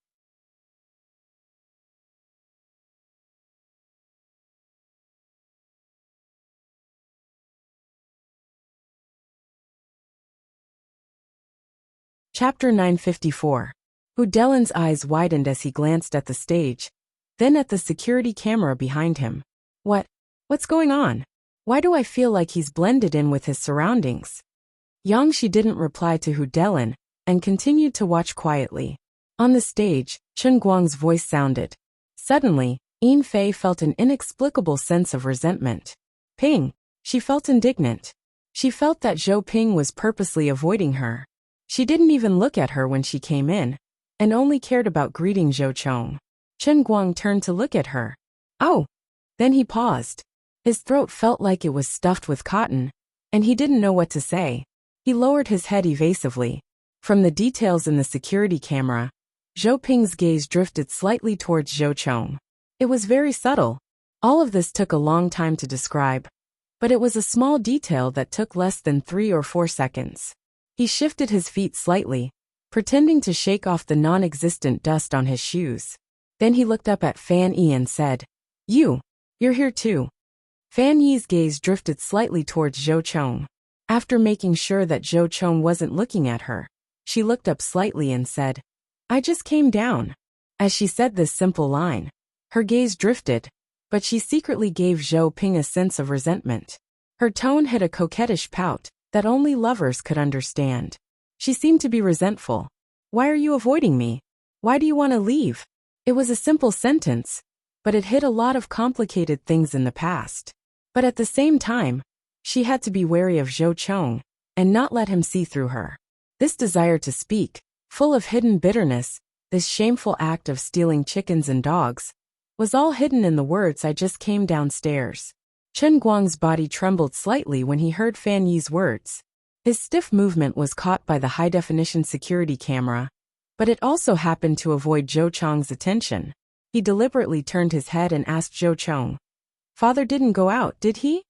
Chapter 954. Hu Delin's eyes widened as he glanced at the stage, then at the security camera behind him. What's going on? Why do I feel like he's blended in with his surroundings? Yang Shi didn't reply to Hu Delin and continued to watch quietly. On the stage, Chen Guang's voice sounded. Suddenly, Yin Fei felt an inexplicable sense of resentment. Ping! She felt indignant. She felt that Zhou Ping was purposely avoiding her. She didn't even look at her when she came in, and only cared about greeting Zhou Chong. Chen Guang turned to look at her. Oh! Then he paused. His throat felt like it was stuffed with cotton, and he didn't know what to say. He lowered his head evasively. From the details in the security camera, Zhou Ping's gaze drifted slightly towards Zhou Chong. It was very subtle. All of this took a long time to describe, but it was a small detail that took less than 3 or 4 seconds. He shifted his feet slightly, pretending to shake off the non-existent dust on his shoes. Then he looked up at Fan Yi and said, You're here too. Fan Yi's gaze drifted slightly towards Zhou Chong. After making sure that Zhou Chong wasn't looking at her, she looked up slightly and said, I just came down. As she said this simple line, her gaze drifted, but she secretly gave Zhou Ping a sense of resentment. Her tone had a coquettish pout that only lovers could understand. She seemed to be resentful. Why are you avoiding me? Why do you want to leave? It was a simple sentence, but it hid a lot of complicated things in the past. But at the same time, she had to be wary of Zhou Chong and not let him see through her. This desire to speak, full of hidden bitterness, this shameful act of stealing chickens and dogs, was all hidden in the words I just came downstairs. Chen Guang's body trembled slightly when he heard Fan Yi's words. His stiff movement was caught by the high-definition security camera, but it also happened to avoid Zhou Chong's attention. He deliberately turned his head and asked Zhou Chong, Father didn't go out, did he?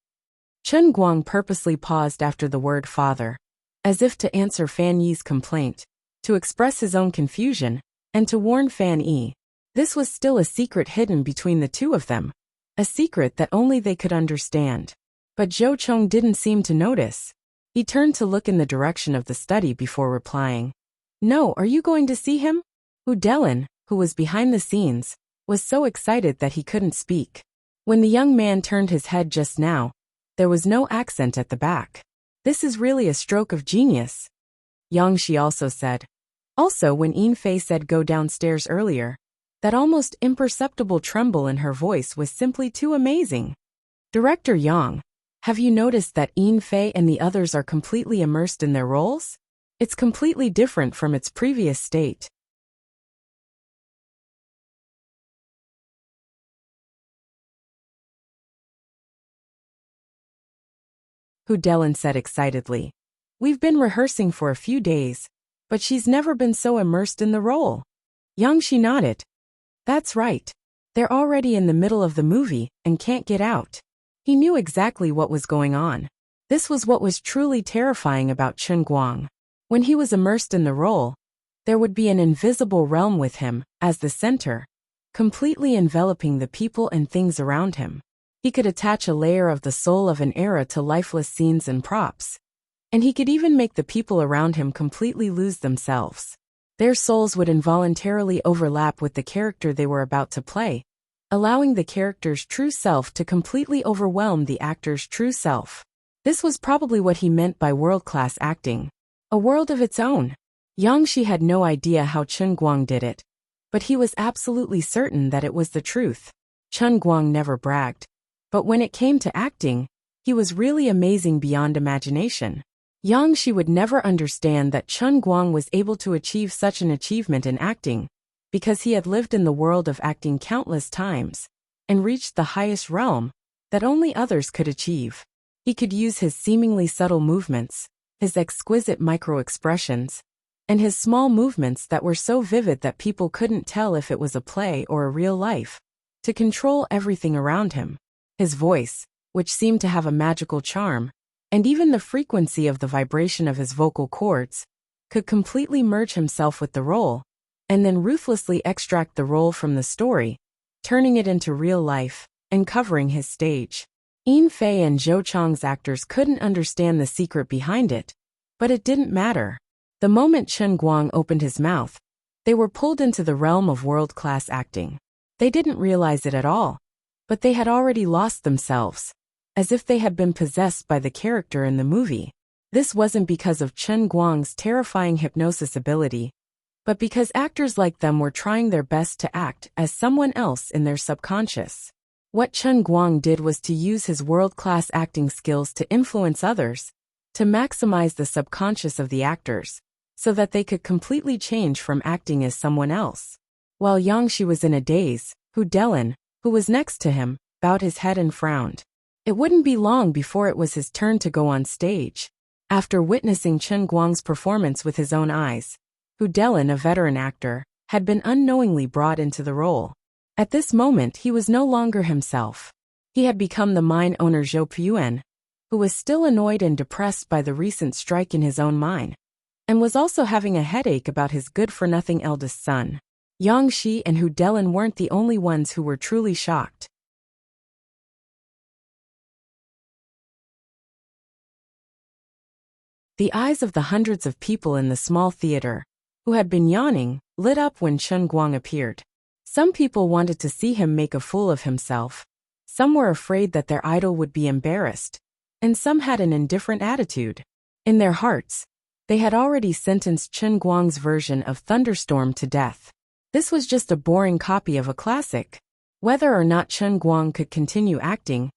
Chen Guang purposely paused after the word father, as if to answer Fan Yi's complaint, to express his own confusion, and to warn Fan Yi. This was still a secret hidden between the two of them, a secret that only they could understand. But Zhou Chong didn't seem to notice. He turned to look in the direction of the study before replying. No, are you going to see him? Hu Delin, who was behind the scenes, was so excited that he couldn't speak. When the young man turned his head just now, there was no accent at the back. This is really a stroke of genius. Yang Shi also said. Also, when Yin Fei said go downstairs earlier, that almost imperceptible tremble in her voice was simply too amazing. Director Yang, have you noticed that Yin Fei and the others are completely immersed in their roles? It's completely different from its previous state. Hu Delin said excitedly. We've been rehearsing for a few days, but she's never been so immersed in the role. Yang Shi nodded. That's right. They're already in the middle of the movie and can't get out. He knew exactly what was going on. This was what was truly terrifying about Chen Guang. When he was immersed in the role, there would be an invisible realm with him, as the center, completely enveloping the people and things around him. He could attach a layer of the soul of an era to lifeless scenes and props. And he could even make the people around him completely lose themselves. Their souls would involuntarily overlap with the character they were about to play, allowing the character's true self to completely overwhelm the actor's true self. This was probably what he meant by world-class acting. A world of its own. Yang Shi had no idea how Chen Guang did it, but he was absolutely certain that it was the truth. Chen Guang never bragged, but when it came to acting, he was really amazing beyond imagination. Yang Shi would never understand that Chen Guang was able to achieve such an achievement in acting, because he had lived in the world of acting countless times, and reached the highest realm, that only others could achieve. He could use his seemingly subtle movements, his exquisite micro-expressions, and his small movements that were so vivid that people couldn't tell if it was a play or a real life, to control everything around him. His voice, which seemed to have a magical charm, and even the frequency of the vibration of his vocal cords, could completely merge himself with the role, and then ruthlessly extract the role from the story, turning it into real life, and covering his stage. Yin Fei and Zhou Chang's actors couldn't understand the secret behind it, but it didn't matter. The moment Chen Guang opened his mouth, they were pulled into the realm of world-class acting. They didn't realize it at all, but they had already lost themselves, as if they had been possessed by the character in the movie. This wasn't because of Chen Guang's terrifying hypnosis ability, but because actors like them were trying their best to act as someone else in their subconscious. What Chen Guang did was to use his world-class acting skills to influence others, to maximize the subconscious of the actors, so that they could completely change from acting as someone else. While Yang Shi was in a daze, Hu Delin, who was next to him, bowed his head and frowned. It wouldn't be long before it was his turn to go on stage. After witnessing Chen Guang's performance with his own eyes, Hu Delin, a veteran actor, had been unknowingly brought into the role. At this moment he was no longer himself. He had become the mine owner Zhou Puyuan, who was still annoyed and depressed by the recent strike in his own mine, and was also having a headache about his good-for-nothing eldest son. Yang Shi and Hu Delin weren't the only ones who were truly shocked. The eyes of the hundreds of people in the small theater, who had been yawning, lit up when Chen Guang appeared. Some people wanted to see him make a fool of himself, some were afraid that their idol would be embarrassed, and some had an indifferent attitude. In their hearts, they had already sentenced Chen Guang's version of Thunderstorm to death. This was just a boring copy of a classic. Whether or not Chen Guang could continue acting,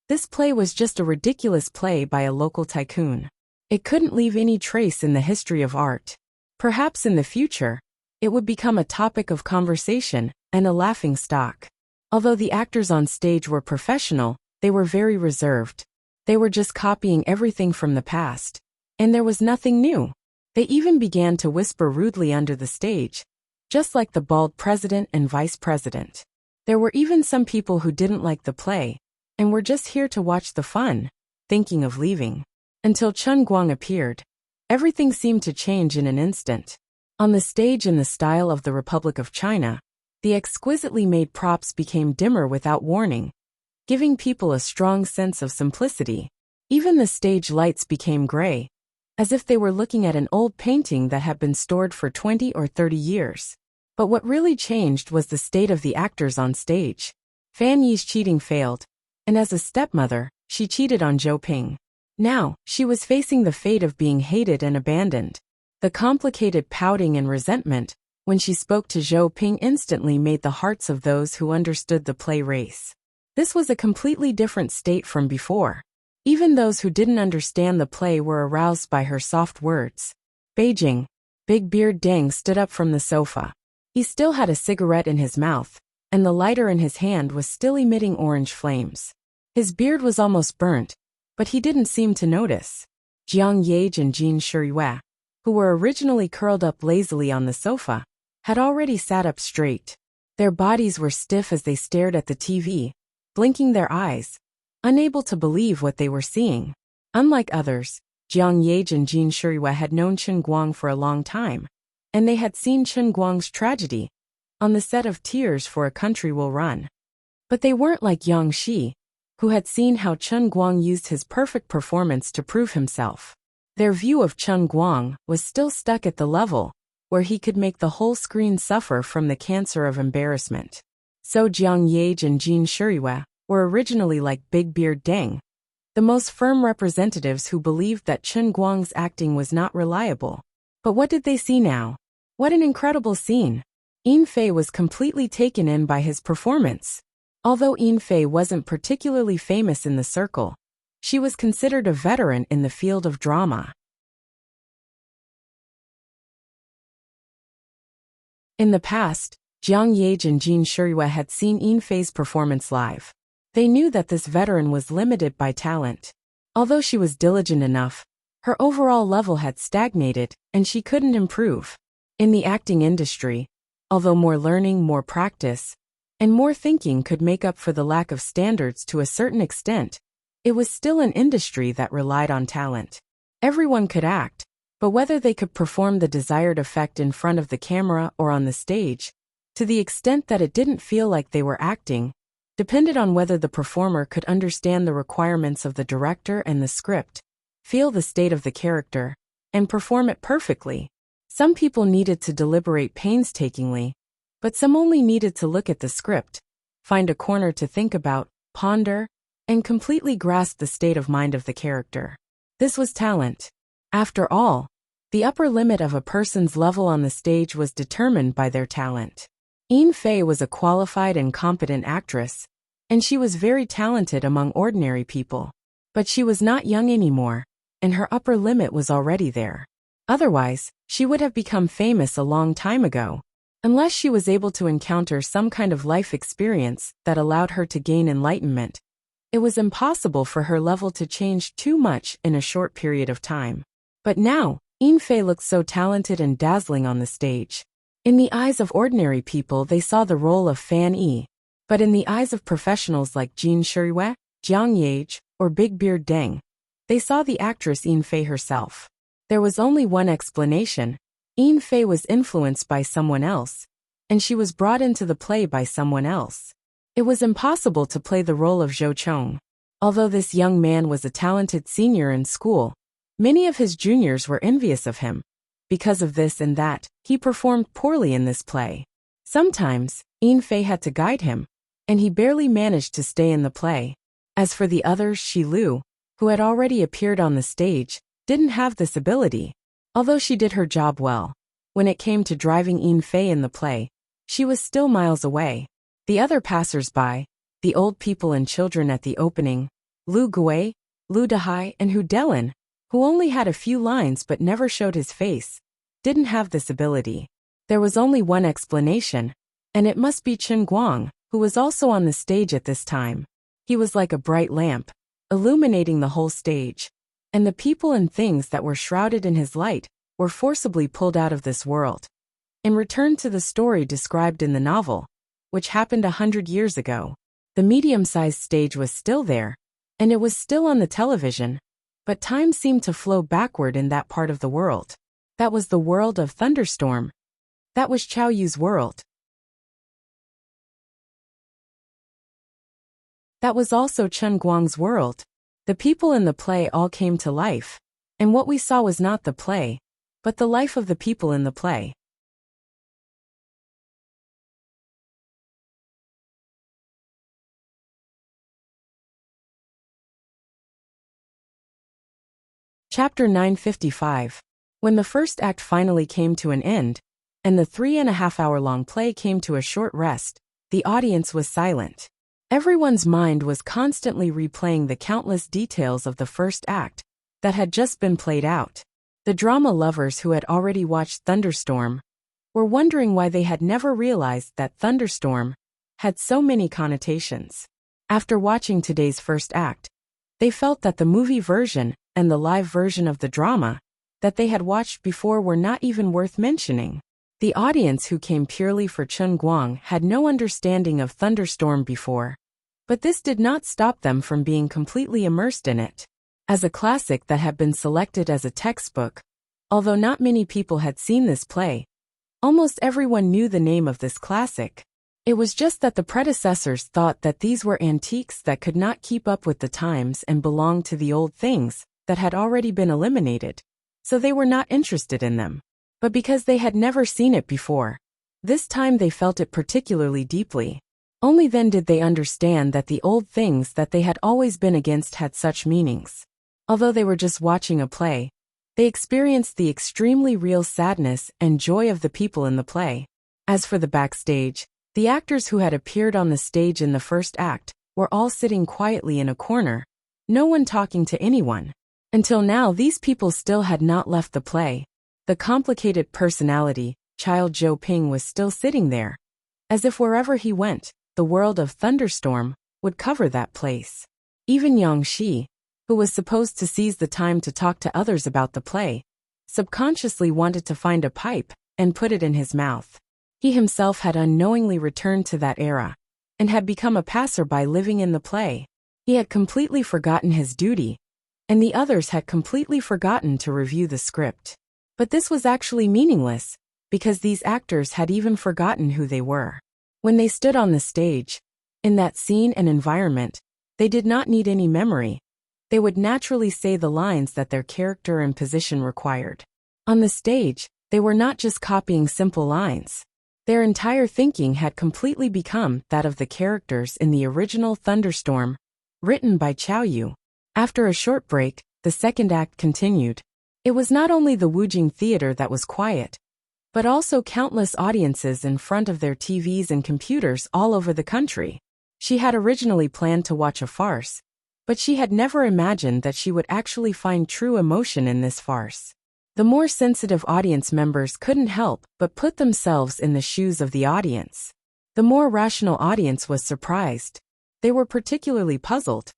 this play was just a ridiculous play by a local tycoon. It couldn't leave any trace in the history of art. Perhaps in the future, it would become a topic of conversation and a laughing stock. Although the actors on stage were professional, they were very reserved. They were just copying everything from the past. And there was nothing new. They even began to whisper rudely under the stage, just like the bald president and vice president. There were even some people who didn't like the play, and were just here to watch the fun, thinking of leaving. Until Chen Guang appeared, everything seemed to change in an instant. On the stage in the style of the Republic of China, the exquisitely made props became dimmer without warning, giving people a strong sense of simplicity. Even the stage lights became gray, as if they were looking at an old painting that had been stored for 20 or 30 years. But what really changed was the state of the actors on stage. Fan Yi's cheating failed, and as a stepmother, she cheated on Zhou Ping. Now, she was facing the fate of being hated and abandoned. The complicated pouting and resentment, when she spoke to Zhou Ping, instantly made the hearts of those who understood the play race. This was a completely different state from before. Even those who didn't understand the play were aroused by her soft words. Beijing. Big Beard Deng stood up from the sofa. He still had a cigarette in his mouth, and the lighter in his hand was still emitting orange flames. His beard was almost burnt, but he didn't seem to notice. Jiang Yage and Jin Shiyue, who were originally curled up lazily on the sofa, had already sat up straight. Their bodies were stiff as they stared at the TV, blinking their eyes, unable to believe what they were seeing. Unlike others, Jiang Yage and Jin Shiyue had known Chen Guang for a long time, and they had seen Chen Guang's tragedy on the set of Tears for a Country Will Run. But they weren't like Yang Shi, who had seen how Chen Guang used his perfect performance to prove himself. Their view of Chen Guang was still stuck at the level where he could make the whole screen suffer from the cancer of embarrassment. So Jiang Yage and Jin Shiyue were originally like Big Beard Deng, the most firm representatives who believed that Chen Guang's acting was not reliable. But what did they see now? What an incredible scene! Yin Fei was completely taken in by his performance. Although Yin Fei wasn't particularly famous in the circle, she was considered a veteran in the field of drama. In the past, Jiang Yage and Jin Shiyue had seen Yin Fei's performance live. They knew that this veteran was limited by talent. Although she was diligent enough, her overall level had stagnated, and she couldn't improve. In the acting industry, although more learning, more practice, and more thinking could make up for the lack of standards to a certain extent, it was still an industry that relied on talent. Everyone could act, but whether they could perform the desired effect in front of the camera or on the stage, to the extent that it didn't feel like they were acting, depended on whether the performer could understand the requirements of the director and the script, feel the state of the character, and perform it perfectly. Some people needed to deliberate painstakingly, but some only needed to look at the script, find a corner to think about, ponder, and completely grasp the state of mind of the character. This was talent. After all, the upper limit of a person's level on the stage was determined by their talent. Yin Fei was a qualified and competent actress, and she was very talented among ordinary people. But she was not young anymore, and her upper limit was already there. Otherwise, she would have become famous a long time ago, unless she was able to encounter some kind of life experience that allowed her to gain enlightenment. It was impossible for her level to change too much in a short period of time. But now, Yin Fei looked so talented and dazzling on the stage. In the eyes of ordinary people they saw the role of Fan Yi, but in the eyes of professionals like Jin Shirue, Jiang Yage, or Big Beard Deng, they saw the actress Yin Fei herself. There was only one explanation: Yin Fei was influenced by someone else, and she was brought into the play by someone else. It was impossible to play the role of Zhou Chong. Although this young man was a talented senior in school, many of his juniors were envious of him. Because of this and that, he performed poorly in this play. Sometimes, Yin Fei had to guide him, and he barely managed to stay in the play. As for the others, Shi Lu, who had already appeared on the stage, didn't have this ability. Although she did her job well, when it came to driving Yin Fei in the play, she was still miles away. The other passers-by, the old people and children at the opening, Lu Gui, Lu Dehai, and Hu Delin, who only had a few lines but never showed his face, didn't have this ability. There was only one explanation, and it must be Chen Guang, who was also on the stage at this time. He was like a bright lamp, illuminating the whole stage, and the people and things that were shrouded in his light were forcibly pulled out of this world and returned to the story described in the novel, which happened 100 years ago. The medium-sized stage was still there, and it was still on the television, but time seemed to flow backward in that part of the world. That was the world of Thunderstorm. That was Chao Yu's world. That was also Chen Guang's world. The people in the play all came to life, and what we saw was not the play, but the life of the people in the play. Chapter 955. When the first act finally came to an end, and the 3.5-hour-long play came to a short rest, the audience was silent. Everyone's mind was constantly replaying the countless details of the first act that had just been played out. The drama lovers who had already watched Thunderstorm were wondering why they had never realized that Thunderstorm had so many connotations. After watching today's first act, they felt that the movie version and the live version of the drama that they had watched before were not even worth mentioning. The audience who came purely for Chen Guang had no understanding of Thunderstorm before, but this did not stop them from being completely immersed in it. As a classic that had been selected as a textbook, although not many people had seen this play, almost everyone knew the name of this classic. It was just that the predecessors thought that these were antiques that could not keep up with the times and belonged to the old things that had already been eliminated, so they were not interested in them. But because they had never seen it before, this time they felt it particularly deeply. Only then did they understand that the old things that they had always been against had such meanings. Although they were just watching a play, they experienced the extremely real sadness and joy of the people in the play. As for the backstage, the actors who had appeared on the stage in the first act were all sitting quietly in a corner, no one talking to anyone. Until now, these people still had not left the play. The complicated personality, Child Zhou Ping, was still sitting there, as if wherever he went, the world of Thunderstorm would cover that place. Even Yang Shi, who was supposed to seize the time to talk to others about the play, subconsciously wanted to find a pipe and put it in his mouth. He himself had unknowingly returned to that era and had become a passerby living in the play. He had completely forgotten his duty, and the others had completely forgotten to review the script. But this was actually meaningless, because these actors had even forgotten who they were. When they stood on the stage, in that scene and environment, they did not need any memory. They would naturally say the lines that their character and position required. On the stage, they were not just copying simple lines. Their entire thinking had completely become that of the characters in the original Thunderstorm, written by Chow Yu. After a short break, the second act continued. It was not only the Wujing Theater that was quiet, but also countless audiences in front of their TVs and computers all over the country. She had originally planned to watch a farce, but she had never imagined that she would actually find true emotion in this farce. The more sensitive audience members couldn't help but put themselves in the shoes of the audience. The more rational audience was surprised. They were particularly puzzled.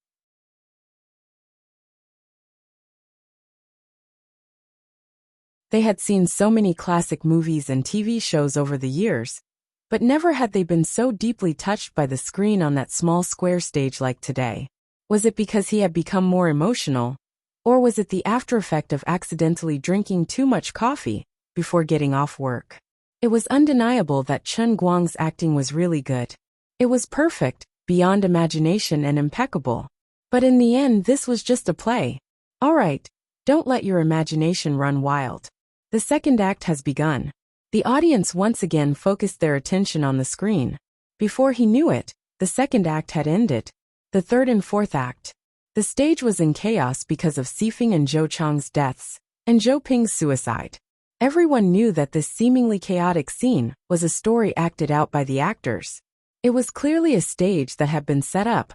They had seen so many classic movies and TV shows over the years, but never had they been so deeply touched by the screen on that small square stage like today. Was it because he had become more emotional, or was it the aftereffect of accidentally drinking too much coffee before getting off work? It was undeniable that Chen Guang's acting was really good. It was perfect, beyond imagination and impeccable. But in the end, this was just a play. All right, don't let your imagination run wild. The second act has begun. The audience once again focused their attention on the screen. Before he knew it, the second act had ended. The third and fourth act. The stage was in chaos because of Sifeng and Zhou Chang's deaths, and Zhou Ping's suicide. Everyone knew that this seemingly chaotic scene was a story acted out by the actors. It was clearly a stage that had been set up,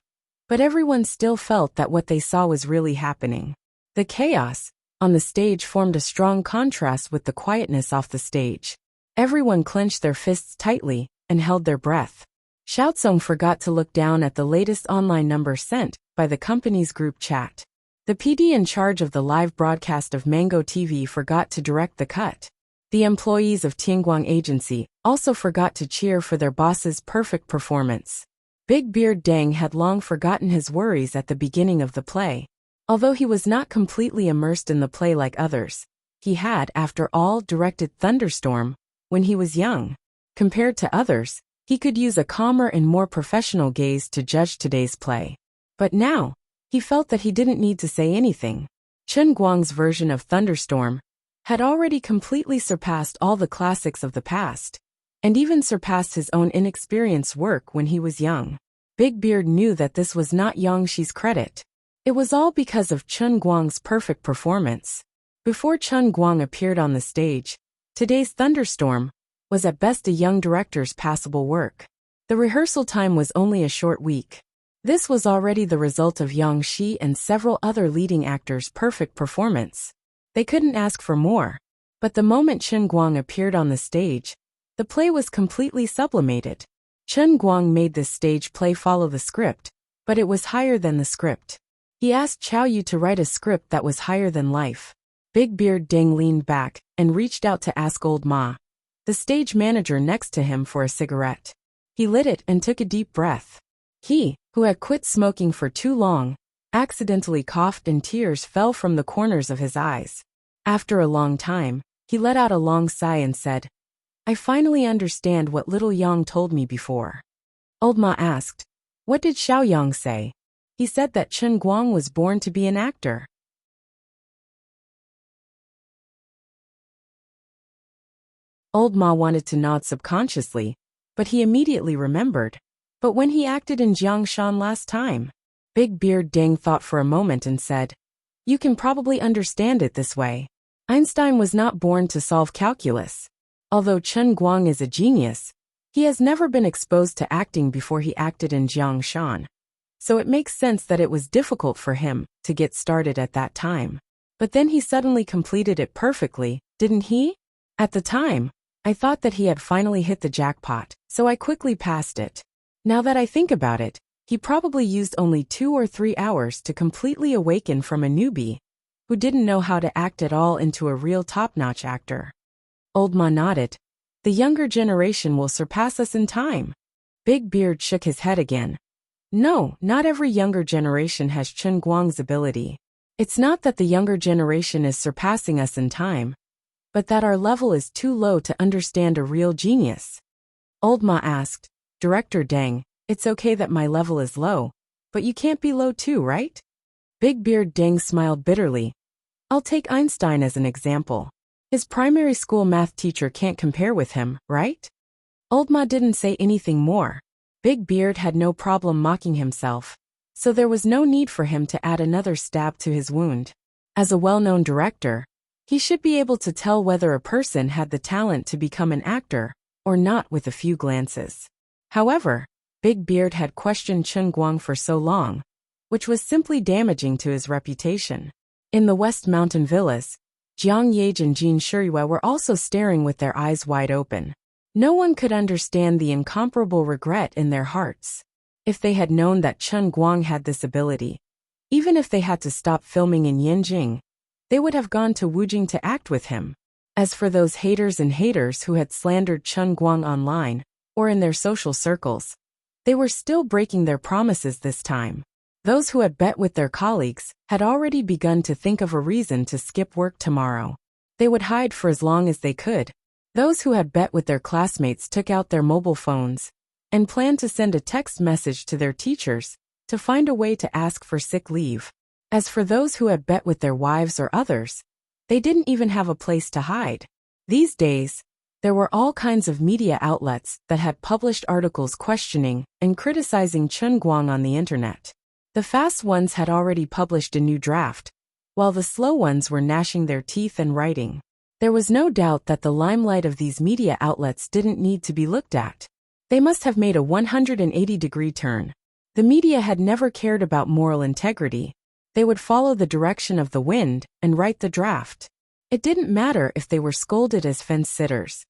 but everyone still felt that what they saw was really happening. The chaos on the stage formed a strong contrast with the quietness off the stage. Everyone clenched their fists tightly and held their breath. Xiaozong forgot to look down at the latest online number sent by the company's group chat. The PD in charge of the live broadcast of Mango TV forgot to direct the cut. The employees of Tianguang Agency also forgot to cheer for their boss's perfect performance. Big Beard Deng had long forgotten his worries at the beginning of the play. Although he was not completely immersed in the play like others, he had, after all, directed Thunderstorm when he was young. Compared to others, he could use a calmer and more professional gaze to judge today's play. But now, he felt that he didn't need to say anything. Chen Guang's version of Thunderstorm had already completely surpassed all the classics of the past, and even surpassed his own inexperienced work when he was young. Big Beard knew that this was not Yang Shi's credit. It was all because of Chen Guang's perfect performance. Before Chen Guang appeared on the stage, today's Thunderstorm was at best a young director's passable work. The rehearsal time was only a short week. This was already the result of Yang Shi and several other leading actors' perfect performance. They couldn't ask for more. But the moment Chen Guang appeared on the stage, the play was completely sublimated. Chen Guang made this stage play follow the script, but it was higher than the script. He asked Chow Yu to write a script that was higher than life. Big Beard Deng leaned back and reached out to ask Old Ma, the stage manager next to him, for a cigarette. He lit it and took a deep breath. He, who had quit smoking for too long, accidentally coughed and tears fell from the corners of his eyes. After a long time, he let out a long sigh and said, "I finally understand what little Yang told me before." Old Ma asked, "What did Xiao Yang say?" He said that Chen Guang was born to be an actor. Old Ma wanted to nod subconsciously, but he immediately remembered. But when he acted in Jiangshan last time? Big Beard Deng thought for a moment and said, "You can probably understand it this way. Einstein was not born to solve calculus. Although Chen Guang is a genius, he has never been exposed to acting before he acted in Jiangshan. So it makes sense that it was difficult for him to get started at that time. But then he suddenly completed it perfectly, didn't he? At the time, I thought that he had finally hit the jackpot, so I quickly passed it. Now that I think about it, He probably used only 2 or 3 hours to completely awaken from a newbie who didn't know how to act at all into a real top-notch actor. Old Ma nodded. The younger generation will surpass us in time. Big Beard shook his head again. No, not every younger generation has Chen Guang's ability. It's not that the younger generation is surpassing us in time, but that our level is too low to understand a real genius. Old Ma asked, Director Deng, it's okay that my level is low, but you can't be low too, right? Big Beard Deng smiled bitterly. I'll take Einstein as an example. His primary school math teacher can't compare with him, right? Old Ma didn't say anything more. Big Beard had no problem mocking himself, so there was no need for him to add another stab to his wound. As a well-known director, he should be able to tell whether a person had the talent to become an actor or not with a few glances. However, Big Beard had questioned Chen Guang for so long, which was simply damaging to his reputation. In the West Mountain Villas, Jiang Yage and Jin Shiyue were also staring with their eyes wide open. No one could understand the incomparable regret in their hearts. If they had known that Chen Guang had this ability, even if they had to stop filming in Yanjing, they would have gone to Wujing to act with him. As for those haters who had slandered Chen Guang online or in their social circles, they were still breaking their promises this time. Those who had bet with their colleagues had already begun to think of a reason to skip work tomorrow. They would hide for as long as they could. Those who had bet with their classmates took out their mobile phones and planned to send a text message to their teachers to find a way to ask for sick leave. As for those who had bet with their wives or others, they didn't even have a place to hide. These days, there were all kinds of media outlets that had published articles questioning and criticizing Chen Guang on the internet. The fast ones had already published a new draft, while the slow ones were gnashing their teeth and writing. There was no doubt that the limelight of these media outlets didn't need to be looked at. They must have made a 180-degree turn. The media had never cared about moral integrity. They would follow the direction of the wind and write the draft. It didn't matter if they were scolded as fence-sitters.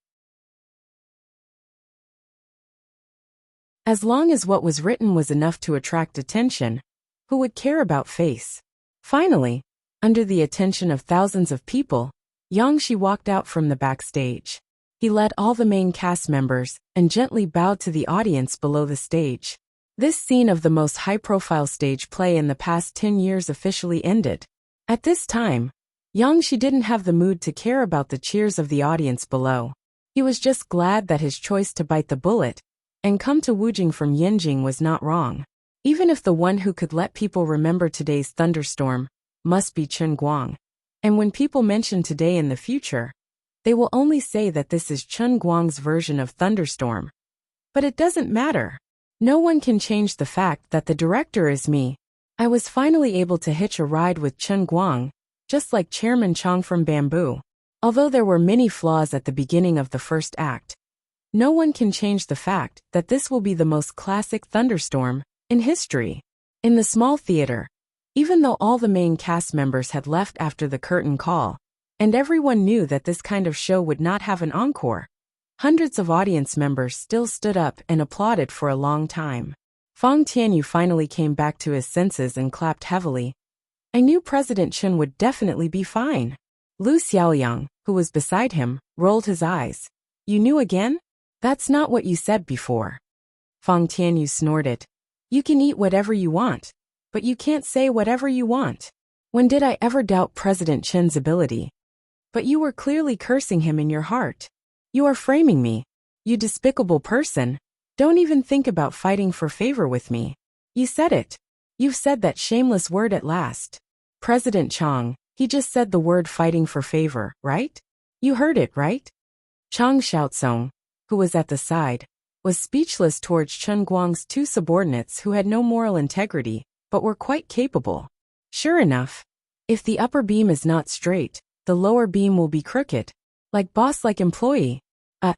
As long as what was written was enough to attract attention, who would care about face? Finally, under the attention of thousands of people, Yang Shi walked out from the backstage. He led all the main cast members and gently bowed to the audience below the stage. This scene of the most high-profile stage play in the past 10 years officially ended. At this time, Yang Shi didn't have the mood to care about the cheers of the audience below. He was just glad that his choice to bite the bullet and come to Wujing from Yanjing was not wrong. Even if the one who could let people remember today's thunderstorm must be Chen Guang. And when people mention today in the future, they will only say that this is Chen Guang's version of thunderstorm. But it doesn't matter. No one can change the fact that the director is me. I was finally able to hitch a ride with Chen Guang, just like Chairman Chong from Bamboo. Although there were many flaws at the beginning of the first act, no one can change the fact that this will be the most classic thunderstorm in history. In the small theater, even though all the main cast members had left after the curtain call, and everyone knew that this kind of show would not have an encore, hundreds of audience members still stood up and applauded for a long time. Fang Tianyu finally came back to his senses and clapped heavily. I knew President Chen would definitely be fine. Lu Xiaoliang, who was beside him, rolled his eyes. You knew again? That's not what you said before. Fang Tianyu snorted. You can eat whatever you want, but you can't say whatever you want. When did I ever doubt President Chen's ability? But you were clearly cursing him in your heart. You are framing me. You despicable person. Don't even think about fighting for favor with me. You said it. You've said that shameless word at last. President Chong, he just said the word fighting for favor, right? You heard it, right? Chang Xiaozong, who was at the side, was speechless towards Chen Guang's two subordinates who had no moral integrity, but were quite capable. Sure enough, if the upper beam is not straight, the lower beam will be crooked. Like boss like employee.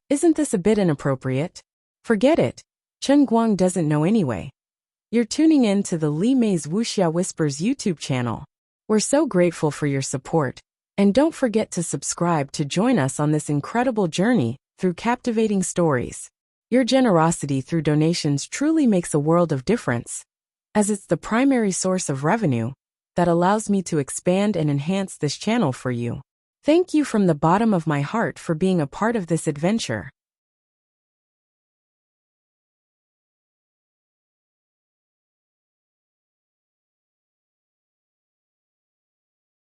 Isn't this a bit inappropriate? Forget it. Chen Guang doesn't know anyway. You're tuning in to the Li Mei's Wuxia Whispers YouTube channel. We're so grateful for your support, and don't forget to subscribe to join us on this incredible journey through captivating stories. Your generosity through donations truly makes a world of difference, as it's the primary source of revenue that allows me to expand and enhance this channel for you. Thank you from the bottom of my heart for being a part of this adventure.